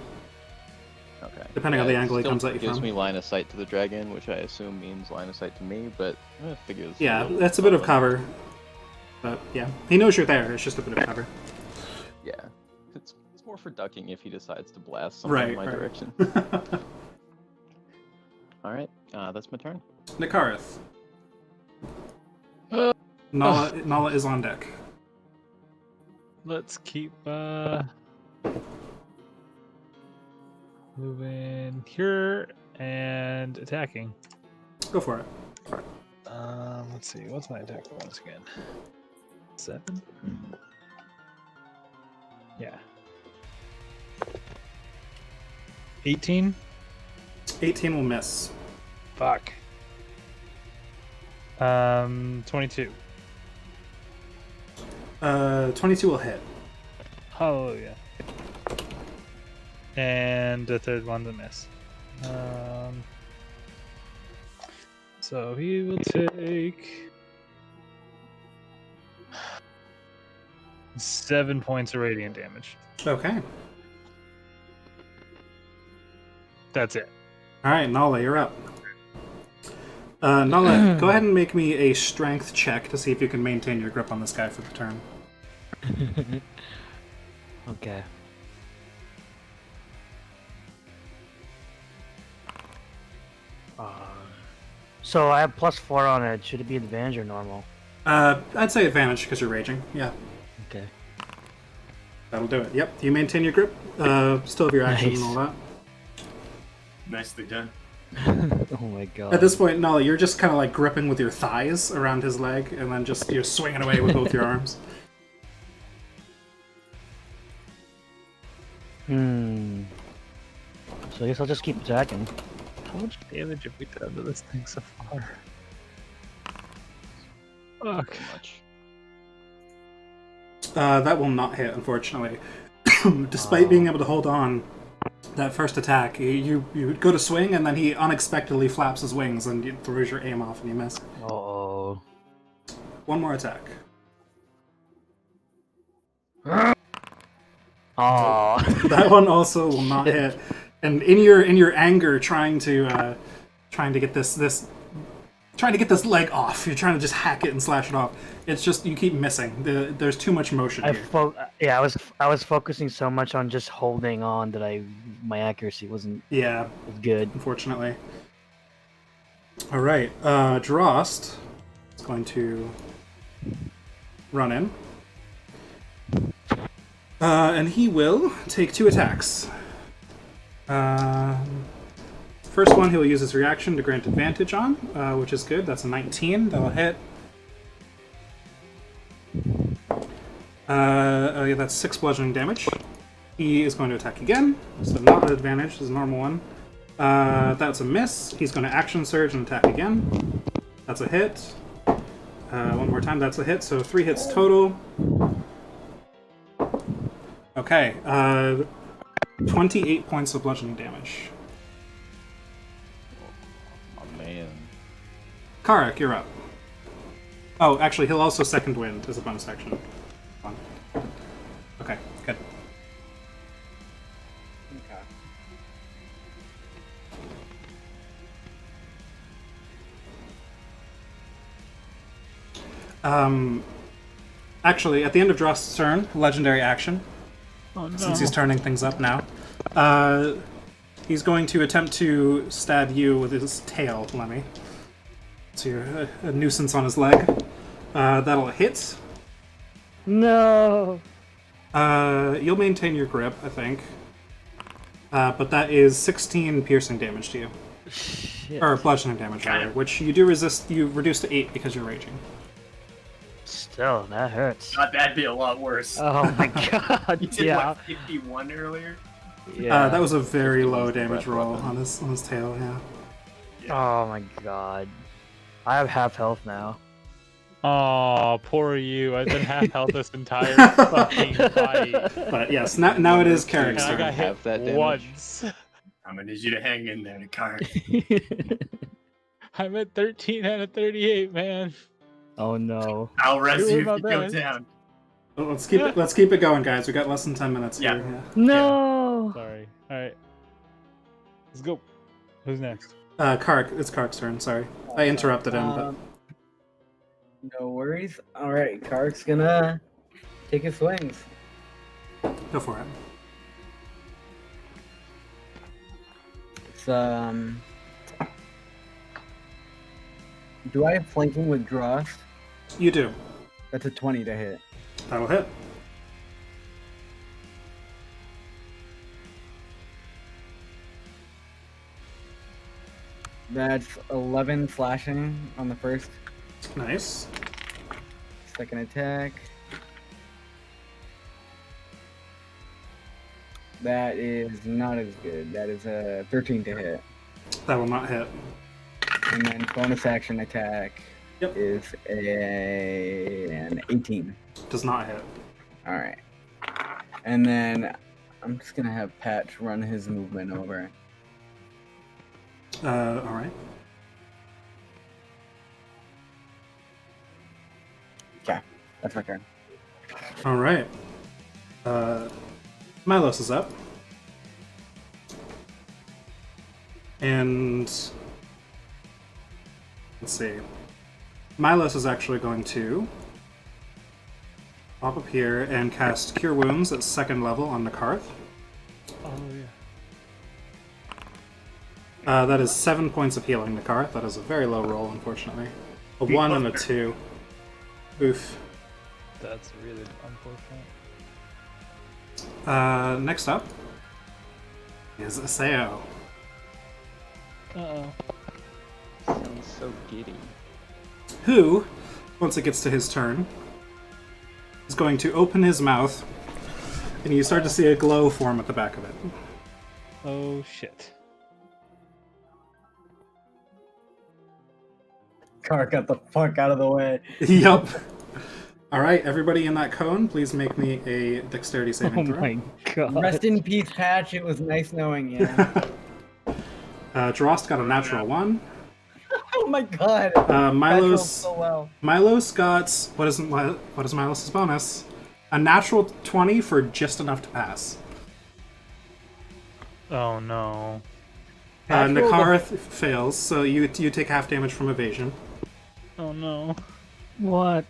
Okay. Depending on the it angle he still comes at you gives from. me line of sight to the dragon, which I assume means line of sight to me, but I figure this is Yeah, little that's a bit of something. cover. But yeah, he knows you're there. It's just a bit of cover. Yeah. It's more for ducking if he decides to blast something Right, in my right. direction. Alright, that's my turn. Nikarith. Uh, Nala is on deck. Let's keep moving here and attacking. Go for it. Let's see. What's my attack bonus again? 7. Yeah. 18. 18 will miss. Fuck. 22. 22 will hit. Hallelujah. And the third one to miss. So he will take 7 points of radiant damage. Okay. That's it. All right, Nala, you're up. Nala, go ahead and make me a strength check to see if you can maintain your grip on this guy for the turn. Okay. So I have +4 on it. Should it be advantage or normal? I'd say advantage because you're raging. Yeah, Okay. that'll do it. Yep, you maintain your grip. Still have your action and all that. Nicely done. Oh my god. At this point, Nala, you're just kind of like gripping with your thighs around his leg, and then just you're swinging away with both your arms. So I guess I'll just keep attacking. How much damage have we done to this thing so far? Fuck. Pretty much. That will not hit, unfortunately. Despite being able to hold on, that first attack, you go to swing, and then he unexpectedly flaps his wings, and throws your aim off, and you miss. Oh. One more attack. Oh. That one also will not hit. And in your anger, trying to get this leg off, you're trying to just hack it and slash it off. It's just you keep missing. There's too much motion here. I was focusing so much on just holding on that my accuracy wasn't Yeah, as good. unfortunately. All right, Drost is going to run in. And he will take 2 attacks. First one, he will use his reaction to grant advantage on, which is good. That's a 19. That'll hit. Oh yeah, that's 6 bludgeoning damage. He is going to attack again, so not an advantage. This is a normal one. That's a miss. He's going to action surge and attack again. That's a hit. One more time, that's a hit. So 3 hits total. Okay, 28 points of bludgeoning damage. Oh man. Karak, you're up. Oh, actually, he'll also second wind as a bonus action. Okay, good. Okay. Actually, at the end of Drost's turn, legendary action, Oh no. since he's turning things up now, he's going to attempt to stab you with his tail, Lemmy. So you're a nuisance on his leg. That'll hit. No. You'll maintain your grip, I think. But that is 16 piercing damage to you. Shit. Or bludgeoning damage, rather, which you do resist. You reduce to 8 because you're raging. Still, that hurts. Thought that'd be a lot worse. Oh my god. You did Yeah. what, 51 earlier? Yeah. That was a very low the damage breath roll weapon. on his tail, yeah. Oh my god. I have half health now. Oh, poor you. I've been half health this entire fucking fight. But yes, now it is Carrick's And I turn. got hit Have that damage. once. I'm gonna need you to hang in there, Car. I'm at 13 out of 38, man. Oh no. I'll rest Doing you if my you go best. down. Well, let's keep it going, guys. We got less than 10 minutes Yeah. here. No. Sorry. Alright. Let's go. Who's next? Kark, it's Kark's turn. Sorry, I interrupted him. But No worries. All right, Kark's gonna take his swings. go for it. It's do I have flanking with Drost? You do. That's a 20 to hit. That'll hit. That's 11 slashing on the first. Nice. Second attack. That is not as good. That is a 13 to hit. That will not hit. And then bonus action attack Yep. is an 18. Does not hit. All right. And then I'm just gonna have Patch run his movement over. All right. Okay, that's my turn. All right. Milos is up. And let's see. Milos is actually going to pop up here and cast Cure Wounds at 2nd level on Nakarth. Oh, yeah. That is 7 points of healing, Nakarth. That is a very low roll, unfortunately. A 1 and a 2. Oof. That's really unfortunate. Next up is Aseo. Uh-oh. Sounds so giddy. Who, once it gets to his turn, is going to open his mouth, and you start to see a glow form at the back of it. Oh, shit. Kark got the fuck out of the way. Yup. Alright, everybody in that cone, please make me a dexterity Oh saving throw. my god. Rest in peace, Patch. It was nice knowing you. Drost got a natural 1. Oh my god. Patch rolled Milos so well. Milos got... What is Milos' bonus? A natural 20 for just enough to pass. Oh no. Nakarth fails, so you take half damage from evasion. Oh no. What?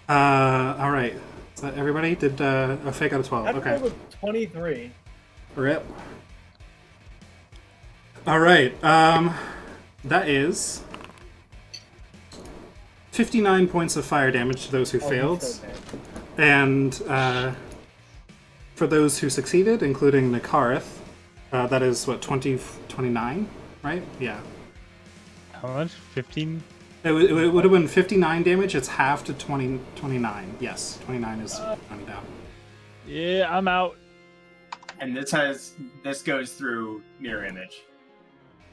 All right. Is that everybody? Did Faye got a 12? Natural Okay. was 23. Rip. All right. That is 59 points of fire damage to those who failed, So bad. and for those who succeeded, including Nakarth, that is what 29, right? Yeah. How much? 15? It would have been 59 damage. It's half to 29. Yes, 29 is coming down. Yeah, I'm out. And this goes through mirror image.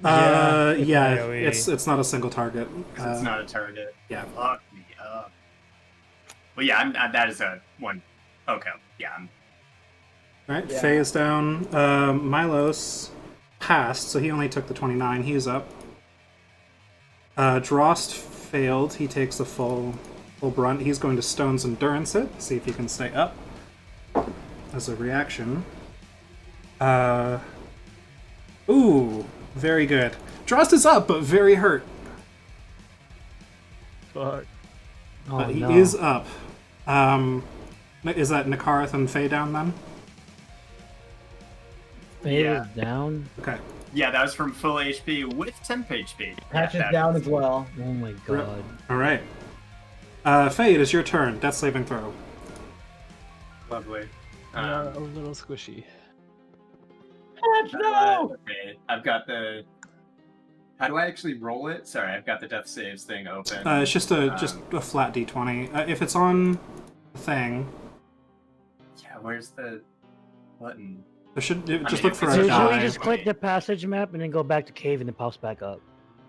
Yeah, AoE. it's not a single target. 'Cause it's not a target. Yeah. Fuck me up. Well, yeah, that is a one. Okay, yeah. All right, Yeah. Faye is down. Milos passed, so he only took the 29. He's up. Drost failed. He takes the full brunt. He's going to Stone's Endurance it. See if he can stay up as a reaction. Ooh, very good. Drost is up, but very hurt. Fuck. Oh But he no. is up. Is that Nakarth and Faye down then? Faye Yeah. is down. Okay. Yeah, that was from full HP with temp HP. Patch is Yeah, down as well. Oh my god. All right. Faye, it is your turn. Death saving throw. Lovely. A little squishy. Okay, I've got the. How do I actually roll it? Sorry, I've got the death saves thing open. It's just a flat d20. If it's on the thing, Yeah, where's the button? there should mean, just look if for it's a a Usually die. just click the passage map and then go back to cave and it pops back up.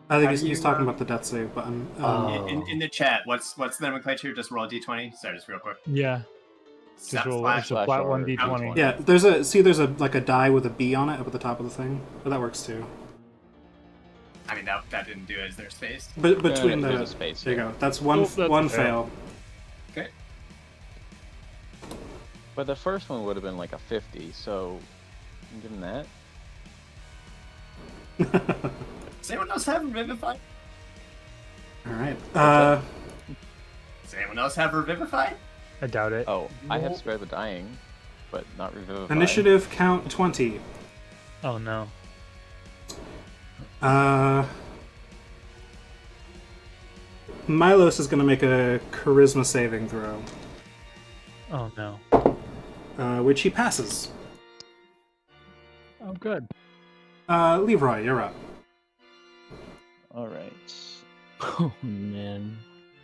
I think How he's, do he's you, talking about the death save button. Oh. In the chat, what's the nomenclature? Just roll a d20. Sorry, just real quick. Yeah. Slap, roll slash. it's a flat or 1d20. Yeah, there's a like a die with a B on it up at the top of the thing, but that works too. I mean, that didn't do it. Is there space? But between there's the a space, there you yeah. go. That's one Oh, that's one a fail. fail. Okay. But the first one would have been like a 50, so I'm giving that. Does anyone else have Revivify? All right. Does anyone else have Revivify? I doubt it. Oh, I have Spare the Dying, but not Revivify. Initiative count 20. Oh no. Milos is going to make a charisma saving throw, Oh no. which he passes. Oh good. Leroy, you're up. Alright. Oh man.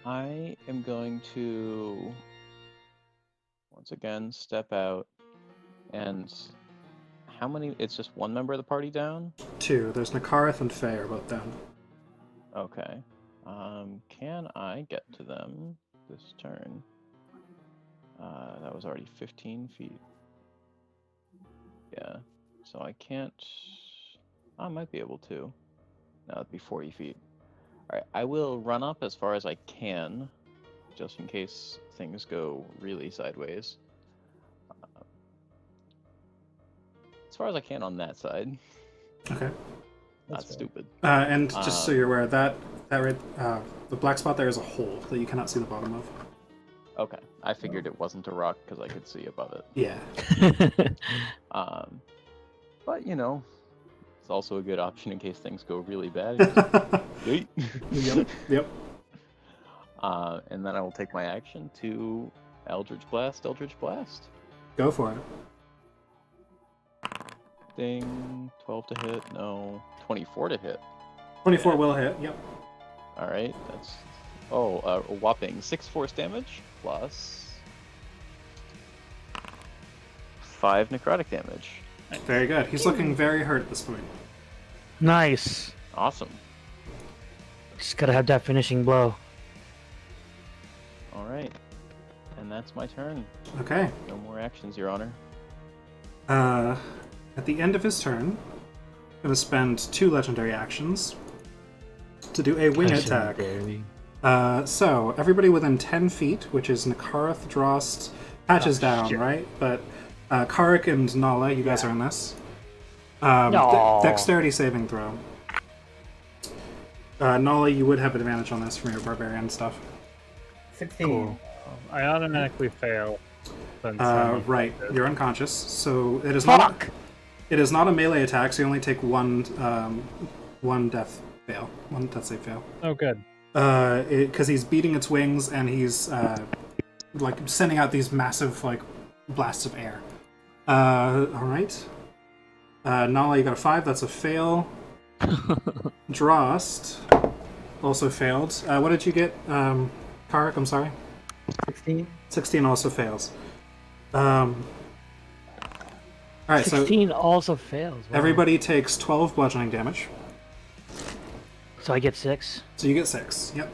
I am going to once again step out, and how many? It's just one member of the party down? 2. There's Nakarth and Faye are both down. Okay. Can I get to them this turn? That was already 15 feet. Yeah. So I can't. I might be able to. No, it'd be 40 feet. Alright, I will run up as far as I can, just in case things go really sideways. As far as I can on that side. Okay. Not stupid. And just so you're aware, that the black spot there is a hole that you cannot see the bottom of. Okay, I figured it wasn't a rock because I could see above it. Yeah. But you know, it's also a good option in case things go really bad. Yeet. Yep. And then I will take my action to Eldritch Blast. Go for it. Ding. 12 to hit. No. 24 to hit. 24 will hit. Yep. All right. That's a whopping 6 force damage plus 5 necrotic damage. Very good. He's looking very hurt at this point. Nice. Awesome. Just gotta have that finishing blow. All right. And that's my turn. Okay. No more actions, Your Honor. At the end of his turn, I'm going to spend 2 legendary actions to do a wing attack. So, everybody within 10 feet, which is Nakarth, Drost, Patch is Oh, down, shit. right? But Karik and Nala, you guys are in this. No. Dexterity saving throw. Nala, you would have advantage on this from your barbarian stuff. 16. Cool. I automatically fail. Since Right, you're unconscious, so it is not. Fuck. It is not a melee attack, so you only take one death fail, one death save fail. Oh, good. Because he's beating its wings and he's like sending out these massive like blasts of air. All right. Nala, you got a 5. That's a fail. Drost also failed. What did you get, Karik? I'm sorry. 16. 16 also fails. All right, 16 also fails. so Wow. everybody takes 12 bludgeoning damage. So I get 6. So you get 6. Yep.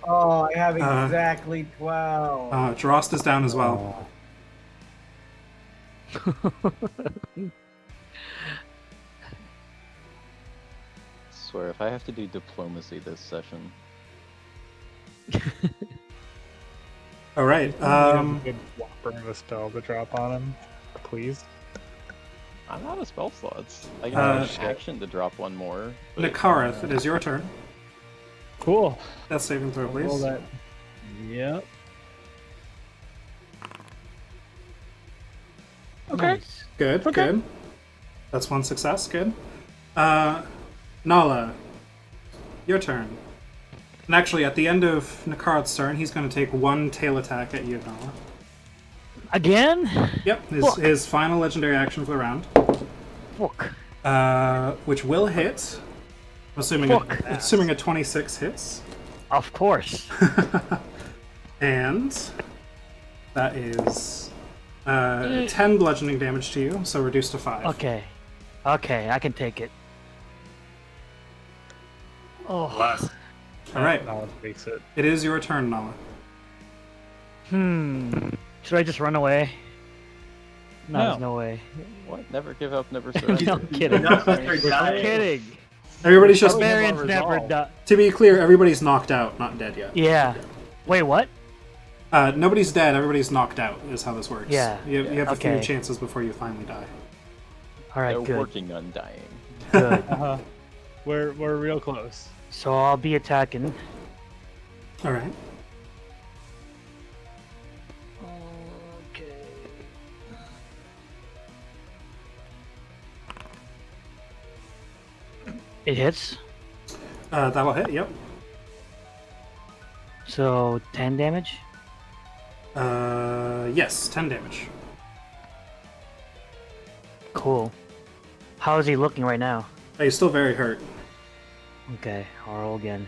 Oh, I have exactly 12. Drost is down as well. Swear, if I have to do diplomacy this session, All right. You have a good whopper of a spell to drop on him, please. I'm out of spell slots. I can Uh, use an action to drop one more. but, Nikareth, it is your turn. Cool. Death saving throw, Roll please. that. Yep. Okay. Nice. Good, Okay. good. That's one success. Good. Nala, your turn. And actually, at the end of Nikareth's turn, he's going to take one tail attack at you, Nala. Again? Yep, Fuck. his final legendary action for the round. Fuck. Which will hit. I'm assuming a 26 hits. Of course. And that is 10 bludgeoning damage to you, so reduced to 5. Okay. Okay, I can take it. Oh. Last. All right. Now it makes it. It is your turn, Nala. Should I just run away? No, No. there's no way. What? Never give up, never No, surrender. I'm kidding. No, they're I'm dying. kidding. Everybody's just. Barbarians more never resolve. die. To be clear, everybody's knocked out, not dead yet. Yeah. Wait, what? Nobody's dead, everybody's knocked out, is how this works. Yeah. You have a few Okay. chances before you finally die. All right, They're good. working on dying. Good. Uh-huh. We're real close. So I'll be attacking. Alright. Okay. It hits. That'll hit, yep. So 10 damage. Yes, 10 damage. Cool. How is he looking right now? He's still very hurt. Okay, I'll roll again.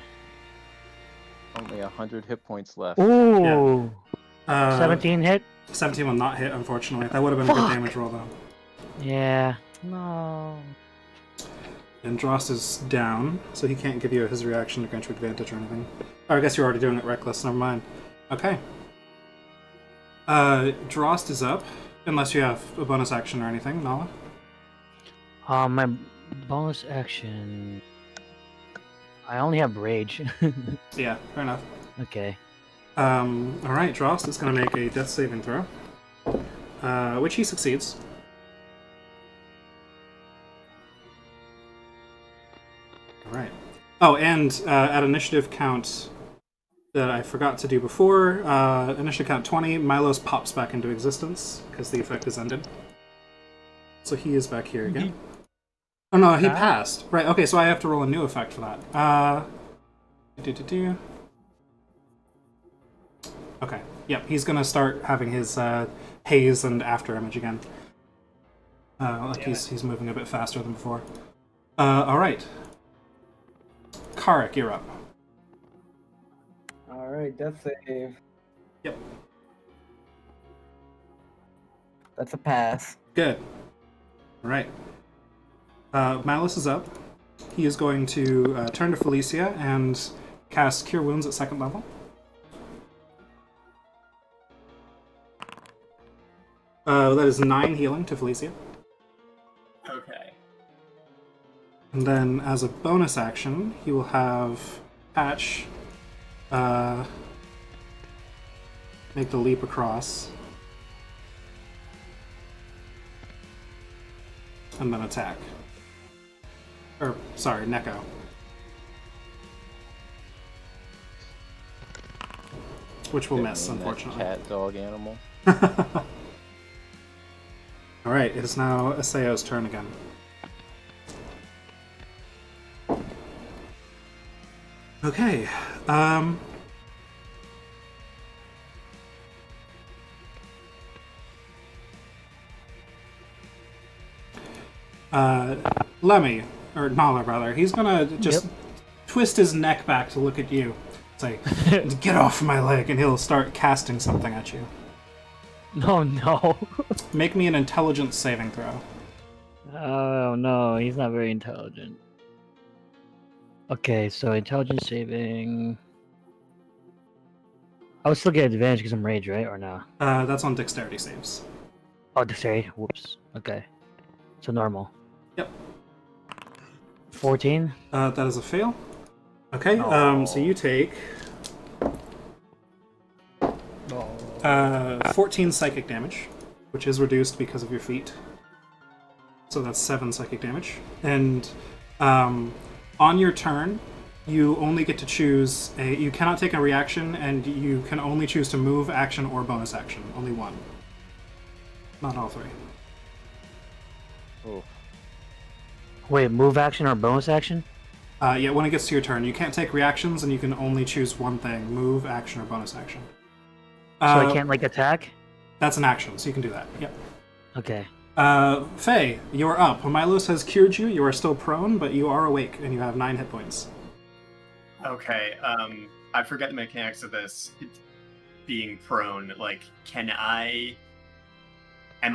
Only 100 hit points left. Ooh. 17 hit. 17 will not hit, unfortunately. That would have been a good Fuck. damage roll, though. Yeah. No. And Drost is down, so he can't give you his reaction to grant you advantage or anything. Oh, I guess you're already doing it reckless, never mind. Okay. Drost is up, unless you have a bonus action or anything, Nala. My bonus action. I only have rage. Yeah, fair enough. Okay. Alright, Drost is going to make a death saving throw, which he succeeds. Alright. Oh, and at initiative count that I forgot to do before, initiative count 20, Milos pops back into existence, because the effect is ended. So he is back here again. Oh no, he passed. Right, okay, so I have to roll a new effect for that. Okay, yep, he's gonna start having his haze and after image again. Like he's moving a bit faster than before. Alright. Karik, you're up. Alright, death save. Yep. That's a pass. Good. Alright. Malice is up. He is going to turn to Felicia and cast Cure Wounds at 2nd level. That is 9 healing to Felicia. Okay. And then, as a bonus action, he will have Patch make the leap across. and then attack. Or, sorry, Neko. Which will miss, That unfortunately. cat dog animal. Alright, it is now Aseo's turn again. Okay, Lemmy, or Nala rather, he's gonna just twist his neck back to look at you. Say, get off my leg, and he'll start casting something at you. No, no. Make me an intelligence saving throw. Oh no, he's not very intelligent. Okay, so intelligence saving. I would still get advantage because I'm rage, right? Or no? That's on dexterity saves. Oh, dexterity. Whoops. Okay. So normal. Yep. 14. That is a fail. Okay, so you take 14 psychic damage, which is reduced because of your feat. So that's 7 psychic damage. And on your turn, you only get to choose you cannot take a reaction, and you can only choose to move, action, or bonus action. Only one. Not all three. Oh. Wait, move action or bonus action? Yeah, when it gets to your turn, you can't take reactions, and you can only choose one thing: move, action, or bonus action. So I can't like attack? That's an action, so you can do that. Yep. Okay. Faye, you're up. Milos has cured you. You are still prone, but you are awake, and you have 9 hit points. Okay, I forget the mechanics of this. Being prone, like, am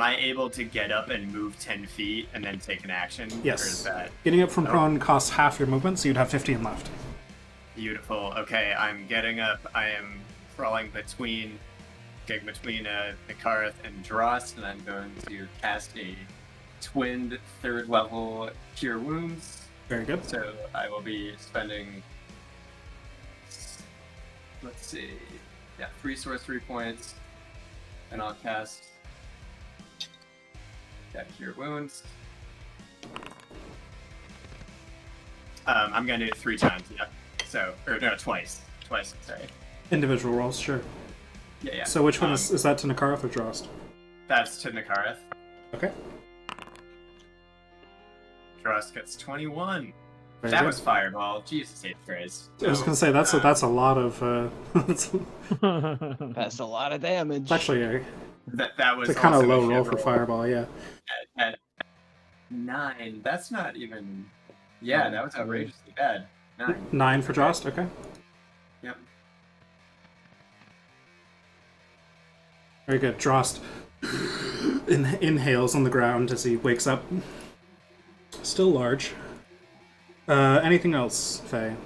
I able to get up and move 10 feet and then take an action? Yes. Or is that... Getting up from prone costs half your movement, so you'd have 15 left. Beautiful. Okay, I'm getting up. I am crawling between Nikarth and Drost, and I'm going to cast a twinned 3rd level Cure Wounds. Very good. So I will be spending, let's see, 3 sorcery points, and I'll cast Cure Wounds. I'm gonna do it 3 times, yeah. So, or no, twice. Twice, sorry. Individual rolls, sure. Yeah. So which one is that to Nikarth or Drost? That's to Nikarth. Okay. Drost gets 21. Very That good. was Fireball. Jesus H. Christ. I was gonna say that's a lot of. It's That's a lot of damage. actually That was it's a kind of also a low roll shit for Fireball, yeah. At 9. That's not even. Yeah, that was outrageously bad. 9. 9 for Drost, okay. Yep. Very good. Drost inhales on the ground as he wakes up. Still large. Anything else, Faye?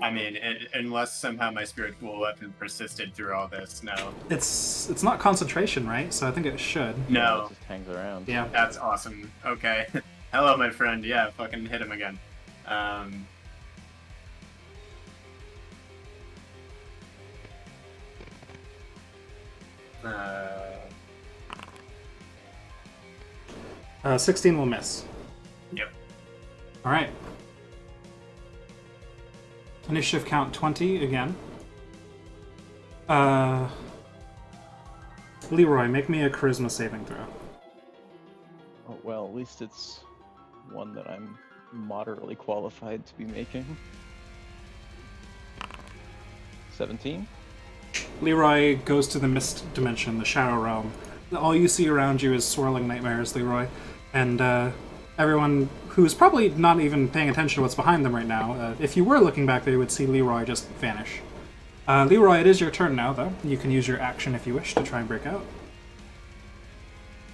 I mean, unless somehow my spiritual weapon persisted through all this, no. It's not concentration, right? So I think it should. No. It just hangs around. Yeah. That's awesome. Okay. Hello, my friend. Yeah, fucking hit him again. 16 will miss. Yep. All right. Initiative count 20 again. Leroy, make me a charisma saving throw. Oh, well, at least it's one that I'm moderately qualified to be making. 17? Leroy goes to the mist dimension, the shadow realm. All you see around you is swirling nightmares, Leroy. And everyone who's probably not even paying attention to what's behind them right now, if you were looking back there, you would see Leroy just vanish. Leroy, it is your turn now, though. You can use your action if you wish to try and break out.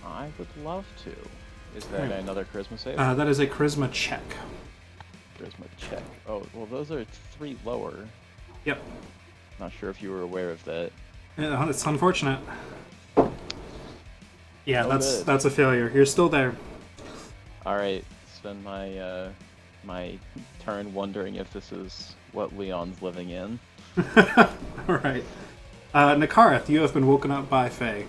I would love to. Is that Right. another charisma save? That is a charisma check. Charisma check. Oh, well, those are 3 lower. Yep. Not sure if you were aware of that. Yeah, it's unfortunate. Yeah, No that's good. that's a failure. You're still there. Alright, spend my my turn wondering if this is what Leon's living in. All right. Nikarth, you have been woken up by Faye.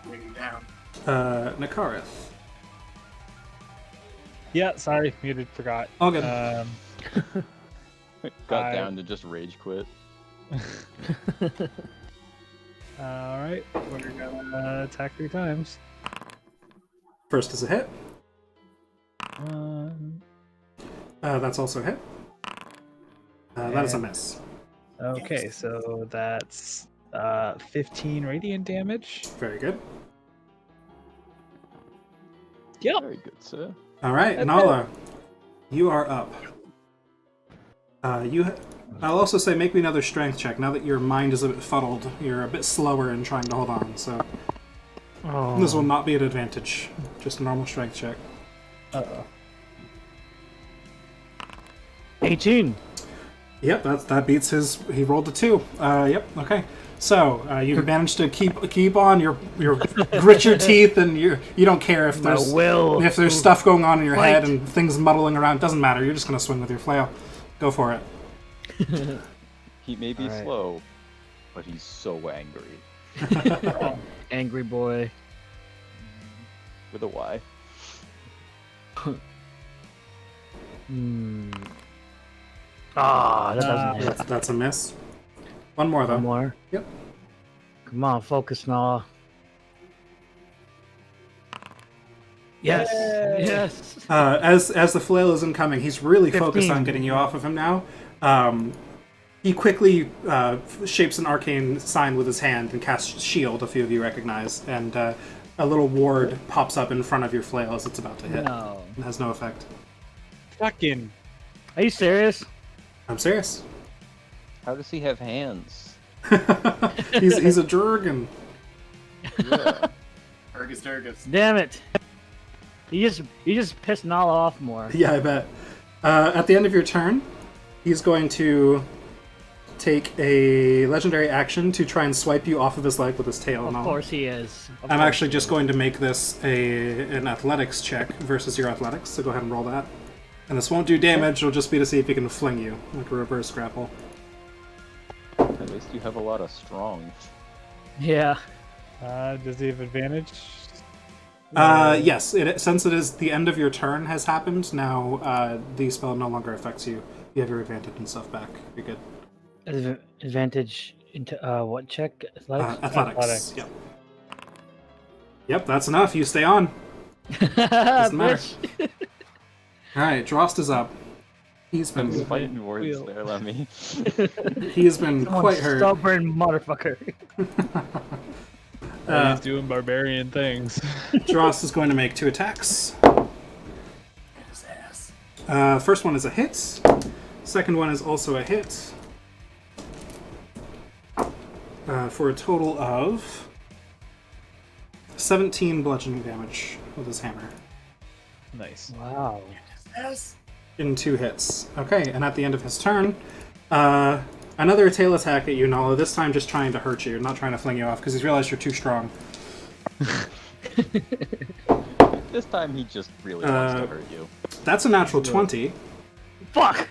Bring him down. Nakarith. Yeah, sorry, muted, forgot. All good. Got down to just rage quit. Alright, we're gonna attack 3 times. First is a hit. 1. That's also a hit. That is a miss. Okay, so that's 15 radiant damage. Very good. Yep. Very good, sir. All right, Nala, you are up. I'll also say make me another strength check. Now that your mind is a bit fuddled, you're a bit slower in trying to hold on, so this will not be an advantage. Just a normal strength check. 18. Yep, that beats his. He rolled a 2. Yep. Okay. So you've managed to keep on. Your grit your teeth, and you don't care if there's stuff going on in your head and things muddling around. It doesn't matter. You're just gonna swing with your flail. Go for it. He may be slow, but he's so angry. Angry boy. With a Y. That doesn't hit. That's a miss. One more though. One more. Yep. Come on, focus, Nala. Yes. Yes. As the flail is incoming, he's really focused 15. on getting you off of him now. He quickly shapes an arcane sign with his hand and casts shield. A few of you recognize, and a little ward pops up in front of your flail as it's about to hit. No. It has no effect. Fucking. Are you serious? I'm serious. How does he have hands? he's a Jurgen. Yeah. Urgus Durgus. Damn it. You just pissed Nala off more. Yeah, I bet. At the end of your turn, he's going to take a legendary action to try and swipe you off of his leg with his tail. Of course he is. I'm actually just going to make this an athletics check versus your athletics, so go ahead and roll that. And this won't do damage, it'll just be to see if he can fling you, like a reverse grapple. At least you have a lot of strong. Yeah. Does he have advantage? Yes, since it is the end of your turn has happened, now the spell no longer affects you. You have your advantage and stuff back. You're good. Advantage into what check? Athletics? Athletics. Yep. Yep, that's enough. You stay on. Doesn't matter. Alright, Drost is up. He's been Fighting words there, let me. he has been quite hurt. Stubborn motherfucker. He's doing barbarian things. Drost is going to make 2 attacks. His ass. First one is a hit. Second one is also a hit. For a total of 17 bludgeoning damage with his hammer. Nice. Wow. Yes. In 2 hits. Okay, and at the end of his turn, another tail attack at you, Nala, this time just trying to hurt you, not trying to fling you off, because he's realized you're too strong. This time he just really wants to hurt you. That's a natural 20. Fuck!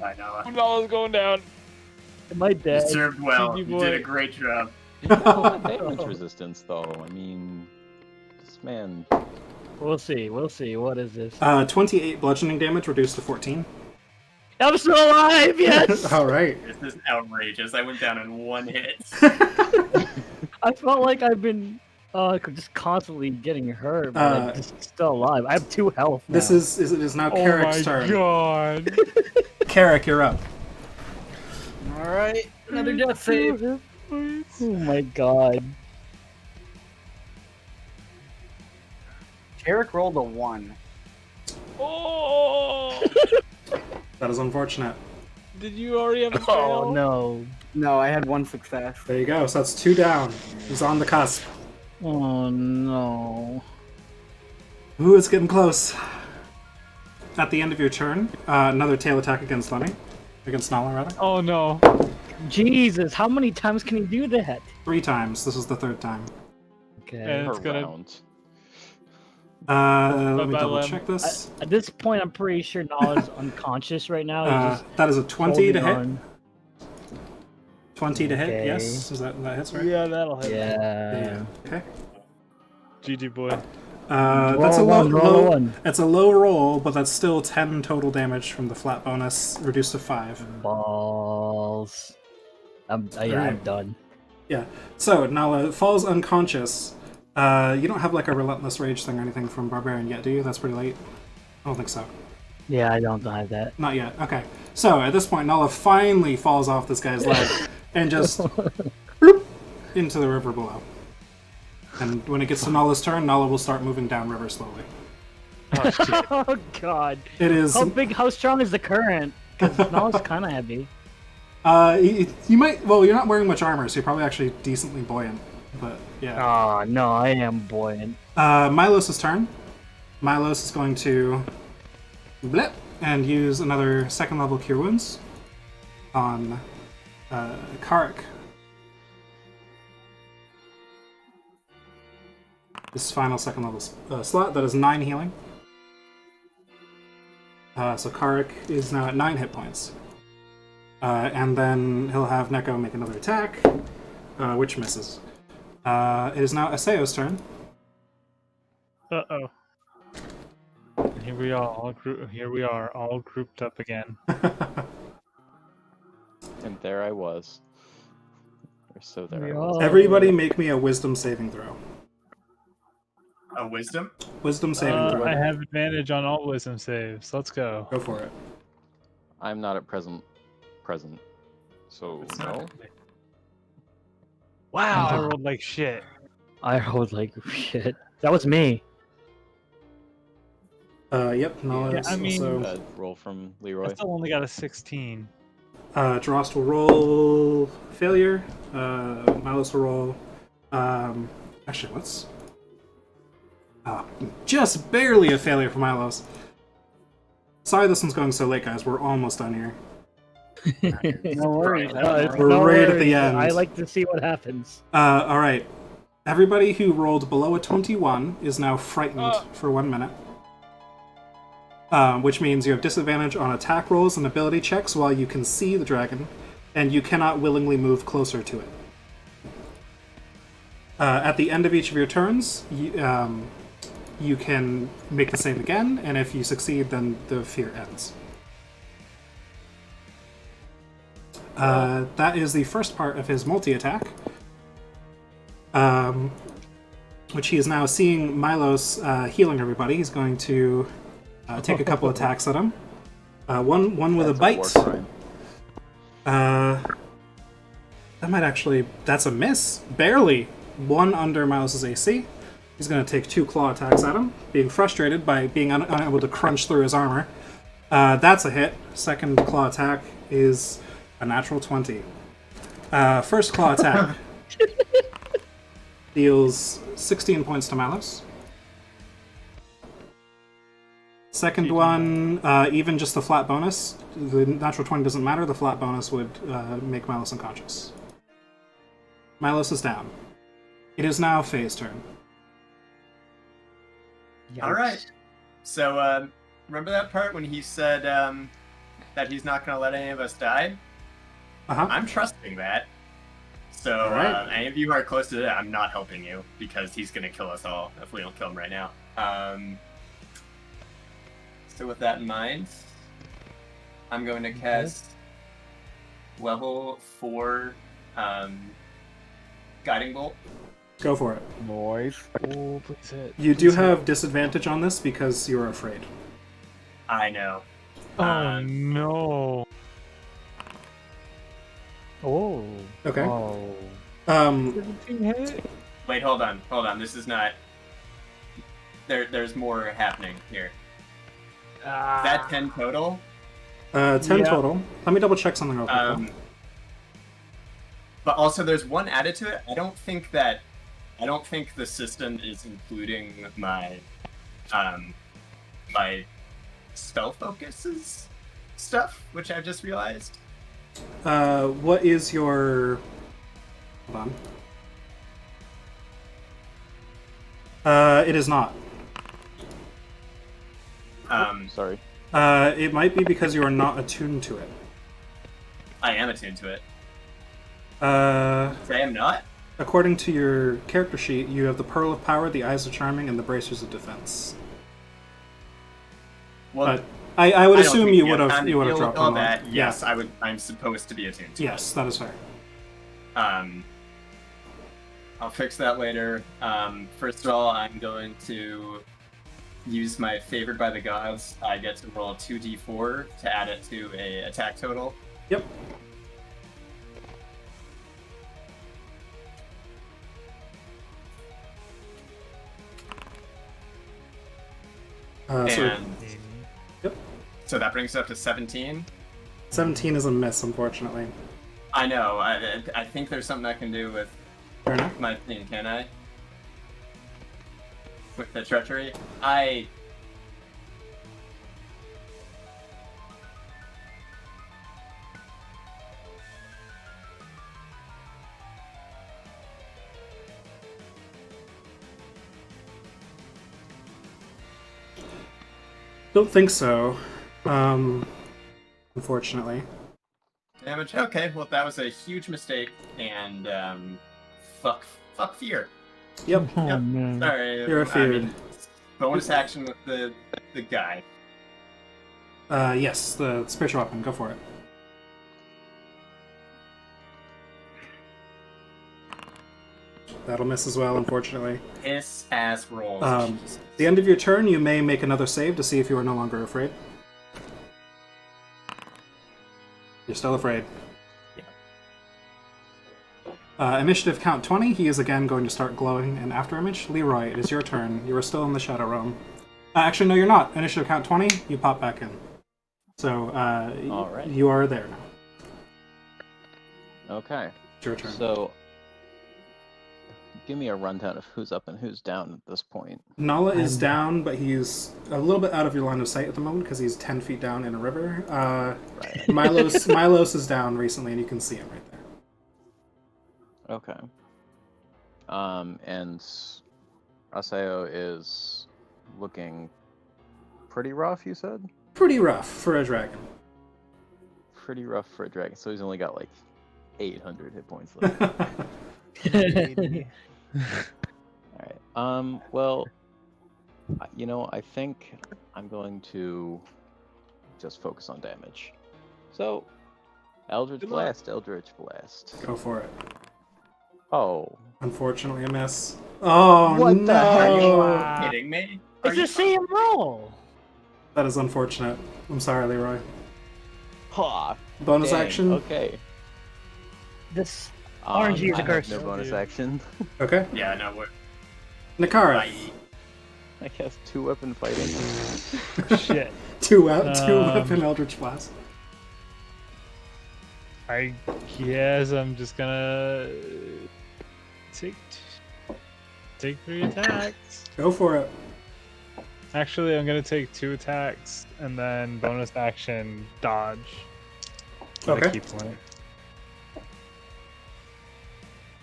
I know. Nala's going down. Am I dead? You served well. Thank you, You did boy. a great job. You have damage resistance, though. I mean, this man. We'll see. What is this? 28 bludgeoning damage reduced to 14. I'm still alive, yes! Alright. This is outrageous. I went down in 1 hit. I felt like I've been just constantly getting hurt, but I'm just still alive. I have 2 health now. This is now Carrick's turn. God. Carrick, you're up. Alright, another death save. Oh my god. Eric rolled a 1. Oh! That is unfortunate. Did you already have a fail? Oh no. No, I had 1 success. There you go. So that's 2 down. He's on the cusp. Oh no. Ooh, it's getting close. At the end of your turn, another tail attack against Lenny. Against Nala, rather. Oh no. Jesus, how many times can he do that? 3 times. This is the 3rd time. Okay. And it's Per gonna. round. Let me Bye-bye, double Lem. check this. At this point, I'm pretty sure Nala's unconscious right now. He's just That is a 20 to holding hit. on. 20 to hit, Okay. yes. Is that hits, right? Yeah, that'll hit. Yeah. Okay. GG boy. That's a Roll low. one. It's a low roll, but that's still 10 total damage from the flat bonus, reduced to 5. Balls. I'm Alright. done. Yeah. So Nala falls unconscious. You don't have like a relentless rage thing or anything from Barbarian yet, do you? That's pretty late. I don't think so. Yeah, I don't have that. Not yet. Okay. So at this point, Nala finally falls off this guy's leg and just bloop, into the river below. And when it gets to Nala's turn, Nala will start moving downriver slowly. Oh shit. Oh god. It is. How strong is the current? Because Nala's kind of heavy. You might. Well, you're not wearing much armor, so you're probably actually decently buoyant. But yeah. Oh no, I am buoyant. Milos' turn. Milos is going to blip and use another second level Cure Wounds on Karik. This final second level slot, that is 9 healing. So Karik is now at 9 hit points. And then he'll have Neko make another attack, which misses. It is now Aseo's turn. Uh-oh. Here we are, all grouped up again. And there I was. Or so there I We was. all- Everybody make me a wisdom saving throw. A wisdom? Wisdom saving throw. I have advantage on all wisdom saves. Let's go. Go for it. I'm not at present. So It's no. not- Wow, I rolled like shit. I rolled like shit. That was me. Yep, Nala Yeah, is I mean- also... Roll from I Leroy. still only got a 16. Drost will roll failure. Milos will roll... actually, what's... just barely a failure for Milos. Sorry this one's going so late, guys. We're almost done here. No worries. We're right at the end. I like to see what happens. Alright. Everybody who rolled below a 21 is now frightened for 1 minute. Which means you have disadvantage on attack rolls and ability checks while you can see the dragon, and you cannot willingly move closer to it. At the end of each of your turns, you can make the save again, and if you succeed, then the fear ends. That is the first part of his multi-attack, which he is now seeing Milos healing everybody. He's going to take a couple attacks at him. One with a bite. war crime. That might actually... That's a miss. Barely. 1 under Milos' AC. He's going to take 2 claw attacks at him, being frustrated by being unable to crunch through his armor. That's a hit. Second claw attack is a natural 20. First claw attack deals 16 points to Milos. Second one, even just the flat bonus. The natural 20 doesn't matter. The flat bonus would make Milos unconscious. Milos is down. It is now Faye's turn. All right. So, remember that part when he said that he's not going to let any of us die? Uh-huh. I'm trusting that. So, All right. any of you who are close to that, I'm not helping you because he's going to kill us all if we don't kill him right now. So, with that in mind, I'm going to cast level 4 Guiding Bolt. Go for it. Boys. Oh, please hit. You do Please hit. have disadvantage on this because you're afraid. I know. Oh no. Oh. Okay. Oh. 17 hit? Wait, hold on. This is not... There's more happening here. Is that 10 total? 10 Yeah. total. Let me double check something real quick. though. But also, there's one added to it. I don't think the system is including my my spell focuses stuff, which I just realized. What is your... Hold on. It is not. Sorry. It might be because you are not attuned to it. I am attuned to it. Uh, Say I'm not. according to your character sheet, you have the Pearl of Power, the Eyes of Charming, and the Bracers of Defense. Well, But I would I don't assume think you we would time have to you would have deal with dropped all one. that. On. Yes, I would. I'm supposed to be attuned to Yes, that is fair. it. I'll fix that later. First of all, I'm going to use my Favored by the Gods. I get to roll 2d4 to add it to a attack total. Yep. And yep. so that brings it up to 17. 17 is a miss, unfortunately. I know. I think there's something I can do with Fair enough. my thing, can I? With the treachery? I Don't think so. Unfortunately. damage. Okay, well that was a huge mistake, and fuck fear. Yep. Oh Yep. man. Sorry. You're I feared. mean, bonus action with the guy. Yes, the spiritual weapon. Go for it. That'll miss as well, unfortunately. Piss ass rolls. Jesus. At the end of your turn, you may make another save to see if you are no longer afraid. You're still afraid. Initiative count 20. He is again going to start glowing in after image. Leroy, it is your turn. You are still in the Shadow Realm. Actually, no, you're not. Initiative count 20. You pop back in. So, All right. you are there now. Okay. It's your turn. So, give me a rundown of who's up and who's down at this point. Nala is down, but he's a little bit out of your line of sight at the moment because he's 10 feet down in a river. Right. Milos is down recently, and you can see him right there. Okay. And Aseo is looking pretty rough, you said? Pretty rough for a dragon. Pretty rough for a dragon. So he's only got like 800 hit points left. Alright. Well, I think I'm going to just focus on damage. So, Eldritch Blast. Go for it. Oh. Unfortunately, a miss. Oh, What the no! Are you kidding me? It's the same roll. That is unfortunate. I'm sorry, Leroy. Ha! Bonus Dang, action? Okay. This RNG is a I curse. have no bonus action. Okay. Yeah, no, we're. Nakara. I guess 2-weapon fighting. Shit. Two Um, weapon Eldritch Blast. I guess I'm just gonna take 3 attacks. Go for it. Actually, I'm gonna take 2 attacks and then bonus action dodge. But I Okay. keep one.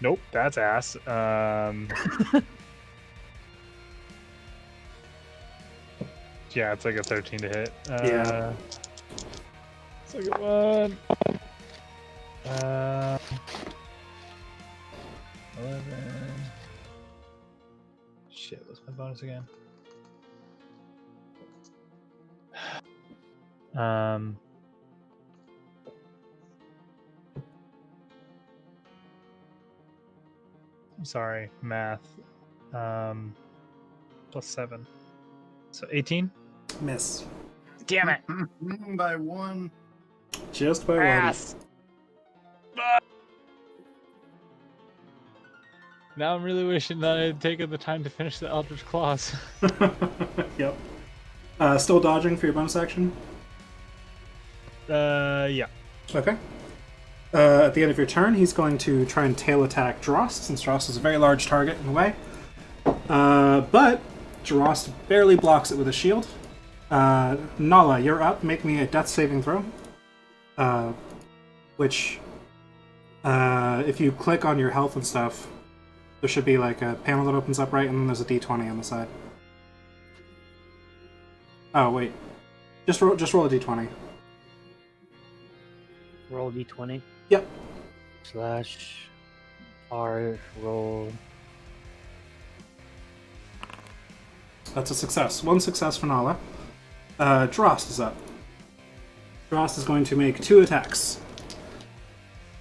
Nope, that's ass. Yeah, it's like a 13 to hit. Yeah. Second one. 11. Shit, what's my bonus again? I'm sorry, math. Plus 7. So 18? Miss. Damn it! By one. Just by Ass! Now I'm really wishing that I had taken the time to finish the Eldritch Claws. one. Yep. Still dodging for your bonus action? Yeah. Okay. At the end of your turn, he's going to try and tail attack Drost, since Drost is a very large target in the way. But Drost barely blocks it with a shield. Nala, you're up. Make me a death saving throw. Which, if you click on your health and stuff, there should be like a panel that opens up right, and then there's a d20 on the side. Oh wait, just roll a d20. Roll d20. Yep. Slash R roll. That's a success. One success for Nala. Drost is up. Drost is going to make 2 attacks.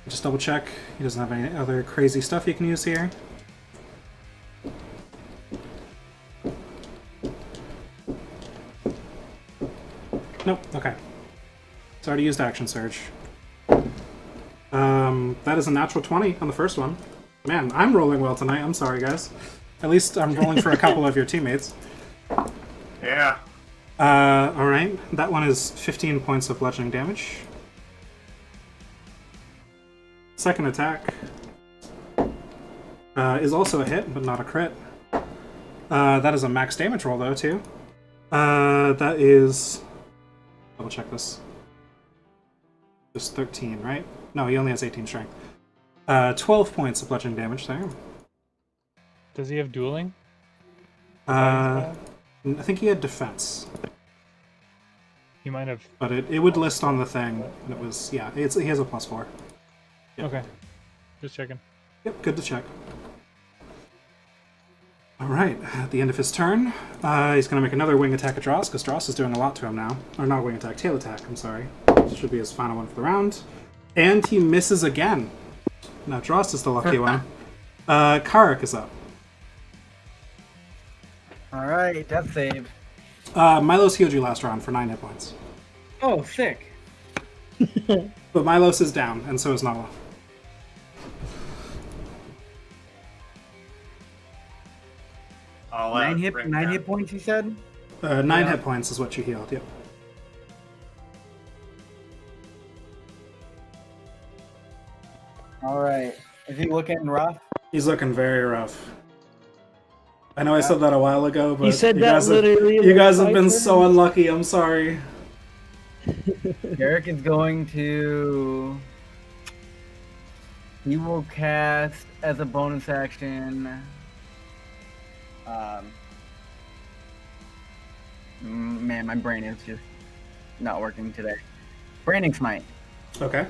Just double check. He doesn't have any other crazy stuff he can use here. Nope, okay. It's already used Action Surge. That is a natural 20 on the first one. Man, I'm rolling well tonight. I'm sorry, guys. At least I'm rolling for a couple of your teammates. Yeah. Alright. That one is 15 points of bludgeoning damage. Second attack is also a hit, but not a crit. That is a max damage roll, though, too. That is... Double check this. Just 13, right? No, he only has 18 strength. 12 points of bludgeoning damage there. Does he have dueling? I think he had defense. He might have. But it would list on the thing. And it was, yeah, he has a +4. Yep. Okay. Just checking. Yep, good to check. Alright, at the end of his turn, he's going to make another wing attack at Dross, because Dross is doing a lot to him now. Or not wing attack, tail attack, I'm sorry. This should be his final one for the round. And he misses again. Now Dross is the lucky one. Karak is up. Alright, death save. Milos healed you last round for 9 hit points. Oh, sick. But Milos is down, and so is Nala. I'll, 9 bring hit down- points, you said? 9 hit points is what you healed, yep. Alright. Is he looking rough? He's looking very rough. I know I said that a while ago, but He said you that guys literally. you guys have been like so unlucky, I'm sorry. Derek is going to... He will cast as a bonus action... Man, my brain is just not working today. Branding Smite. Okay.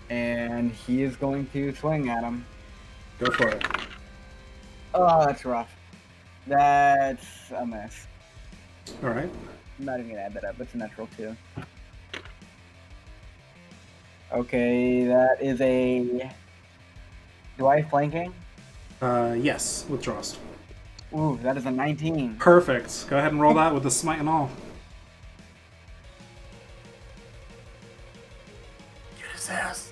And he is going to swing at him. Go for it. Oh, that's rough. That's a miss. Alright. I'm not even gonna add that up. It's a natural 2. Okay, that is a... Do I have flanking? Yes, with Drost. Ooh, that is a 19. Perfect. Go ahead and roll that with the smite and all. Get his ass.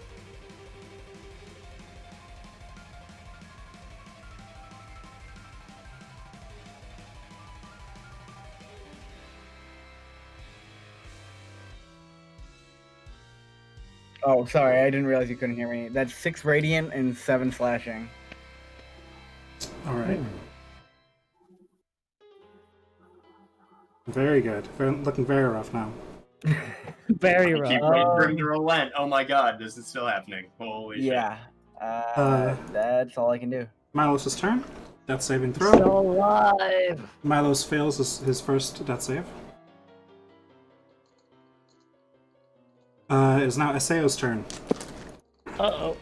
Oh, sorry, I didn't realize you couldn't hear me. That's 6 radiant and 7 slashing. Alright. Very good. Looking very rough now. Very I keep rough. waiting for him to relent. Oh my god, this is still happening. Holy shit. Yeah. That's all I can do. Milos' turn. Death saving throw. Still alive. Milos fails his first death save. It is now Eseo's turn. Uh-oh.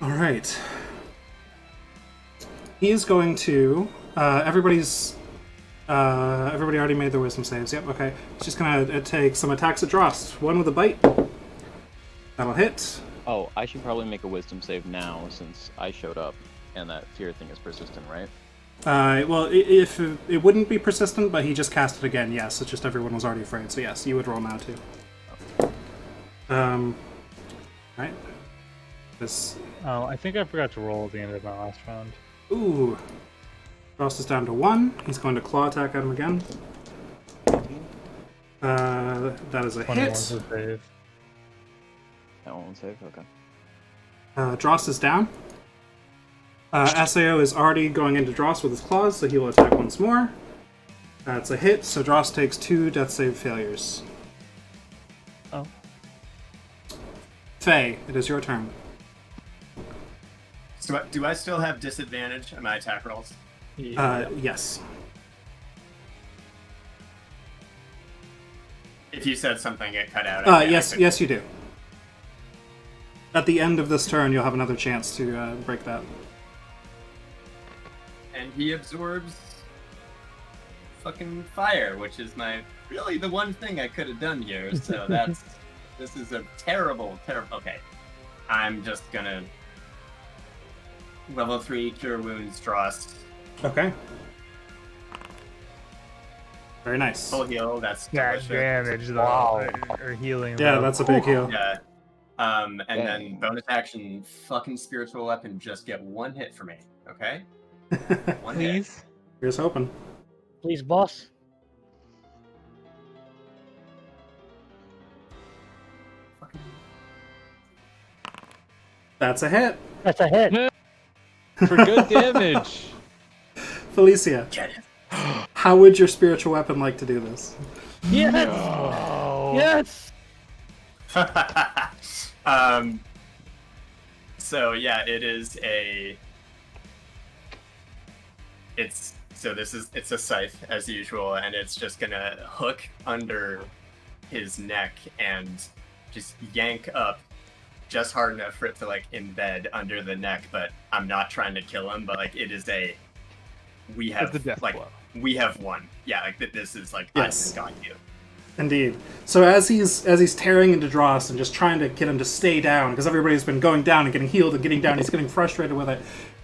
Alright. He is going to... everybody already made their wisdom saves. Yep, okay. He's just gonna take some attacks at Drost. One with a bite. That'll hit. Oh, I should probably make a wisdom save now since I showed up and that fear thing is persistent, right? Well, if it wouldn't be persistent, but he just cast it again, yes. It's just everyone was already afraid, so yes, you would roll now too. Right. This. Oh, I think I forgot to roll at the end of my last round. Ooh. Frost is down to 1. He's going to claw attack at him again. That is a 21 hit. for save. That one won't save? Okay. Dross is down. Sao is already going into Dross with his claws, so he will attack once more. That's a hit, so Dross takes 2 death save failures. Oh. Faye, it is your turn. So do I still have disadvantage on my attack rolls? Yes. If you said something, it cut out. I Yes, couldn't- yes, you do. At the end of this turn, you'll have another chance to break that. And he absorbs fucking fire, which is really the one thing I could have done here. So this is a terrible. Okay, I'm just gonna level 3 cure wounds, Drost. Okay. Very nice. Full heal. That's That delicious. damage, though, Wow. or healing. Yeah, though. that's a big heal. Yeah. And then Dang. bonus action, fucking spiritual weapon, just get 1 hit for me. Okay. 1 hit. Please. Here's hoping. Please, boss. That's a hit. That's a hit. For good damage. Felicia, Get it. how would your spiritual weapon like to do this? Yes. Oh. Yes. So yeah, it's a scythe as usual, and it's just gonna hook under his neck and just yank up just hard enough for it to like embed under the neck. But I'm not trying to kill him, but like it is we have It's a death like blow. we have won. Yeah, like this is like Yes. I got you. Indeed. So as he's tearing into Dross and just trying to get him to stay down, because everybody's been going down and getting healed and getting down, he's getting frustrated with it.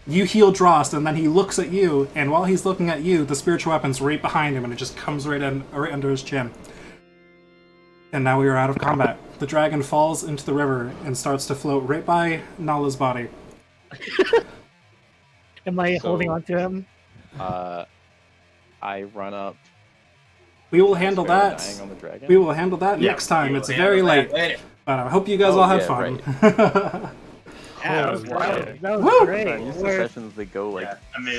You heal Drost, and then he looks at you, and while he's looking at you, the spiritual weapon's right behind him, and it just comes right under his chin. And now we are out of combat. The dragon falls into the river and starts to float right by Nala's body. Am I So- holding on to him? I run up. We will handle Sparrow that. dying on the dragon. We will handle that Yeah, next time. we It's will very handle late. that later. But I hope you guys Oh, all had yeah, fun. Yeah, that was Oh, wild. right. That was Woo! great. These We're- sessions they go like Yeah, amazing.